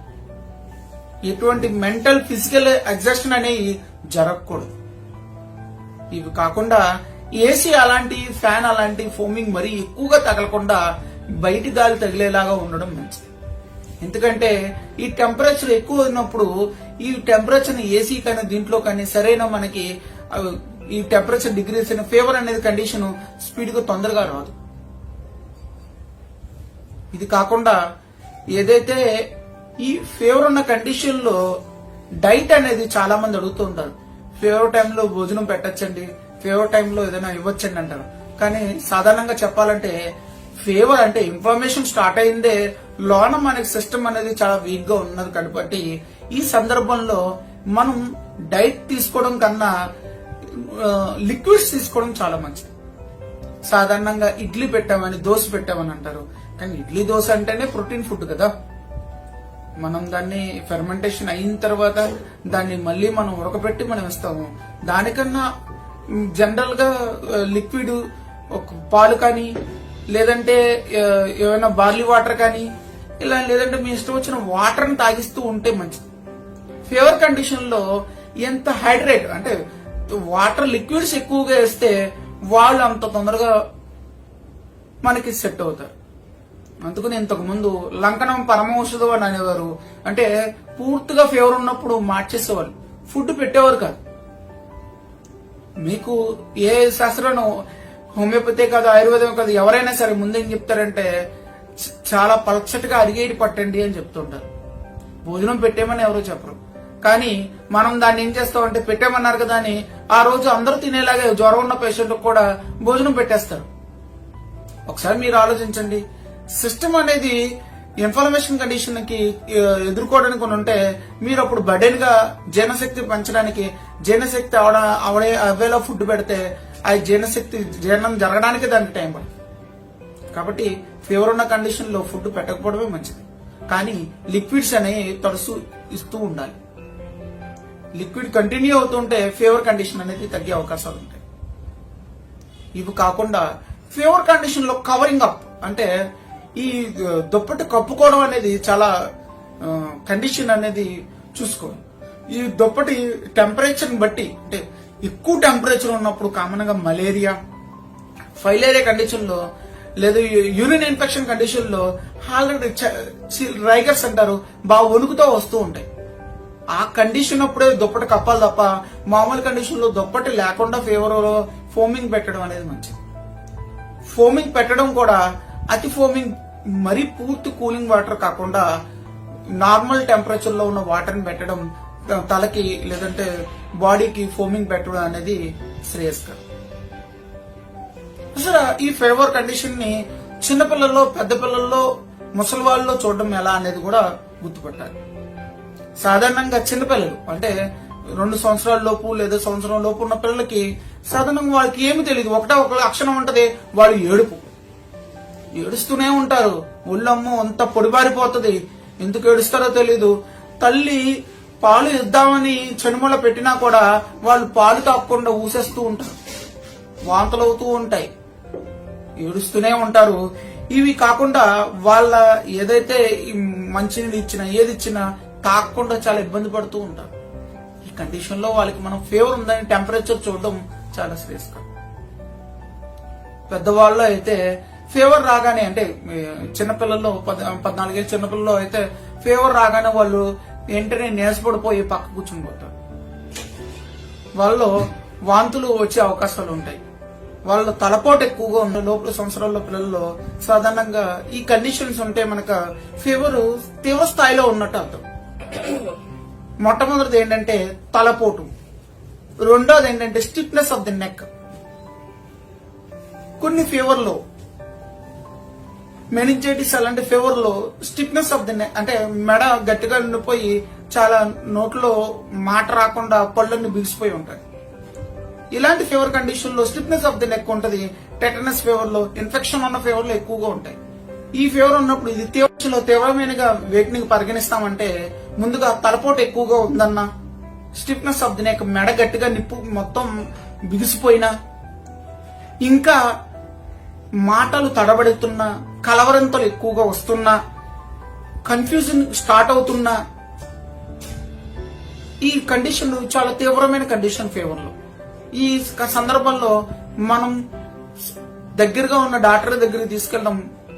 ఎటువంటి మెంటల్ ఫిజికల్ ఎగ్జాస్షన్ అనేవి జరగకూడదు. ఇవి కాకుండా ఏసీ అలాంటి ఫ్యాన్ అలాంటి ఫోమింగ్ మరీ ఎక్కువగా తగలకుండా బయటి గాలి తగిలేలాగా ఉండడం మంచిది. ఎందుకంటే ఈ టెంపరేచర్ ఎక్కువ ఉన్నప్పుడు ఈ టెంపరేచర్ ఏసీ కానీ దీంట్లో కానీ సరైన మనకి ఈ టెంపరేచర్ డిగ్రీస్ అయిన ఫీవర్ అనేది కండిషన్ స్పీడ్ గా తొందరగా రాదు. ఇది కాకుండా ఏదైతే ఈ ఫీవర్ ఉన్న కండిషన్ లో డైట్ అనేది చాలా మంది అడుగుతూ ఉంటారు. ఫీవర్ టైంలో భోజనం పెట్టచ్చండి, ఫీవర్ టైంలో ఏదైనా ఇవ్వచ్చండి అంటారు. కానీ సాధారణంగా చెప్పాలంటే ఫీవర్ అంటే ఇన్ఫర్మేషన్ స్టార్ట్ అయిందే లోన మనకి సిస్టమ్ అనేది చాలా వీక్ గా ఉన్నది కాబట్టి ఈ సందర్భంలో మనం డైట్ తీసుకోవడం కన్నా లిక్విడ్స్ తీసుకోవడం చాలా మంచిది. సాధారణంగా ఇడ్లీ పెట్టామని దోశ పెట్టామని అంటారు, కానీ ఇడ్లీ దోశ అంటేనే ప్రోటీన్ ఫుడ్ కదా. మనం దాన్ని ఫెర్మెంటేషన్ అయిన తర్వాత దాన్ని మళ్ళీ మనం ఉడకబెట్టి మనం ఇస్తాము. దానికన్నా జనరల్ గా లిక్విడ్ ఒక పాలు కానీ లేదంటే ఏమైనా బార్లీ వాటర్ కానీ ఇలా లేదంటే మీ ఇష్టం వచ్చిన వాటర్ని తాగిస్తూ ఉంటే మంచిది. ఫీవర్ కండిషన్ లో ఎంత హైడ్రేట్ అంటే వాటర్ లిక్విడ్స్ ఎక్కువగా వేస్తే వాళ్ళు అంత తొందరగా మనకి సెట్ అవుతారు. అందుకని ఇంతకు ముందు లంకనం పరమౌషధం అని అనేవారు. అంటే పూర్తిగా ఫీవర్ ఉన్నప్పుడు మార్చేసేవాళ్ళు, ఫుడ్ పెట్టేవారు కాదు. మీకు ఏ శాస్త్రం హోమియోపతి కాదు ఆయుర్వేదం కాదు ఎవరైనా సరే ముందేం చెప్తారంటే చాలా పలచటిగా అరిగేటి పట్టండి అని చెప్తుంటారు. భోజనం పెట్టేమని ఎవరో చెప్పరు. కానీ మనం దాన్ని ఏం చేస్తామంటే పెట్టేమన్నారు కదా అని ఆ రోజు అందరూ తినేలాగే జ్వరం ఉన్న పేషెంట్ కూడా భోజనం పెట్టేస్తారు. ఒకసారి మీరు ఆలోచించండి, సిస్టమ్ అనేది ఇన్ఫ్లమేషన్ కండిషన్ కి ఎదుర్కోవడానికి కొన్ని ఉంటే మీరు అప్పుడు బర్డెన్ గా జీర్ణశక్తి పెంచడానికి జీర్ణశక్తి అవేలా ఫుడ్ పెడితే ఆ జీర్ణం జరగడానికి దానికి టైం పడుతుంది. కాబట్టి ఫీవర్ ఉన్న కండిషన్ లో ఫుడ్ పెట్టకపోవడమే మంచిది. కానీ లిక్విడ్స్ అనేవి తరచూ ఇస్తూ ఉండాలి. లిక్విడ్ కంటిన్యూ అవుతుంటే ఫీవర్ కండిషన్ అనేది తగ్గే అవకాశాలు ఉంటాయి. ఇవి కాకుండా ఫీవర్ కండిషన్ లో కవరింగ్ అప్ అంటే ఈ దుప్పటి కప్పుకోవడం అనేది చాలా కండిషన్ అనేది చూసుకోవాలి. ఈ దుప్పటి టెంపరేచర్ బట్టి అంటే ఎక్కువ టెంపరేచర్ ఉన్నప్పుడు కామన్ గా మలేరియా, ఫైలేరియా కండిషన్ లో లేదా యూరిన్ ఇన్ఫెక్షన్ కండిషన్ లో ఆల్రెడీ రైగర్స్ అంటారు బాగా వణుకుతో వస్తూ ఉంటాయి. ఆ కండిషన్ అప్పుడే దుప్పటి కప్పాలి తప్ప మామూలు కండిషన్ లో దుప్పటి లేకుండా ఫీవర్ ఫోమింగ్ పెట్టడం అనేది మంచిది. ఫోమింగ్ పెట్టడం కూడా అతి ఫోమింగ్ మరీ పూర్తి కూలింగ్ వాటర్ కాకుండా నార్మల్ టెంపరేచర్ లో ఉన్న వాటర్ ని పెట్టడం తలకి లేదంటే బాడీకి ఫోమింగ్ పెట్టడం అనేది శ్రేయస్కరం. అసలు ఈ ఫీవర్ కండిషన్ ని చిన్నపిల్లల్లో పెద్ద పిల్లల్లో ముసలి వాళ్ళలో చూడడం ఎలా అనేది కూడా గుర్తుపట్టాలి. సాధారణంగా చిన్నపిల్లలు అంటే 2 సంవత్సరాల లోపు లేదా సంవత్సరం లోపు ఉన్న పిల్లలకి సాధారణంగా వాళ్ళకి ఏమి తెలియదు. ఒక లక్షణం ఉంటది, వాళ్ళు ఏడుస్తూనే ఉంటారు. ఒళ్ళమ్మో అంత పొడిబారిపోతుంది. ఎందుకు ఏడుస్తారో తెలీదు. తల్లి పాలు ఇద్దామని చనుమల పెట్టినా కూడా వాళ్ళు పాలు తాగకుండా ఊసేస్తూ ఉంటారు, వాంతులు అవుతూ ఉంటాయి, ఏడుస్తూనే ఉంటారు. ఇవి కాకుండా వాళ్ళ ఏదైతే మంచినీళ్ళు ఇచ్చినా ఏది ఇచ్చినా తాగకుండా చాలా ఇబ్బంది పడుతూ ఉంటారు. ఈ కండిషన్ లో వాళ్ళకి మనం ఫీవర్ ఉందని టెంపరేచర్ చూడడం చాలా శ్రేయస్కరం. పెద్దవాళ్ళు అయితే ఫీవర్ రాగానే అంటే చిన్నపిల్లల్లో 14 ఏళ్ళ చిన్నపిల్లల్లో అయితే ఫీవర్ రాగానే వాళ్ళు వెంటనే నీరసపడిపోయి పక్క కూర్చుని పోతారు. వాళ్ళు వాంతులు వచ్చే అవకాశాలు ఉంటాయి. వాళ్ళ తలపోటు ఎక్కువగా ఉన్న లోపల సంవత్సరాల్లో పిల్లల్లో సాధారణంగా ఈ కండిషన్స్ ఉంటే మనకు ఫీవర్ తీవ్ర స్థాయిలో ఉన్నట్టు అర్థం. మొట్టమొదటిది ఏంటంటే తలపోటు, రెండోది ఏంటంటే స్టిఫ్నెస్ ఆఫ్ ది నెక్. కొన్ని ఫీవర్ లో మెనింజైటిస్ అలాంటి ఫీవర్ లో స్టిఫ్నెస్ ఆఫ్ ది నెక్ అంటే మెడ గట్టిగా ఉండిపోయి చాలా నోట్లో మాట రాకుండా పళ్ళన్ని బిగిసిపోయి ఉంటాయి. ఇలాంటి ఫీవర్ కండిషన్ లో స్టిఫ్నెస్ ఆఫ్ ది నెక్ ఉంటది. టెటనస్ ఫీవర్ లో, ఇన్ఫెక్షన్ ఉన్న ఫీవర్ లో ఎక్కువగా ఉంటాయి. ఈ ఫీవర్ ఉన్నప్పుడు ఇది తీవ్రమైనగా వేటిని పరిగణిస్తామంటే ముందుగా తలపోటు ఎక్కువగా ఉందన్నా, స్టిఫ్నెస్ ఆఫ్ ది నెక్ మెడ గట్టిగా నిప్పు మొత్తం బిగిసిపోయినా, ఇంకా మాటలు తడబడుతున్నా, కలవరంతలు ఎక్కువగా వస్తున్నా, కన్ఫ్యూజన్ స్టార్ట్ అవుతున్నా, ఈ కండిషన్ చాలా తీవ్రమైన కండిషన్ ఫీవర్ లో. ఈ సందర్భంలో మనం దగ్గరగా ఉన్న డాక్టర్ దగ్గరికి తీసుకెళ్ళడం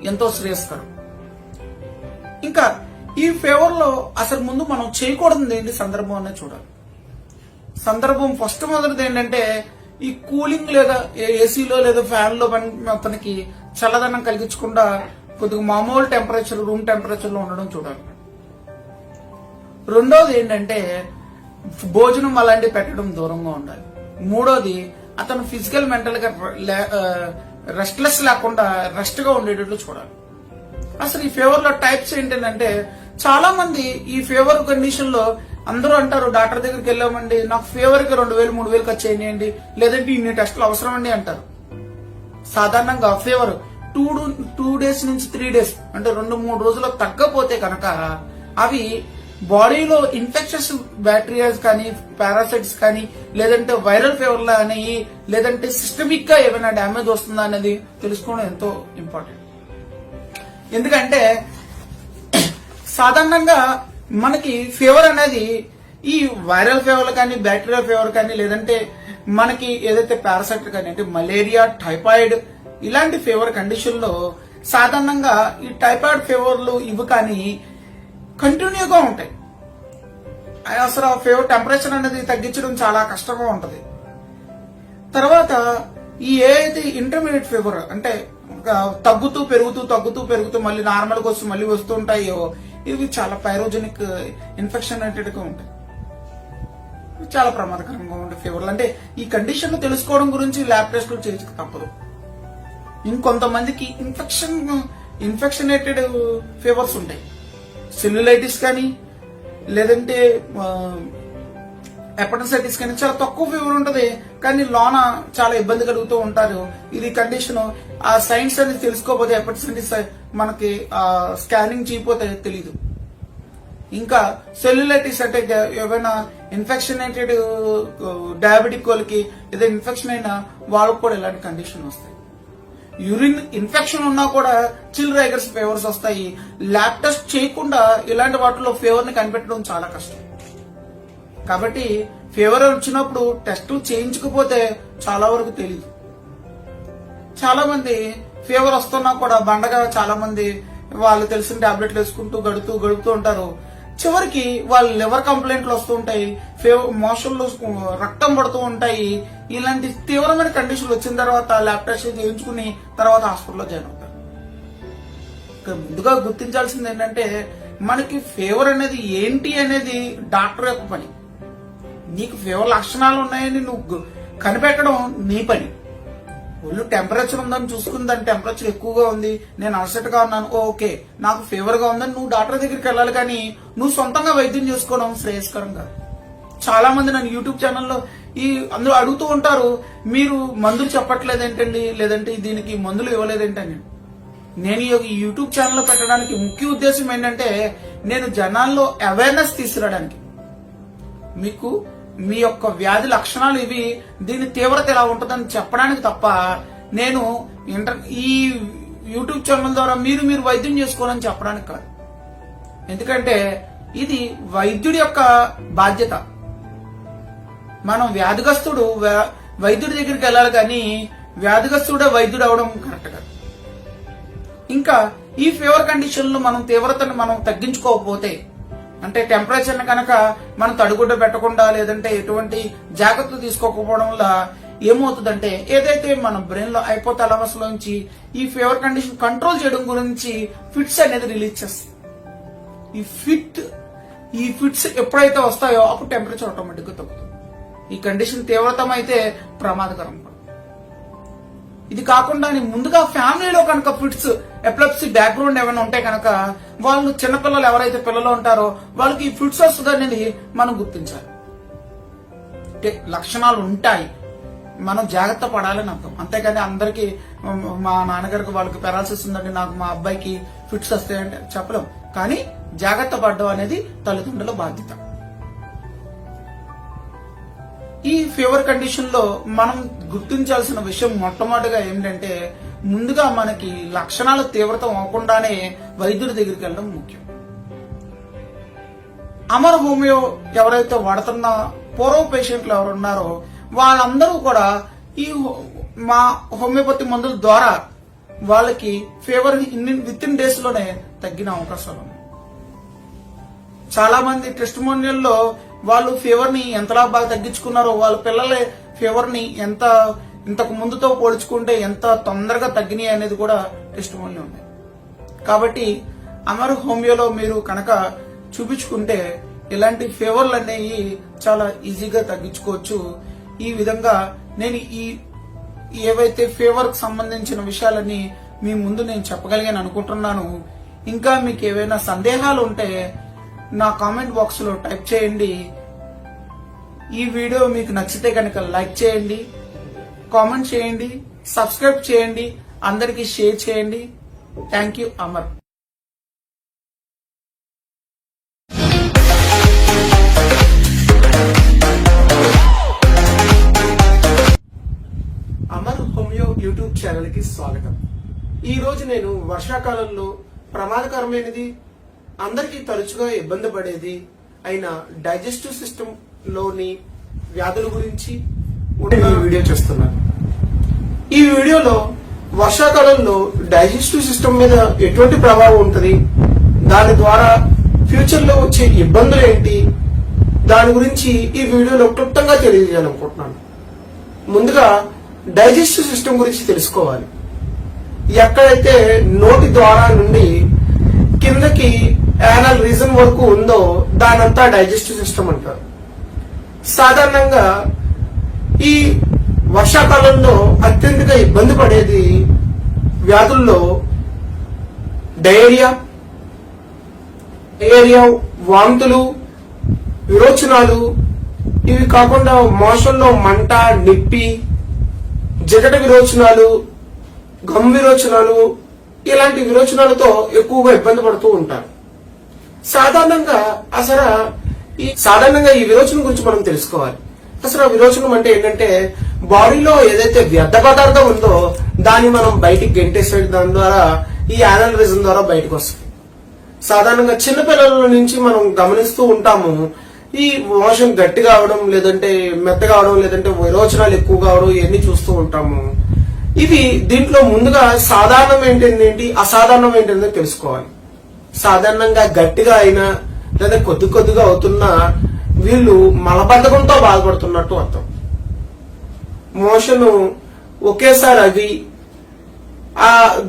ఎంతో శ్రేయస్కరం. ఇంకా ఈ ఫీవర్ లో అసలు ముందు మనం చేయకూడదు ఏంటి సందర్భం అనేది చూడాలి. సందర్భం ఫస్ట్ మొదటిది ఏంటంటే ఈ కూలింగ్ లేదా ఏసీలో లేదా ఫ్యాన్ లో అతనికి చల్లదనం కలిగించకుండా కొద్దిగా మామూలు టెంపరేచర్ రూమ్ టెంపరేచర్ లో ఉండడం చూడాలి. రెండోది ఏంటంటే భోజనం అలాంటివి పెట్టడం దూరంగా ఉండాలి. మూడోది అతను ఫిజికల్ మెంటల్ గా రెస్ట్లెస్ లేకుండా రెస్ట్ గా ఉండేటట్లు చూడాలి. అసలు ఈ ఫీవర్ లో టైప్స్ ఏంటంటే చాలా మంది ఈ ఫీవర్ కండిషన్ లో అందరూ అంటారు డాక్టర్ దగ్గరికి వెళ్ళామండి నాకు ఫీవర్ కి 2,000 3,000 ఖర్చు చేయండి లేదంటే ఇన్ని టెస్టులు అవసరం అండి అంటారు. సాధారణంగా ఫీవర్ 2 డేస్ నుంచి 3 డేస్ అంటే 2-3 రోజులు తగ్గపోతే కనుక అవి బాడీలో ఇన్ఫెక్షన్స్ బ్యాక్టీరియాస్ కానీ పారాసైట్స్ కానీ లేదంటే వైరల్ ఫీవర్లు అని లేదంటే సిస్టమిక్ గా ఏమైనా డ్యామేజ్ వస్తుందా అనేది తెలుసుకోవడం ఎంతో ఇంపార్టెంట్. ఎందుకంటే సాధారణంగా మనకి ఫీవర్ అనేది ఈ వైరల్ ఫీవర్ కానీ బ్యాక్టీరియా ఫీవర్ కానీ లేదంటే మనకి ఏదైతే పారాసైట్ కానీ అంటే మలేరియా టైఫాయిడ్ ఇలాంటి ఫీవర్ కండిషన్ లో సాధారణంగా ఈ టైఫాయిడ్ ఫీవర్లు ఇవి కానీ కంటిన్యూగా ఉంటాయి. అసలు ఆ ఫీవర్ టెంపరేచర్ అనేది తగ్గించడం చాలా కష్టంగా ఉంటది. తర్వాత ఈ ఏదైతే ఇంటర్మీడియట్ ఫీవర్ అంటే తగ్గుతూ పెరుగుతూ మళ్ళీ నార్మల్గా వస్తూ మళ్ళీ వస్తూ ఉంటాయో ఇవి చాలా పైరోజెనిక్ ఇన్ఫెక్షన్ గా ఉంటాయి. చాలా ప్రమాదకరంగా ఉండే ఫీవర్లు. అంటే ఈ కండిషన్ తెలుసుకోవడం గురించి ల్యాబ్ టెస్టులు చేయక తప్పదు. ఇంకొంతమందికి ఇన్ఫెక్షనేటెడ్ ఫీవర్స్ ఉంటాయి. సెల్యులైటిస్ కానీ లేదంటే హెపటైటిస్ కానీ చాలా తక్కువ ఫీవర్ ఉంటది కానీ లోన చాలా ఇబ్బంది కలుగుతూ ఉంటారు. ఇది కండిషన్ ఆ సైన్స్ అనేది తెలుసుకోకపోతే హెపటైటిస్ మనకి స్కానింగ్ చేయకపోతే తెలియదు. ఇంకా సెల్యులైటిస్ అంటే ఏమైనా ఇన్ఫెక్షనేటెడ్ డయాబెటిక్ వాళ్ళకి ఏదైనా ఇన్ఫెక్షన్ అయినా వాళ్ళకు కూడా ఇలాంటి కండిషన్ వస్తాయి. యూరిన్ ఇన్ఫెక్షన్ ఉన్నా కూడా చిల్ రైగర్స్ ఫీవర్స్ వస్తాయి. ల్యాబ్ టెస్ట్ చేయకుండా ఇలాంటి వాటిలో ఫీవర్ ని కనిపెట్టడం చాలా కష్టం. కాబట్టి ఫీవర్ వచ్చినప్పుడు టెస్ట్ చేయించకపోతే చాలా వరకు తెలియదు. చాలా మంది ఫీవర్ వస్తున్నా కూడా బండగా చాలా మంది వాళ్ళు తెలిసిన టాబ్లెట్లు వేసుకుంటూ గడుపుతూ ఉంటారు. చివరికి వాళ్ళ లివర్ కంప్లైంట్లు వస్తూ ఉంటాయి, మోషన్లు రక్తం పడుతూ ఉంటాయి. ఇలాంటి తీవ్రమైన కండిషన్లు వచ్చిన తర్వాత ల్యాబ్ టెస్ట్ చేయించుకుని తర్వాత హాస్పిటల్లో జాయిన్ అవుతారు. ముందుగా గుర్తించాల్సింది ఏంటంటే మనకి ఫీవర్ అనేది ఏంటి అనేది డాక్టర్ యొక్క పని. నీకు ఫీవర్ లక్షణాలు ఉన్నాయని నువ్వు కనిపెట్టడం నీ పని. ఒళ్ళు టెంపరేచర్ ఉందని చూసుకుని దాని టెంపరేచర్ ఎక్కువగా ఉంది, నేను అలసట గా ఉన్నాను, ఓకే నాకు ఫీవర్ గా ఉందని నువ్వు డాక్టర్ దగ్గరికి వెళ్ళాలి. కానీ నువ్వు సొంతంగా వైద్యం చేసుకోవడం శ్రేయస్కరం కాదు. చాలా మంది నన్ను యూట్యూబ్ ఛానల్లో అందరూ అడుగుతూ ఉంటారు, మీరు మందులు చెప్పట్లేదు ఏంటండి, లేదంటే దీనికి మందులు ఇవ్వలేదేంటని. నేను ఈ యూట్యూబ్ ఛానల్ పెట్టడానికి ముఖ్య ఉద్దేశం ఏంటంటే నేను జనాల్లో అవేర్నెస్ తీసుకురావడానికి. మీకు మీ యొక్క వ్యాధి లక్షణాలు ఇవి, దీని తీవ్రత ఎలా ఉంటుందని చెప్పడానికి తప్ప నేను ఈ యూట్యూబ్ ఛానల్ ద్వారా మీరు వైద్యం చేసుకోవాలని చెప్పడానికి కాదు. ఎందుకంటే ఇది వైద్యుడి యొక్క బాధ్యత. మనం వ్యాధిగ్రస్తుడు వైద్యుడి దగ్గరికి వెళ్ళాలి కానీ వ్యాధిగ్రస్తుడే వైద్యుడు అవడం కరెక్ట్ కాదు. ఇంకా ఈ ఫీవర్ కండిషన్ లో మనం తీవ్రతను మనం తగ్గించుకోకపోతే అంటే టెంపరేచర్ కనుక మనం తడిగుడ్డ పెట్టకుండా లేదంటే ఎటువంటి జాగ్రత్తలు తీసుకోకపోవడం వల్ల ఏమవుతుందంటే ఏదైతే మన బ్రెయిన్ లో హైపోథాలమస్ లోంచి ఈ ఫీవర్ కండిషన్ కంట్రోల్ చేయడం గురించి ఫిట్స్ అనేది రిలీజ్ చేస్తుంది. ఈ ఫిట్స్ ఎప్పుడైతే వస్తాయో అప్పుడు టెంపరేచర్ ఆటోమేటిక్ గా తగ్గుతుంది. ఈ కండిషన్ తీవ్రతం అయితే ప్రమాదకరం. ఇది కాకుండా ముందుగా ఫ్యామిలీలో కనుక ఫిట్స్ ఎపిలెప్సీ బ్యాక్గ్రౌండ్ ఏమైనా ఉంటే కనుక వాళ్ళు చిన్నపిల్లలు ఎవరైతే పిల్లలు ఉంటారో వాళ్ళకి ఈ ఫిట్స్ వస్తుంది అనేది మనం గుర్తించాలి. లక్షణాలు ఉంటాయి, మనం జాగ్రత్త పడాలని అర్థం. అంతేకాని అందరికి మా నాన్నగారికి వాళ్ళకి పెరాలసిస్ ఉందండి, నాకు మా అబ్బాయికి ఫిట్స్ వస్తాయంటే చెప్పలేం. కానీ జాగ్రత్త పడడం అనేది తల్లిదండ్రుల బాధ్యత. ఈ ఫీవర్ కండిషన్ లో మనం గుర్తించాల్సిన విషయం మొట్టమొదటిగా ఏంటంటే ముందుగా మనకి లక్షణాలు తీవ్రతం అవ్వకుండానే వైద్యుడి దగ్గరికి వెళ్ళడం ముఖ్యం. అమర్ హోమియో ఎవరైతే వాడుతున్న పూర్వ పేషెంట్లు ఎవరు ఉన్నారో వాళ్ళందరూ కూడా ఈ మా హోమియోపతి మందుల ద్వారా వాళ్ళకి ఫీవర్ విత్ ఇన్ డేస్ లోనే తగ్గిన అవకాశాలు ఉన్నాయి. చాలా మంది టెస్టిమోనియల్లో వాళ్ళు ఫీవర్ ని ఎంతలా బాగా తగ్గించుకున్నారో వాళ్ళ పిల్లల ఫీవర్ ని ఇంతకు ముందుతో పోల్చుకుంటే ఎంత తొందరగా తగ్గినాయి అనేది కూడా టెస్టిమోనియల్ ఉన్నాయి. కాబట్టి అమర్ హోమియోలో మీరు కనుక చూపించుకుంటే ఇలాంటి ఫీవర్లు అనేవి చాలా ఈజీగా తగ్గించుకోవచ్చు. ఈ విధంగా నేను ఈ ఏవైతే ఫీవర్ కి సంబంధించిన విషయాలని మీ ముందు నేను చెప్పగలిగాను అనుకుంటున్నాను. ఇంకా మీకు ఏవైనా సందేహాలు ఉంటే నా కామెంట్ బాక్స్ లో టైప్ చేయండి. ఈ వీడియో మీకు నచ్చితే కనుక లైక్ చేయండి, కామెంట్ చేయండి, సబ్స్క్రైబ్ చేయండి, అందరికీ షేర్ చేయండి. Thank you. Amar. Amar homeo YouTube channel కి స్వాగతం. ఈ రోజు నేను వర్షాకాలంలో ప్రమాదకరమైనది, అందరికీ తరచుగా ఇబ్బంది పడేది అయిన డైజెస్టివ్ సిస్టమ్ లోని వ్యాధుల గురించి ఈ వీడియో చేస్తున్నాను. ఈ వీడియోలో వర్షాకాలంలో డైజెస్టివ్ సిస్టమ్ మీద ఎటువంటి ప్రభావం ఉంటుంది, దాని ద్వారా ఫ్యూచర్ లో వచ్చే ఇబ్బందులు ఏంటి, దాని గురించి ఈ వీడియోలో క్లుప్తంగా తెలియజేయాలనుకుంటున్నాను. ముందుగా డైజెస్టివ్ సిస్టమ్ గురించి తెలుసుకోవాలి. ఎక్కడైతే నోటి ద్వారా నుండి కిందకి యానల్ రీజన్ వరకు ఉందో దానంతా డైజెస్టివ్ సిస్టమ్ అంటారు. సాధారణంగా ఈ వర్షాకాలంలో అత్యంతగా ఇబ్బంది పడేది వ్యాధుల్లో డయేరియా, వాంతులు, విరోచనాలు, ఇవి కాకుండా మోషన్లో మంట, నిప్పి, జగట విరోచనాలు, గమ్ విరోచనాలు, ఇలాంటి విరోచనాలతో ఎక్కువగా ఇబ్బంది పడుతూ ఉంటారు. సాధారణంగా ఈ విరోచనం గురించి మనం తెలుసుకోవాలి. అసలు విరోచనం అంటే ఏంటంటే బాడీలో ఏదైతే వ్యర్థ పదార్థం ఉందో దాన్ని మనం బయటికి గెంటేసే దాని ద్వారా ఈ యానల్ రీజన్ ద్వారా బయటకు వస్తుంది. సాధారణంగా చిన్నపిల్లల నుంచి మనం గమనిస్తూ ఉంటాము, ఈ మోషన్ గట్టిగా అవడం, లేదంటే మెత్తగా అవడం, లేదంటే విరోచనాలు ఎక్కువ కావడం, ఇవన్నీ చూస్తూ ఉంటాము. ఇవి దీంట్లో ముందుగా సాధారణం ఏంటి, అసాధారణం ఏంటో తెలుసుకోవాలి. సాధారణంగా గట్టిగా అయినా లేదా కొద్దిగా అవుతున్నా వీళ్ళు మలబద్ధకంతో బాధపడుతున్నట్టు అర్థం. మోషన్ ఒకేసారి అవి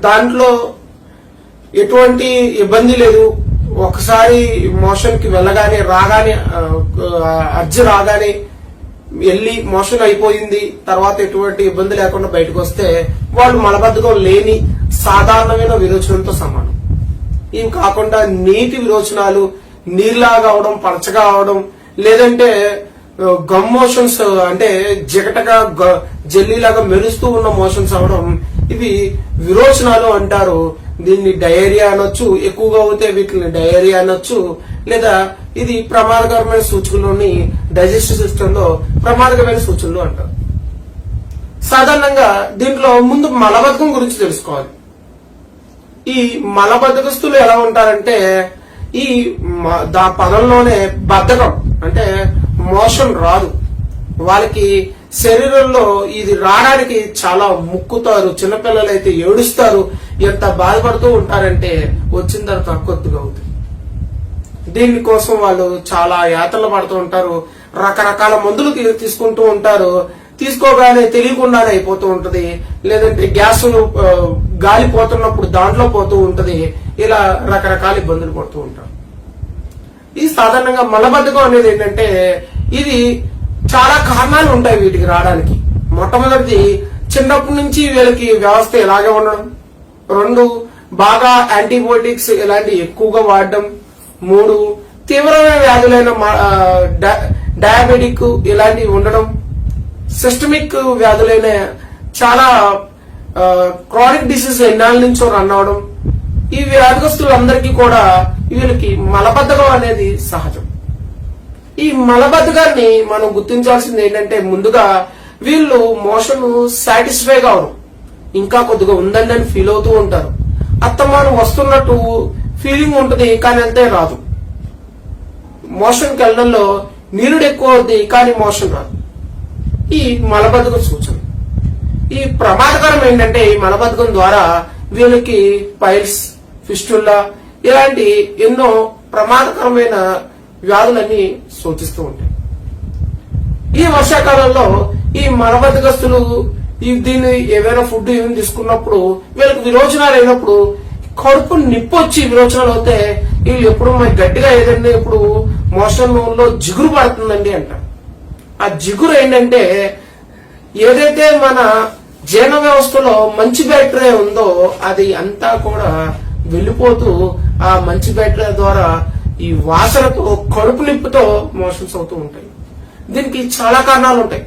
దాంట్లో ఎటువంటి ఇబ్బంది లేదు. ఒకసారి మోషన్ కి వెళ్ళగానే అర్జీ రాగానే వెళ్ళి మోషన్ అయిపోయింది, తర్వాత ఎటువంటి ఇబ్బంది లేకుండా బయటకు వస్తే వాళ్ళు మలబద్ధకం లేని సాధారణమైన విరోచనంతో సమానం. ఇవి కాకుండా నీటి విరోచనాలు, నీరులాగా అవడం, పలచగా అవడం, లేదంటే గమ్ మోషన్స్ అంటే జిగటగా జెల్లీలాగా మెరుస్తూ ఉన్న మోషన్స్ అవడం, ఇవి విరోచనాలు అంటారు. దీన్ని డయేరియా అనొచ్చు, ఎక్కువగా అవుతే వీటిని డయేరియా అనొచ్చు, లేదా ఇది ప్రమాదకరమైన సూచనలోని డైజెస్టివ్ సిస్టమ్ లో ప్రమాదకరమైన సూచనలు అంటారు. సాధారణంగా దీంట్లో ముందు మలబద్ధకం గురించి తెలుసుకోవాలి. ఈ మలబద్ధకస్తులు ఎలా ఉంటారంటే ఈ పదంలోనే బద్ధకం అంటే మోషన్ రాదు. వాళ్ళకి శరీరంలో ఇది రావడానికి చాలా ముక్కుతారు. చిన్నపిల్లలు అయితే ఏడుస్తారు, ఎంత బాధపడుతూ ఉంటారంటే వచ్చిన తర్వాత కొద్దిగా అవుతుంది. దీనికోసం వాళ్ళు చాలా యాతనలు పడుతూ ఉంటారు, రకరకాల మందులు తీసుకుంటూ ఉంటారు. తీసుకోగానే తెలియకుండానే అయిపోతూ ఉంటది, లేదంటే గ్యాస్ గాలి పోతున్నప్పుడు దాంట్లో పోతూ ఉంటది. ఇలా రకరకాల ఇబ్బందులు పడుతూ ఉంటారు. ఈ సాధారణంగా మలబద్ధకం అనేది ఏంటంటే ఇది చాలా కారణాలు ఉంటాయి వీటికి రావడానికి. మొట్టమొదటిది చిన్నప్పటి నుంచి వీళ్ళకి వ్యవస్థ ఇలాగే ఉండడం. 2 బాగా యాంటీబయోటిక్స్ ఇలాంటి ఎక్కువగా వాడడం. 3 తీవ్రమైన వ్యాధులైన డయాబెటిక్ ఇలాంటివి ఉండడం. సిస్టమిక్ వ్యాధులైన చాలా క్రానిక్ డిసీజ్ ఎన్నాళ్ళ నుంచో రన్ అవడం. ఈ వ్యాధిగ్రస్తులందరికీ కూడా వీళ్ళకి మలబద్ధకం అనేది సహజం. ఈ మలబద్ధకాన్ని మనం గుర్తించాల్సింది ఏంటంటే ముందుగా వీళ్ళు మోషన్ సాటిస్ఫైగా అవడం, ఇంకా కొద్దిగా ఉందండి అని ఫీల్ అవుతూ ఉంటారు. అత్తమానం వస్తున్నట్టు ఫీలింగ్ ఉంటుంది, కానీ అంతే రాదు. మోషన్కి వెళ్ళడంలో నీరుడు ఎక్కువ అవుతుంది, కానీ మోషన్ రాదు. ఈ మలబద్ధకం సూచన. ఈ ప్రమాదకరం ఏంటంటే ఈ మలబద్ధకం ద్వారా వీళ్ళకి పైల్స్, ఫిస్టుల్లా ఇలాంటి ఎన్నో ప్రమాదకరమైన వ్యాధులన్నీ సూచిస్తూ ఉంటాయి. ఈ వర్షాకాలంలో ఈ మలబద్ధకస్తులు దీన్ని ఏదైనా ఫుడ్ ఏమైనా తీసుకున్నప్పుడు వీళ్ళకి విరోచనాలు అయినప్పుడు కడుపు నిప్పు వచ్చి విరోచనాలు అవుతే వీళ్ళు ఎప్పుడు మనకి గట్టిగా ఏదంటే ఇప్పుడు మోషన్ లో జిగురు పడుతుందండి అంటారు. ఆ జిగురు ఏంటంటే ఏదైతే మన జీర్ణ వ్యవస్థలో మంచి బ్యాక్టీరియా ఉందో అది అంతా కూడా వెళ్ళిపోతూ ఆ మంచి బ్యాక్టీరియా ద్వారా ఈ వాసనతో కడుపు నిప్పుతో మోషన్స్ అవుతూ ఉంటాయి. దీనికి చాలా కారణాలు ఉంటాయి.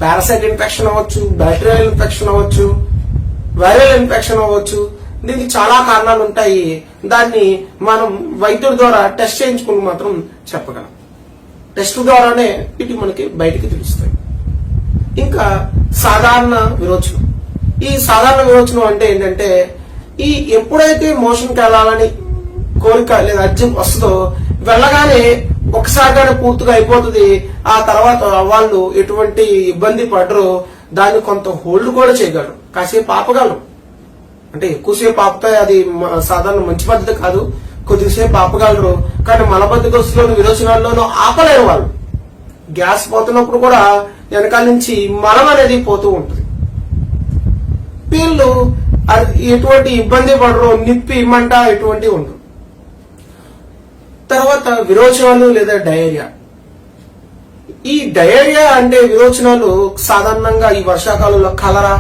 పారాసైట్ ఇన్ఫెక్షన్ అవ్వచ్చు, బ్యాక్టీరియల్ ఇన్ఫెక్షన్ అవ్వచ్చు, వైరల్ ఇన్ఫెక్షన్ అవ్వచ్చు. దీనికి చాలా కారణాలు ఉంటాయి. దాన్ని మనం వైద్యుడి ద్వారా టెస్ట్ చేయించుకుని మాత్రం చెప్పగలం. టెస్ట్ ద్వారానే ఇటు మనకి బయటికి తెలుస్తాయి. ఇంకా సాధారణ విరోచనం. ఈ సాధారణ విరోచనం అంటే ఏంటంటే ఈ ఎప్పుడైతే మోషన్కి వెళ్ళాలని కోరిక లేదా అర్జం వస్తుందో వెళ్ళగానే ఒకసారిగానే పూర్తిగా అయిపోతుంది. ఆ తర్వాత వాళ్ళు ఎటువంటి ఇబ్బంది పడరు. దాన్ని కొంత హోల్డ్ కూడా చేయగలరు, కాసేపు ఆపగలరు. అంటే ఎక్కువసేపు ఆపితే అది సాధారణ మంచి పద్ధతి కాదు. కొద్దిసేపు ఆపగలరు, కానీ మలబద్ధకస్తులోను విరోచనాల్లోనూ ఆపలేరు వాళ్ళు. గ్యాస్ పోతున్నప్పుడు కూడా వెనకాల నుంచి మలం అనేది పోతూ ఉంటుంది. వీళ్ళు ఎటువంటి ఇబ్బంది పడరు, నిప్పి మంట ఎటువంటి ఉండదు. తర్వాత విరోచనాలు లేదా డయేరియా. ఈ డయేరియా అంటే విరోచనాలు సాధారణంగా ఈ వర్షాకాలంలో కలరా,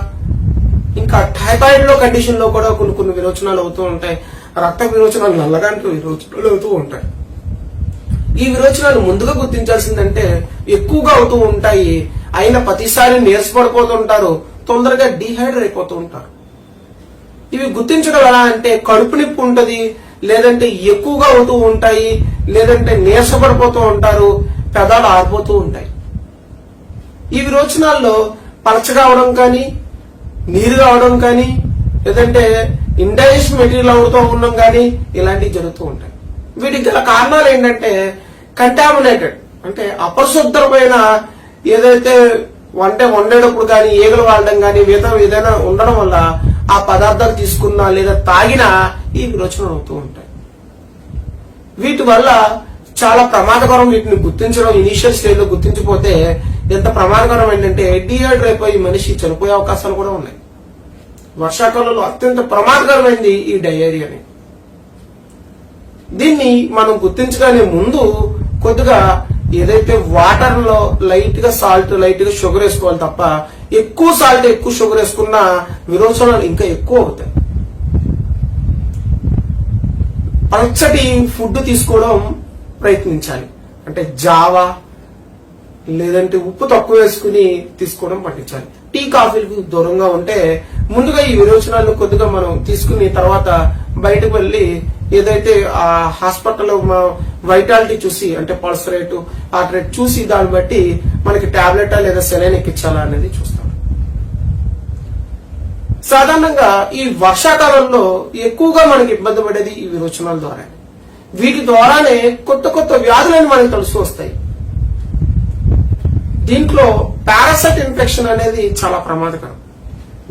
ఇంకా టైఫాయిడ్ లో కండిషన్ లో కూడా కొన్ని విరోచనాలు అవుతూ ఉంటాయి. రక్త విరోచనాలు, నల్లగాంటి విరోచనాలు అవుతూ ఉంటాయి. ఈ విరోచనాలు ముందుగా గుర్తించాల్సిందంటే ఎక్కువగా అవుతూ ఉంటాయి. అయిన ప్రతిసారి నీరసపడిపోతూ ఉంటారు, తొందరగా డీహైడ్రేట్ అయిపోతూ ఉంటారు. ఇవి గుర్తించడం ఎలా అంటే కడుపు నొప్పి ఉంటది, లేదంటే ఎక్కువగా అవుతూ ఉంటాయి, లేదంటే నీరసపడిపోతూ ఉంటారు, పెదాలు ఆరిపోతూ ఉంటాయి. ఈ విరోచనాల్లో పలచగా అవడం కానీ, నీరుగా అవడం కానీ, లేదంటే ఇండైజెస్ట్ మెటీరియల్ అవుతూ ఉండడం కానీ ఇలాంటివి జరుగుతూ ఉంటాయి. వీటికి గల కారణాలు ఏంటంటే కంటామినేటెడ్ అంటే అపరిశుభ్రమైన ఏదైతే వండేటప్పుడు కానీ ఈగలు వాడడం కానీ ఏదైనా ఉండడం వల్ల ఆ పదార్థాలు తీసుకున్నా లేదా తాగినా ఈ విరోచనలు అవుతూ ఉంటాయి. వీటి వల్ల చాలా ప్రమాదకరం. వీటిని గుర్తించడం ఇనీషియల్ స్టేజ్ లో గుర్తించకపోతే ఎంత ప్రమాదకరం ఏంటంటే డీహైడ్రేట్ అయిపోయి మనిషి చనిపోయే అవకాశాలు కూడా ఉన్నాయి. వర్షాకాలంలో అత్యంత ప్రమాదకరమైంది ఈ డయేరియాని. దీన్ని మనం గుర్తించగానే ముందు కొద్దిగా ఏదైతే వాటర్ లో లైట్ గా సాల్ట్, లైట్ గా షుగర్ వేసుకోవాలి తప్ప ఎక్కువ సాల్ట్, ఎక్కువ షుగర్ వేసుకున్న విరోచనాలు ఇంకా ఎక్కువ అవుతాయి. పచ్చటి ఫుడ్ తీసుకోవడం ప్రయత్నించాలి. అంటే జావా లేదంటే ఉప్పు తక్కువ వేసుకుని తీసుకోవడం పట్టించాలి. టీ, కాఫీలకు దూరంగా ఉంటే ముందుగా ఈ విరోచనాలను కొద్దిగా మనం తీసుకుని తర్వాత బయటకు వెళ్లి ఏదైతే ఆ హాస్పిటల్లో వైటాలిటీ చూసి అంటే పల్స్ రేటు, హార్ట్ రేట్ చూసి దాన్ని బట్టి మనకి టాబ్లెటా లేదా సెలైన్ ఎక్కించాలా అనేది చూస్తాం. సాధారణంగా ఈ వర్షాకాలంలో ఎక్కువగా మనకి ఇబ్బంది పడేది ఈ విరోచనాల ద్వారా. వీటి ద్వారానే కొత్త కొత్త వ్యాధులను మనకి తెలుసు వస్తాయి. దీంట్లో పారాసైట్ ఇన్ఫెక్షన్ అనేది చాలా ప్రమాదకరం.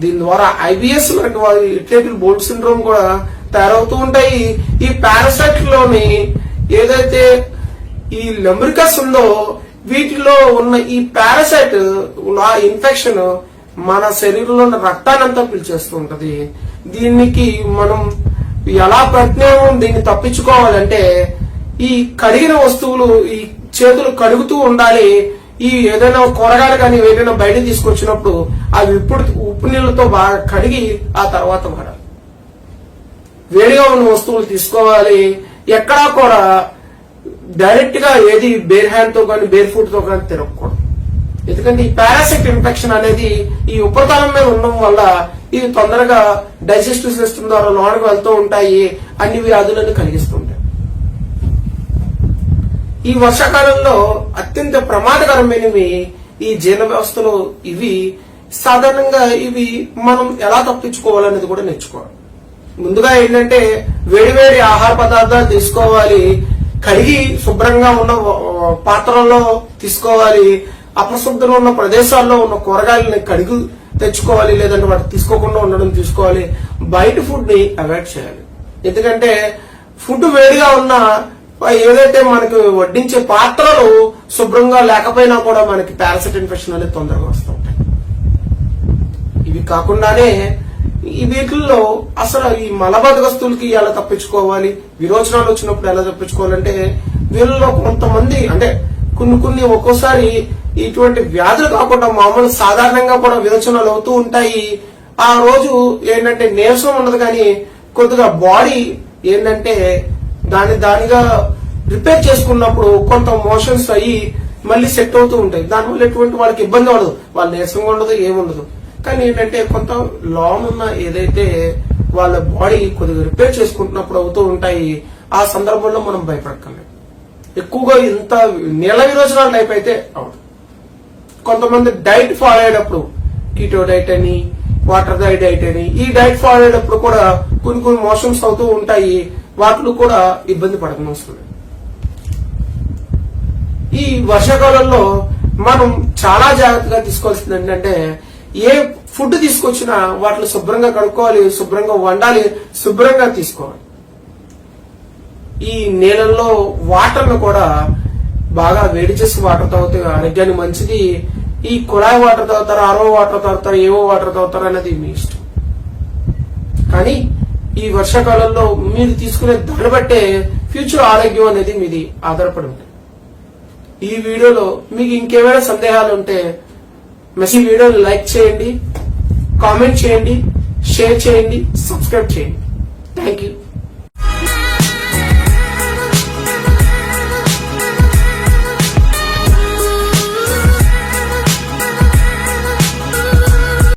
దీని ద్వారా ఐబిఎస్ లాంటి ఇరిటేబుల్ బౌల్ సిండ్రోమ్ కూడా తయారవుతూ ఉంటాయి. ఈ పారాసైట్ లోని ఏదైతే ఈ లెంబ్రికస్ ఉందో వీటిలో ఉన్న ఈ పారాసైట్ ఇన్ఫెక్షన్ మన శరీరంలో ఉన్న రక్తానంతా పీల్చేస్తూ ఉంటది. దీనికి మనం ఎలా ప్రయత్నం దీన్ని తప్పించుకోవాలంటే ఈ కడిగిన వస్తువులు ఈ చేతులు కడుగుతూ ఉండాలి. ఈ ఏదైనా కూరగాయలు కానీ ఏదైనా బయట తీసుకొచ్చినప్పుడు అవి ఇప్పుడు ఉప్పు నీళ్లతో బాగా కడిగి ఆ తర్వాత వాడాలి. వేడిగా ఉన్న వస్తువులు తీసుకోవాలి. ఎక్కడా కూడా డైరెక్ట్ గా ఏది బేర్ హ్యాండ్ తో కానీ బేర్ ఫుట్ తో కానీ తిరగకూడదు. ఎందుకంటే ఈ పారాసైట్ ఇన్ఫెక్షన్ అనేది ఈ ఉపరితలం మీద ఉండడం వల్ల ఇవి తొందరగా డైజెస్టివ్ సిస్టమ్ ద్వారా లోనకి వెళ్తూ ఉంటాయి, అన్ని వ్యాధులను కలిగిస్తుంటాయి. ఈ వర్షాకాలంలో అత్యంత ప్రమాదకరమైనవి ఈ జీర్ణ వ్యవస్థలో ఇవి. సాధారణంగా ఇవి మనం ఎలా తప్పించుకోవాలనేది కూడా నేర్చుకోవాలి. ముందుగా ఏంటంటే వేడివేడి ఆహార పదార్థాలు తీసుకోవాలి, కడిగి శుభ్రంగా ఉన్న పాత్రల్లో తీసుకోవాలి. అపరిశుభ్రంగా ఉన్న ప్రదేశాల్లో ఉన్న కూరగాయలని కడిగి తెచ్చుకోవాలి, లేదంటే వాటి తీసుకోకుండా ఉండడం తీసుకోవాలి. బయట ఫుడ్ ని అవాయిడ్ చేయాలి. ఎందుకంటే ఫుడ్ వేడిగా ఉన్న ఏదైతే మనకు వడ్డించే పాత్రలు శుభ్రంగా లేకపోయినా కూడా మనకి పారాసైట్ ఇన్ఫెక్షన్ అనేది తొందరగా వస్తూ ఉంటాయి. ఇవి కాకుండానే ఈ వీటిల్లో అసలు ఈ మలబద్ధకస్తులకి ఎలా తప్పించుకోవాలి, విరోచనాలు వచ్చినప్పుడు ఎలా తప్పించుకోవాలంటే వీళ్ళలో కొంతమంది అంటే కొన్ని ఒక్కోసారి ఇటువంటి వ్యాధులు కాకుండా మామూలు సాధారణంగా కూడా విరోచనాలు అవుతూ ఉంటాయి. ఆ రోజు ఏంటంటే నీరసం ఉండదు, కానీ కొద్దిగా బాడీ ఏంటంటే దానిగా రిపేర్ చేసుకున్నప్పుడు కొంత మోషన్స్ అయ్యి మళ్ళీ సెట్ అవుతూ ఉంటాయి. దానివల్ల ఎటువంటి వాళ్ళకి ఇబ్బంది ఉండదు, వాళ్ళ నీరసంగా ఉండదు, ఏముండదు. కానీ ఏంటంటే కొంత లాన్ ఉన్న ఏదైతే వాళ్ళ బాడీ కొద్దిగా రిపేర్ చేసుకుంటున్నప్పుడు అవుతూ ఉంటాయి. ఆ సందర్భంలో మనం భయపడక్కర్లేదు. ఎక్కువగా ఇంత నీళ్ళ విరోచనాల టైప్ అయితే అవును. కొంతమంది డైట్ ఫాలో అయ్యేటప్పుడు కీటో డైట్ అని, వాటర్ డైట్ అని, ఈ డైట్ ఫాలో అయ్యేటప్పుడు కూడా కొన్ని మోషన్స్ అవుతూ ఉంటాయి. వాటిలో కూడా ఇబ్బంది పడడం అవసరం లేదు. ఈ వర్షాకాలంలో మనం చాలా జాగ్రత్తగా తీసుకోవాల్సింది ఏంటంటే, ఏ ఫుడ్ తీసుకొచ్చినా వాటిని శుభ్రంగా కడుక్కోవాలి, శుభ్రంగా వండాలి, శుభ్రంగా తీసుకోవాలి. ఈ నీళ్ళల్లో వాటర్ ను కూడా బాగా వేడి చేసి వాటర్ తాగితే ఆరోగ్యానికి మంచిది. ఈ కుళాయి వాటర్ తాగుతారు, ఆరో వాటర్ తాగుతారు, ఏవో వాటర్ తాగుతారు అనేది మీ ఇష్టం. కానీ ఈ వర్షాకాలంలో మీరు తీసుకునే దాన్ని బట్టే ఫ్యూచర్ ఆరోగ్యం అనేది మీది ఆధారపడి ఉంటుంది. ఈ వీడియోలో మీకు ఇంకేమైనా సందేహాలు ఉంటే ఈ వీడియోని లైక్ చేయండి, కామెంట్ చేయండి, షేర్ చేయండి, సబ్స్క్రైబ్ చేయండి. Thank you.